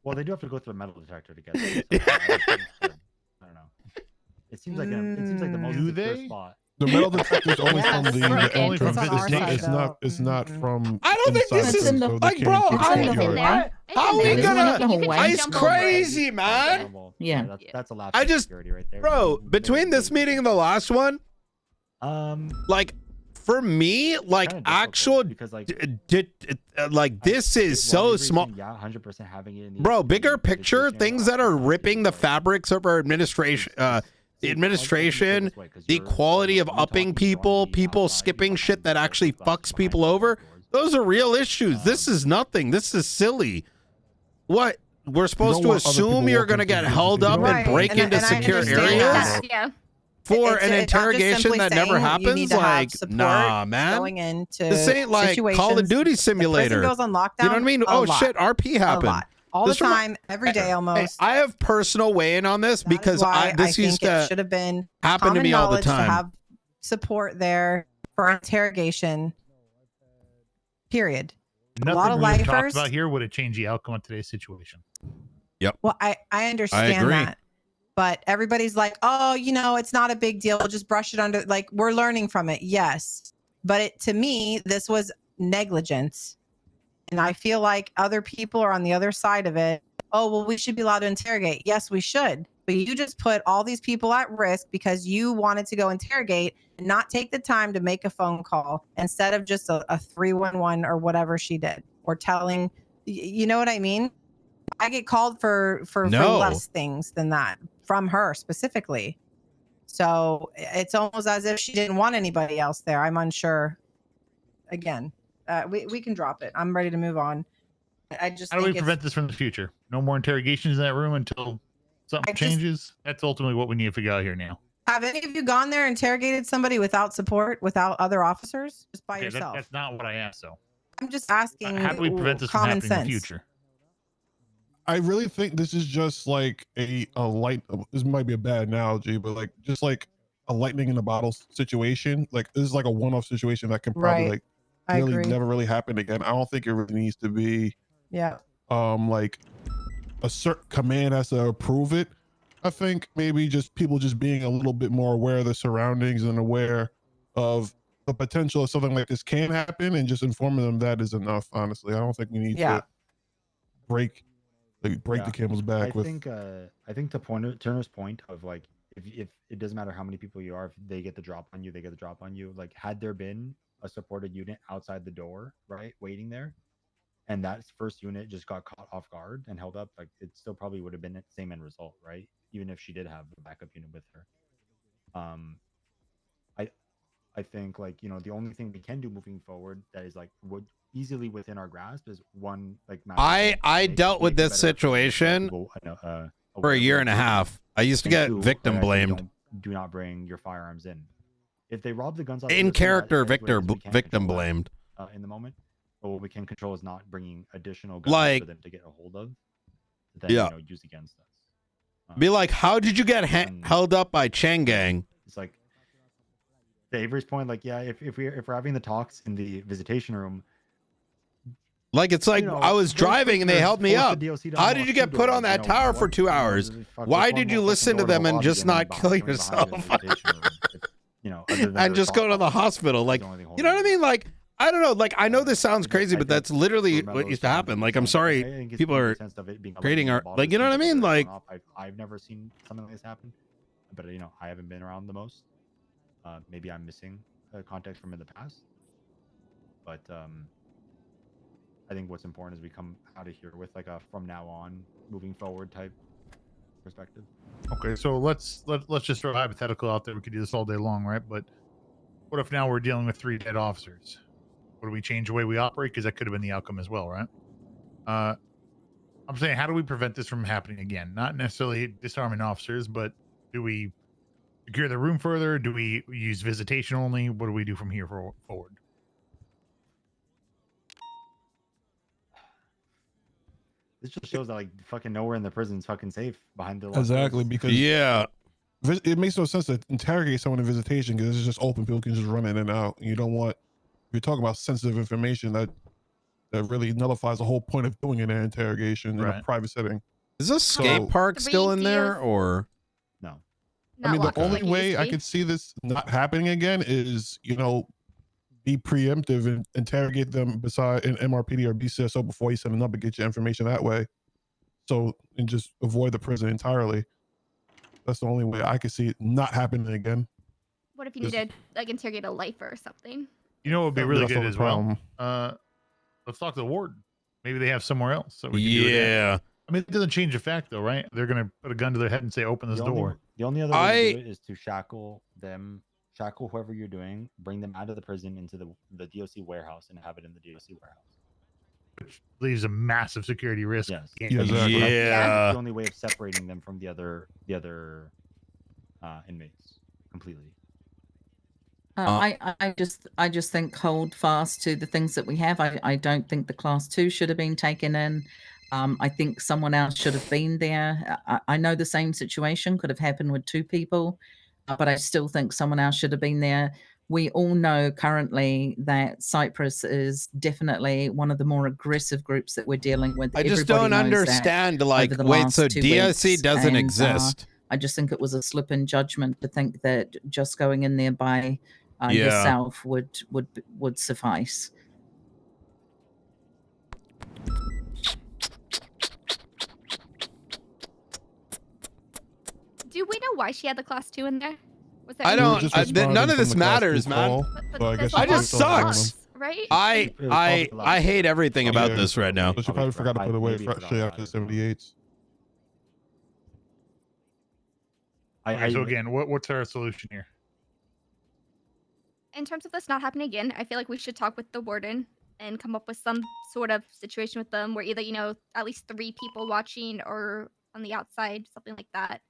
T: Well, they do have to go through a metal detector to get there. So I don't know. It seems like the most secure spot.
A: The metal detector is only from the
T: only from
A: entrance. It's not from.
C: I don't think this
A: inside
C: is
A: prison, so they
C: like,
A: can't
C: bro.
A: keep
C: How
A: secure.
C: are we
S: It's not the
C: gonna?
S: hallway.
C: It's crazy, man.
S: Yeah.
T: That's a lapse
C: I
T: in
C: just,
T: security right there.
C: bro. Between this meeting and the last one, like for me, like actual, like this is so small.
T: Yeah, 100% having it in the
C: Bro, bigger picture, things that are ripping the fabrics of our administration, the quality of upping people skipping shit that actually fucks people over. Those are real issues. This is nothing. This is silly. What? We're supposed to assume you're going to get held up and break into secure areas for an interrogation that never happens? Like, nah, man.
D: Going into
C: this ain't like Call of
D: situations.
C: Duty
D: The
C: Simulator.
D: prison goes on lockdown.
C: You know what I mean?
D: a
C: Oh
D: lot.
C: shit, RP happened.
D: A lot. All
C: This
D: the
C: remi-
D: time, every day almost.
C: I have personal weigh-in on this
D: That is
C: because
D: why
C: this
D: I
C: used
D: think it
C: to
D: should have been
C: happen to
D: common
C: me all the
D: knowledge to
C: time.
D: have support there for interrogation. Period.
J: Nothing
D: a lot of
J: we've talked
D: lifers.
J: about here would have changed the outcome of today's situation.
C: Yep.
D: Well, I understand
C: agree.
D: that. But everybody's like, oh, it's not a big deal. We'll just brush it under. Like, we're learning from it. Yes. But to me, this was negligence. And I feel like other people are on the other side of it. Oh, well, we should be allowed to interrogate. Yes, we should. But you just put all these people at risk because you wanted to go interrogate and not take the time to make a phone call instead of just a 311 or whatever she did, or telling, you know what I mean? I get called for
C: No.
D: less things than that from her specifically. So it's almost as if she didn't want anybody else there. I'm unsure. Again, we can drop it. I'm ready to move on. I just
J: How do we
D: think it's
J: prevent this from the future? No more interrogations in that room until something changes. That's ultimately what we need to figure out here now.
D: Have any of you gone there, interrogated somebody without support, without other officers, just by yourself?
J: That's not what I asked, though.
D: I'm just asking.
J: How do we prevent this from
D: common
J: happening in
D: sense.
J: the future?
A: I really think this is just like a light. This might be a bad analogy, but like just like a lightning in a bottle situation. Like this is like a one-off situation that can probably
D: Right.
A: like
D: I
A: really
D: agree.
A: never really happen again. I don't think it really needs to be
D: Yeah.
A: like a certain command has to approve it. I think maybe just people just being a little bit more aware of the surroundings and aware of the potential of something like this can happen, and just informing them that is enough. Honestly, I don't think we need to break the camel's back with.
T: I think to Turner's point of like, if it doesn't matter how many people you are, if they get the drop on you, they get the drop on you. Like, had there been a supported unit outside the door, right, waiting there, and that first unit just got caught off guard and held up, like it still probably would have been the same end result, right? Even if she did have the backup unit with her. I think, like, you know, the only thing we can do moving forward that is like would easily within our grasp is one, like,
C: I dealt with this situation for a year and a half. I used to get victim blamed.
T: Do not bring your firearms in. If they rob the guns off
C: In character, victim blamed.
T: In the moment, but what we can control is not bringing additional guns
C: Like,
T: for them to get a hold of. That,
C: yeah.
T: you know, use against us.
C: Be like, how did you get held up by Chang Gang?
T: It's like to Avery's point, like, yeah, if we're having the talks in the visitation room,
C: Like, it's like,
T: you know,
C: I was
T: those
C: driving and they
T: prisoners
C: held me
T: force
C: up.
T: the DOC to
C: How
T: unlock
C: did you
T: two
C: get put on
T: doors,
C: that tower for 2 hours? Why did you listen to them and just not kill yourself?
T: You know,
C: And just go to the hospital? Like, you know what I mean? Like, I don't know. Like, I know this sounds crazy, but that's literally what used to happen. Like, I'm sorry, people are creating art. Like, you know what I mean? Like,
T: I've never seen something like this happen, but you know, I haven't been around the most. Maybe I'm missing context from in the past, but I think what's important is we come out of here with like a from now on, moving forward type perspective.
J: Okay, so let's just throw a hypothetical out there. We could do this all day long, right? But what if now we're dealing with 3 dead officers? What do we change the way we operate? Because that could have been the outcome as well, right? I'm saying, how do we prevent this from happening again? Not necessarily disarming officers, but do we secure the room further? Do we use visitation only? What do we do from here forward?
T: This just shows that like fucking nowhere in the prison's fucking safe behind the locked
A: Exactly,
T: doors.
A: because it makes no sense to interrogate someone in visitation because it's just open. People can just run in and out. And you don't want, if you're talking about sensitive information, that really nullifies the whole point of doing an interrogation in a private setting.
C: is this skate park still in there, or?
T: No.
A: I mean, the
G: locked
A: only
G: like it
A: way
G: used to
A: I
G: be.
A: could see this not happening again is, you know, be preemptive and interrogate them beside an MRPD or BCSO before you send them up and get your information that way. So, and just avoid the prison entirely. That's the only way I could see it not happening again.
G: What if you needed like interrogate a lifer or something?
J: You know what would be
A: That-
J: really
A: that's
J: good
A: not the
J: as well?
A: problem.
J: Let's talk to the warden. Maybe they have somewhere else that we can do it in.
C: Yeah.
J: I mean, it doesn't change the fact, though, right? They're going to put a gun to their head and say, open this door.
T: The only other way to do it is to shackle them, shackle whoever you're doing, bring them out of the prison into the DOC warehouse and have it in the DOC warehouse.
J: Which leaves a massive security risk.
T: Yes.
C: Yeah.
T: The only way of separating them from the other inmates completely.
S: I just think hold fast to the things that we have. I don't think the class 2 should have been taken in. I think someone else should have been there. I know the same situation could have happened with 2 people, but I still think someone else should have been there. We all know currently that CYPRESS is definitely one of the more aggressive groups that we're dealing with.
C: I just
S: Everybody
C: don't
S: knows that
C: understand,
S: over
C: like,
S: the
C: wait,
S: last
C: so
S: 2
C: DOC
S: weeks,
C: doesn't
S: and,
C: exist?
S: I just think it was a slip in judgment to think that just going in there by
C: Yeah.
S: yourself would suffice.
G: we know why she had the class 2 in there? Was there
C: I
G: any
C: don't.
G: reason?
C: None of this matters, man.
G: But
A: So I
G: there's
A: guess
G: a
C: I
A: she
C: just
A: probably told
C: sucks.
A: them.
G: right?
C: I hate everything about
A: Yeah.
C: this right now.
A: So she probably forgot to put away
T: maybe forgot
A: freshly
T: about
A: after
T: it.
A: the 78s.
J: Okay, so again, what's our solution here?
G: In terms of this not happening again, I feel like we should talk with the warden and come up with some sort of situation with them where either, you know, at least 3 people watching or on the outside, something like that.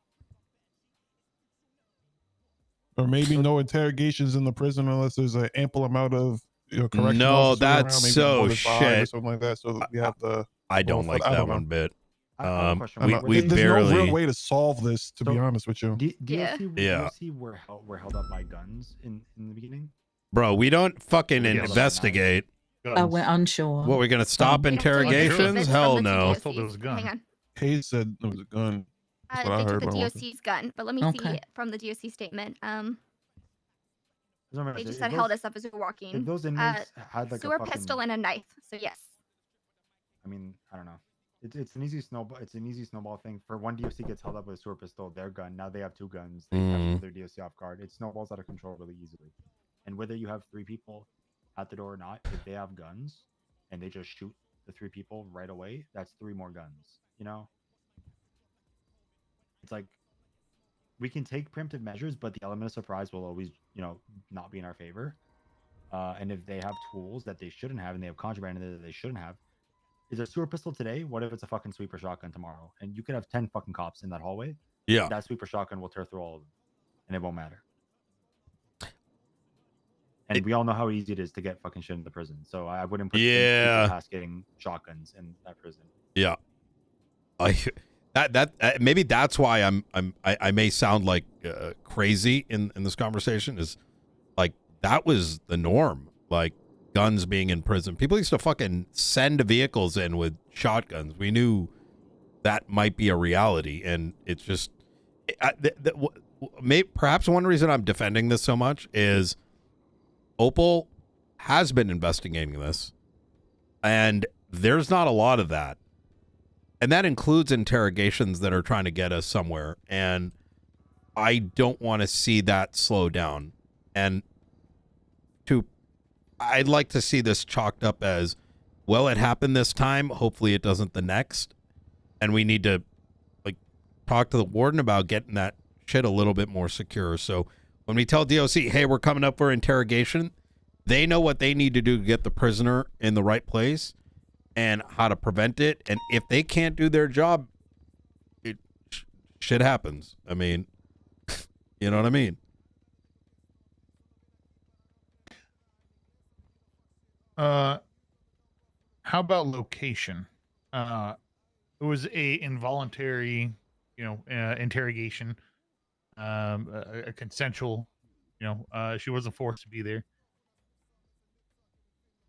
A: Or maybe no interrogations in the prison unless there's an ample amount of correctional
C: No,
A: officers
C: that's
A: around, maybe
C: so
A: more than 5 or
C: shit.
A: something like that. So that we have the.
C: I don't like
A: I
C: that
A: don't
C: one
A: know.
C: bit.
T: I have a question.
C: We
A: There's
C: barely.
A: no real way to solve this, to be honest with you.
T: DOC were held up by guns in the beginning.
C: Bro, we don't fucking
T: Yes.
C: investigate.
S: We're unsure.
C: What, we're gonna stop interrogations? Hell no.
G: Hang on.
A: Hayes said there was a gun. That's what I
G: They
A: heard.
G: took the
A: when I walked in.
G: DOC's gun, but let me see from the DOC statement. They just had held us up as we were walking.
T: If those inmates had like
G: sewer
T: a fucking,
G: pistol and a knife. So yes.
T: I mean, I don't know. It's an easy snowball. It's an easy snowball thing. For one DOC gets held up with a sewer pistol, their gun. Now they have 2 guns. They catch another DOC off guard. It snowballs out of control really easily. And whether you have 3 people at the door or not, if they have guns and they just shoot the 3 people right away, that's 3 more guns. You know, it's like we can take preemptive measures, but the element of surprise will always, not be in our favor. And if they have tools that they shouldn't have, and they have contraband in there that they shouldn't have. Is there a sewer pistol today? What if it's a fucking sweeper shotgun tomorrow? And you could have 10 fucking cops in that hallway.
C: Yeah.
T: That sweeper shotgun will tear through all of them. And it won't matter. And we all know how easy it is to get fucking shit in the prison. So I wouldn't put people past getting shotguns in that prison.
C: Yeah. Maybe that's why I may sound like crazy in this conversation, is like that was the norm. Like guns being in prison. People used to fucking send vehicles in with shotguns. We knew that might be a reality, and it's just perhaps one reason I'm defending this so much is Opal has been investigating this, and there's not a lot of that. And that includes interrogations that are trying to get us somewhere. And I don't want to see that slow down. And I'd like to see this chalked up as, well, it happened this time. Hopefully it doesn't the next. And we need to talk to the warden about getting that shit a little bit more secure. So when we tell DOC, hey, we're coming up for interrogation, they know what they need to do to get the prisoner in the right place and how to prevent it. And if they can't do their job, shit happens. I mean, you know what I mean?
J: How about location? It was a involuntary, interrogation, a consensual, she wasn't forced to be there.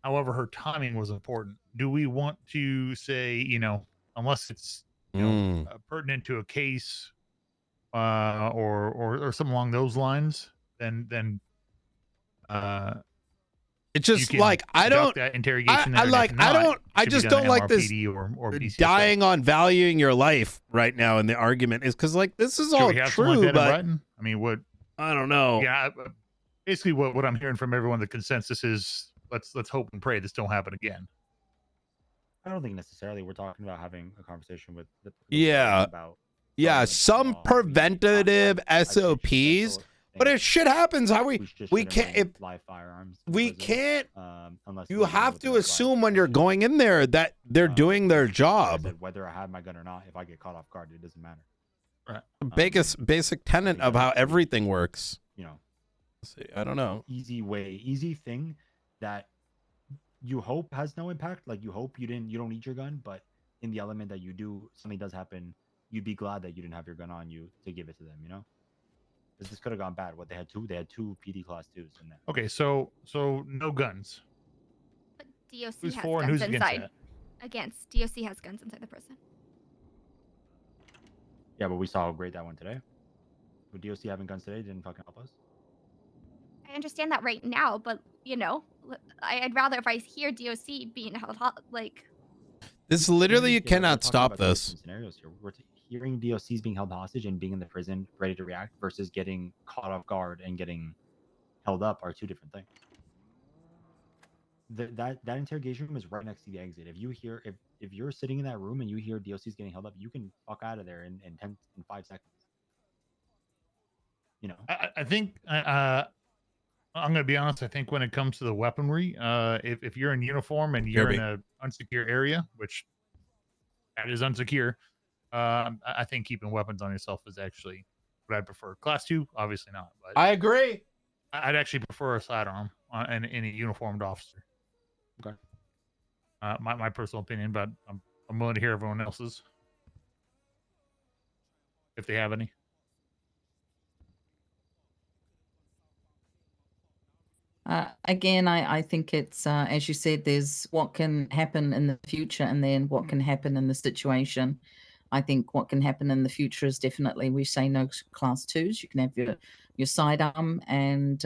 J: However, her timing was important. Do we want to say, unless it's pertinent to a case, or something along those lines, then
C: it's just like I just don't like this dying on valuing your life right now in the argument, is because this is all true, but
J: I mean, what
C: I don't know.
J: Yeah, basically what I'm hearing from everyone, the consensus is let's hope and pray this don't happen again.
T: I don't think necessarily we're talking about having a conversation with the
C: about some preventative SOPs. But if shit happens, we can't
T: live firearms.
C: We can't.
T: Unless
C: you have to assume when you're going in there that they're doing their job.
T: Whether I have my gun or not, if I get caught off guard, it doesn't matter.
C: Right. Basic tenet of how everything works. I don't know.
T: Easy thing that you hope has no impact. Like you hope you don't need your gun, but in the element that you do, something does happen, you'd be glad that you didn't have your gun on you to give it to them. This could have gone bad. They had two PD class 2s in there.
J: Okay, so no guns.
G: But DOC
J: Who's
G: has
J: for and
G: guns
J: who's against
G: inside.
J: that?
G: Against. DOC has guns inside the prison.
T: Yeah, but we saw how great that went today. With DOC having guns today, didn't fucking help us.
G: I understand that right now, but I'd rather if I hear DOC being held
C: This literally, you cannot stop this.
T: Scenarios here. hearing DOCs being held hostage and being in the prison ready to react versus getting caught off guard and getting held up are two different things. That interrogation room is right next to the exit. If you hear if you're sitting in that room and you hear DOCs getting held up, you can fuck out of there in 5 seconds. You know,
J: I think I'm going to be honest. I think when it comes to the weaponry, if you're in uniform and you're in an unsecure area, which that is unsecure, I think keeping weapons on yourself is actually what I'd prefer. Class 2, obviously not. But
C: I agree.
J: I'd actually prefer a sidearm in a uniformed officer.
T: Okay.
J: My personal opinion, but I'm willing to hear everyone else's if they have any.
S: Again, I think it's, as you said, there's what can happen in the future and then what can happen in the situation. I think what can happen in the future is definitely, we say no class 2s. You can have your sidearm. And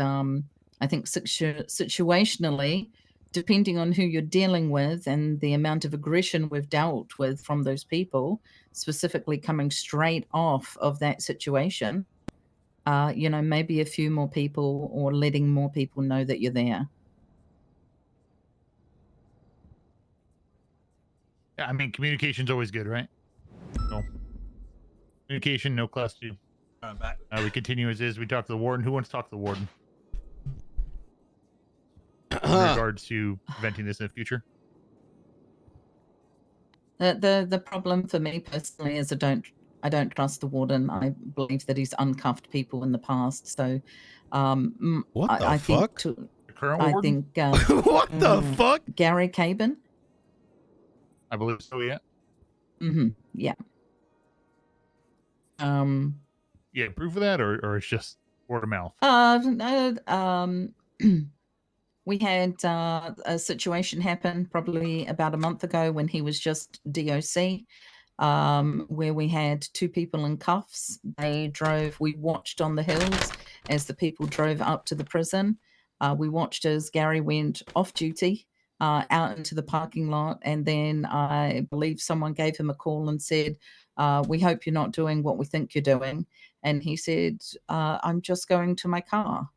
S: I think situationally, depending on who you're dealing with and the amount of aggression we've dealt with from those people, specifically coming straight off of that situation, you know, maybe a few more people or letting more people know that you're there.
J: Yeah, I mean, communication's always good, right? So, communication, no class 2. We continue as is. We talk to the warden. Who wants to talk to the warden? In regards to preventing this in the future?
S: The problem for me personally is I don't trust the warden. I believe that he's uncuffed people in the past. So,
C: what the
S: I
C: fuck?
S: think
J: the current
S: I
J: warden?
S: think
C: what the fuck?
S: Gary Cabin.
J: I believe so. Yeah.
S: Yeah.
J: Yeah. Proof of that, or it's just word of mouth.
S: No, we had a situation happen probably about a month ago when he was just DOC, where we had 2 people in cuffs. We watched on the hills as the people drove up to the prison. We watched as Gary went off duty out into the parking lot. And then I believe someone gave him a call and said, we hope you're not doing what we think you're doing. And he said, I'm just going to my car.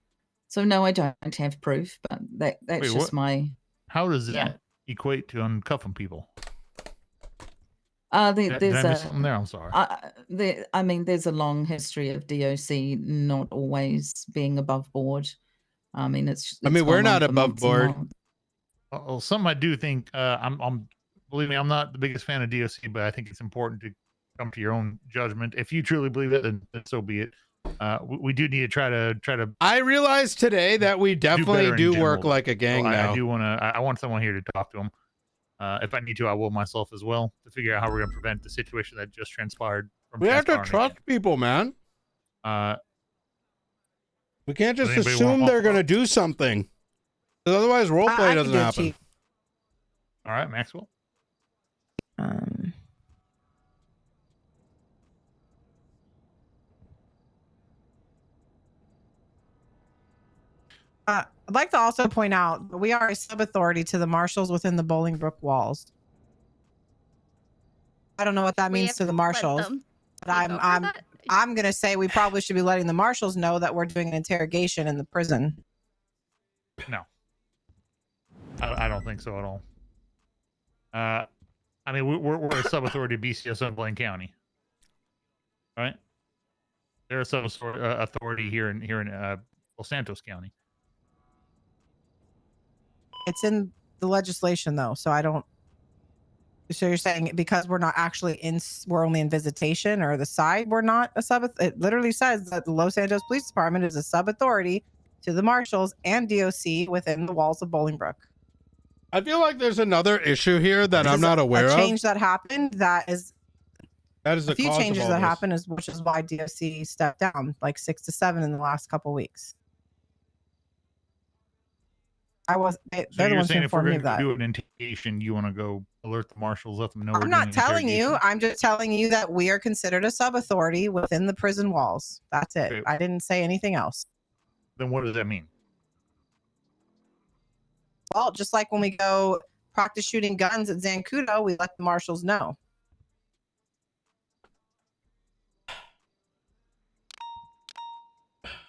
S: So no, I don't have proof, but that's
J: Wait,
S: just
J: what?
S: my.
J: How does that
S: Yeah.
J: equate to uncuffing people?
S: There's
J: did I miss something there? I'm sorry.
S: I mean, there's a long history of DOC not always being above board. I mean, it's
C: I mean, we're
S: gone on
C: not
S: for
C: above
S: months and
C: board.
S: months.
J: Well, something I do think, believe me, I'm not the biggest fan of DOC, but I think it's important to come to your own judgment. If you truly believe it, then so be it. We do need to try to.
C: I realized today that we definitely do work
J: general,
C: like a gang
J: so
C: now.
J: I do want to. I want someone here to talk to him. If I need to, I will myself as well to figure out how we're going to prevent the situation that just transpired. From
C: We have to
J: transpiring
C: trust people, man. We can't just
J: Does anybody
C: assume
J: want-
C: they're going to do something. 'Cause otherwise, role play
D: I
C: doesn't
D: can do it,
C: happen.
D: Chief.
J: All right, Maxwell.
D: I'd like to also point out that we are a sub-authority to the marshals within the Bolingbrook walls. I don't know what that means to the marshals, but I'm gonna say we probably should be letting the marshals know that we're doing an interrogation in the prison.
J: No, I don't think so at all. I mean, we're a sub-authority of BCS of Blaine County, right? They're a sub-authority here in Los Santos County.
D: It's in the legislation though, so I don't. So you're saying because we're not actually we're only in visitation, or the side we're not a sub. It literally says that the Los Angeles Police Department is a sub authority to the marshals and DOC within the walls of Bolingbrook.
C: I feel like there's another issue here that I'm not aware
D: a
C: of.
D: change that happened that is
C: a
D: few
C: cause of
D: changes
C: all
D: that
C: this.
D: happened, which is why DOC stepped down like 6 to 7 in the last couple weeks.
J: So
D: they're the
J: you're
D: ones who
J: saying if we're
D: informed me
J: going
D: of
J: to
D: that.
J: do an interrogation, you want to go alert the marshals, let them know we're
D: I'm
J: doing
D: not
J: an
D: telling you.
J: interrogation?
D: I'm just telling you that we are considered a sub authority within the prison walls. That's it.
J: Okay.
D: I didn't say anything else.
J: Then what does that mean?
D: Well, just like when we go practice shooting guns at Zancudo, we let the marshals know.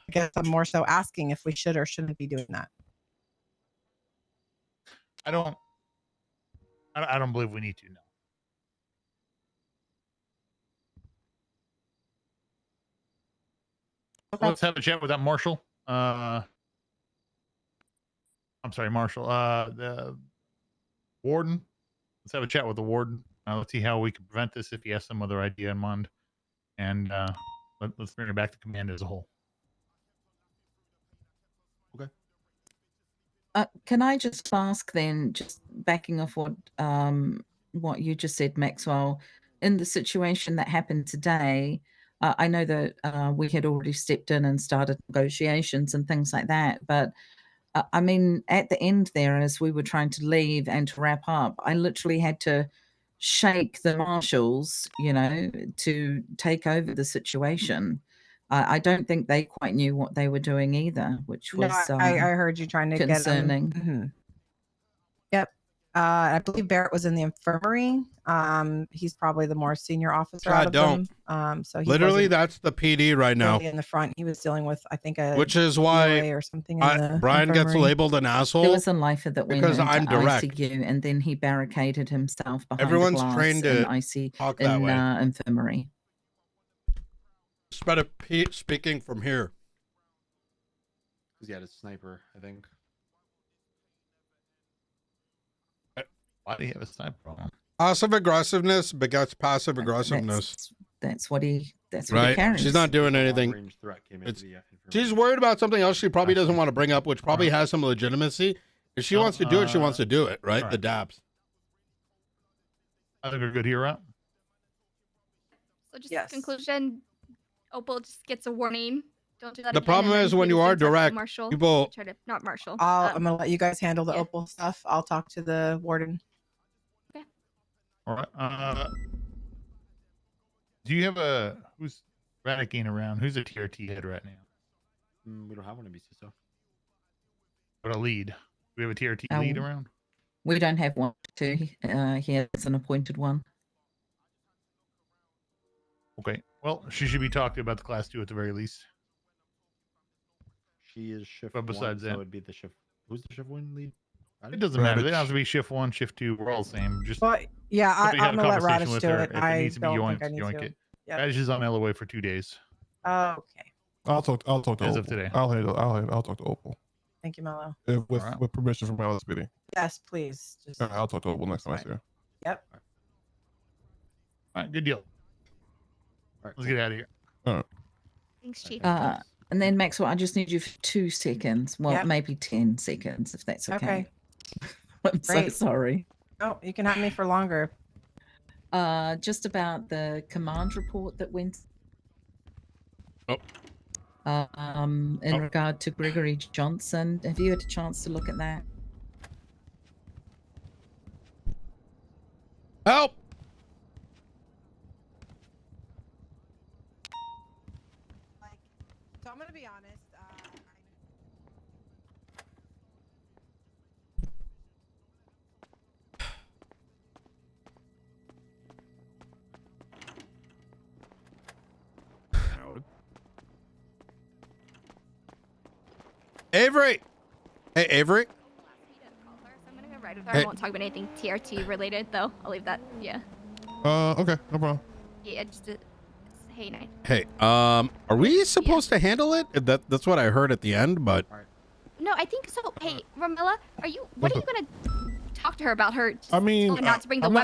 D: I guess I'm more so asking if we should or shouldn't be doing that.
J: I don't believe we need to. No.
D: Okay.
J: Let's have a chat with that Marshall. I'm sorry, Marshall. The warden. Let's have a chat with the warden. Let's see how we can prevent this if he has some other idea in mind. And let's bring it back to command as a whole.
T: Okay.
S: Can I just ask then, just backing off what you just said, Maxwell, in the situation that happened today, I know that we had already stepped in and started negotiations and things like that, but I mean, at the end there, as we were trying to leave and to wrap up, I literally had to shake the marshals, you know, to take over the situation. I don't think they quite knew what they were doing either, which was
D: I heard you trying to
S: concerning.
D: get them. Yep. I believe Barrett was in the infirmary. He's probably the more senior officer out of them. So he
P: Literally,
D: wasn't
P: that's the PD right now.
D: really in the front. He was dealing with, I think, a
P: Which is why
D: DOA or something. In the
P: Brian gets
D: infirmary.
P: labeled an asshole.
S: There was a lifer that went
P: because
S: into
P: I'm direct.
S: ICU, and then he barricaded himself behind
P: Everyone's
S: the glass
P: trained
S: in
P: to talk that way.
S: infirmary.
P: It's better speaking from here.
T: Because he had a sniper, I think.
J: Why do you have a sniper on?
P: Passive aggressiveness begets passive aggressiveness.
S: That's what he
P: Right.
S: carries.
P: She's not doing anything.
T: Long-range threat came into the,
P: She's worried about something else she probably doesn't want to bring up, which probably has some legitimacy. If she wants to do it, she wants to do it, right?
J: all
P: The
J: right.
P: dabs.
J: I think we're good here, right?
G: So just conclusion, Opal just gets a warning. Don't do that
P: The
G: again,
P: problem
G: and then
P: is when
G: he
P: you
G: was
P: are
G: in touch with
P: direct,
G: Marshall.
P: people-
G: Try to, not Marshall.
D: I'm gonna let you guys handle the Opal stuff. I'll talk to the warden.
J: All right. Do you have who's Radicane around? Who's a TRT head right now?
T: We don't have one in BCSO.
J: But a lead. Do we have a TRT lead around?
S: We don't have one to. He has an appointed one.
J: Okay. Well, she should be talking about the class 2 at the very least.
T: She is shift
J: But besides
T: one,
J: that,
T: so it'd be the shift. Who's the shift one lead?
J: it doesn't matter. They don't have to be shift 1, shift 2. We're all the same. Just
D: But yeah,
J: somebody have
D: I'm
J: a
D: gonna let
J: conversation
D: Radish
J: with
D: do
J: her.
D: it.
J: If it
D: I
J: needs to be
D: don't
J: yoinked,
D: think I need
J: yoink
D: to.
J: it.
D: Yep.
J: Radish is on LOA for 2 days.
D: Okay.
A: I'll talk to
J: As
A: Opal.
J: of today.
A: I'll talk to Opal.
D: Thank you, Mello.
A: With permission from LSPD.
D: Yes, please. Just
A: I'll talk to Opal next time I see her.
D: Yep.
J: All right, good deal. All right, let's get out of here.
A: All right.
G: Thanks, Chief.
S: And then Maxwell, I just need you for 2 seconds. Well,
D: Yep.
S: maybe 10 seconds, if that's okay.
D: Okay.
S: I'm so
D: Great.
S: sorry.
D: Oh, you can have me for longer.
S: Just about the command report that went. In regard to Gregory Johnson, have you had a chance to look at that?
P: Help!
D: So I'm gonna be honest.
P: Avery! Hey, Avery?
G: I'm gonna go right with her.
P: Hey.
G: I won't talk about anything TRT related, though. I'll leave that. Yeah.
A: Okay, no problem.
G: Yeah, just hey, night.
P: Hey, are we supposed to handle it? That's what I heard at the end, but
G: No, I think so. Hey, Ramilla, what are you gonna talk to her about? Her?
A: I mean,
G: not to bring the
A: I'm not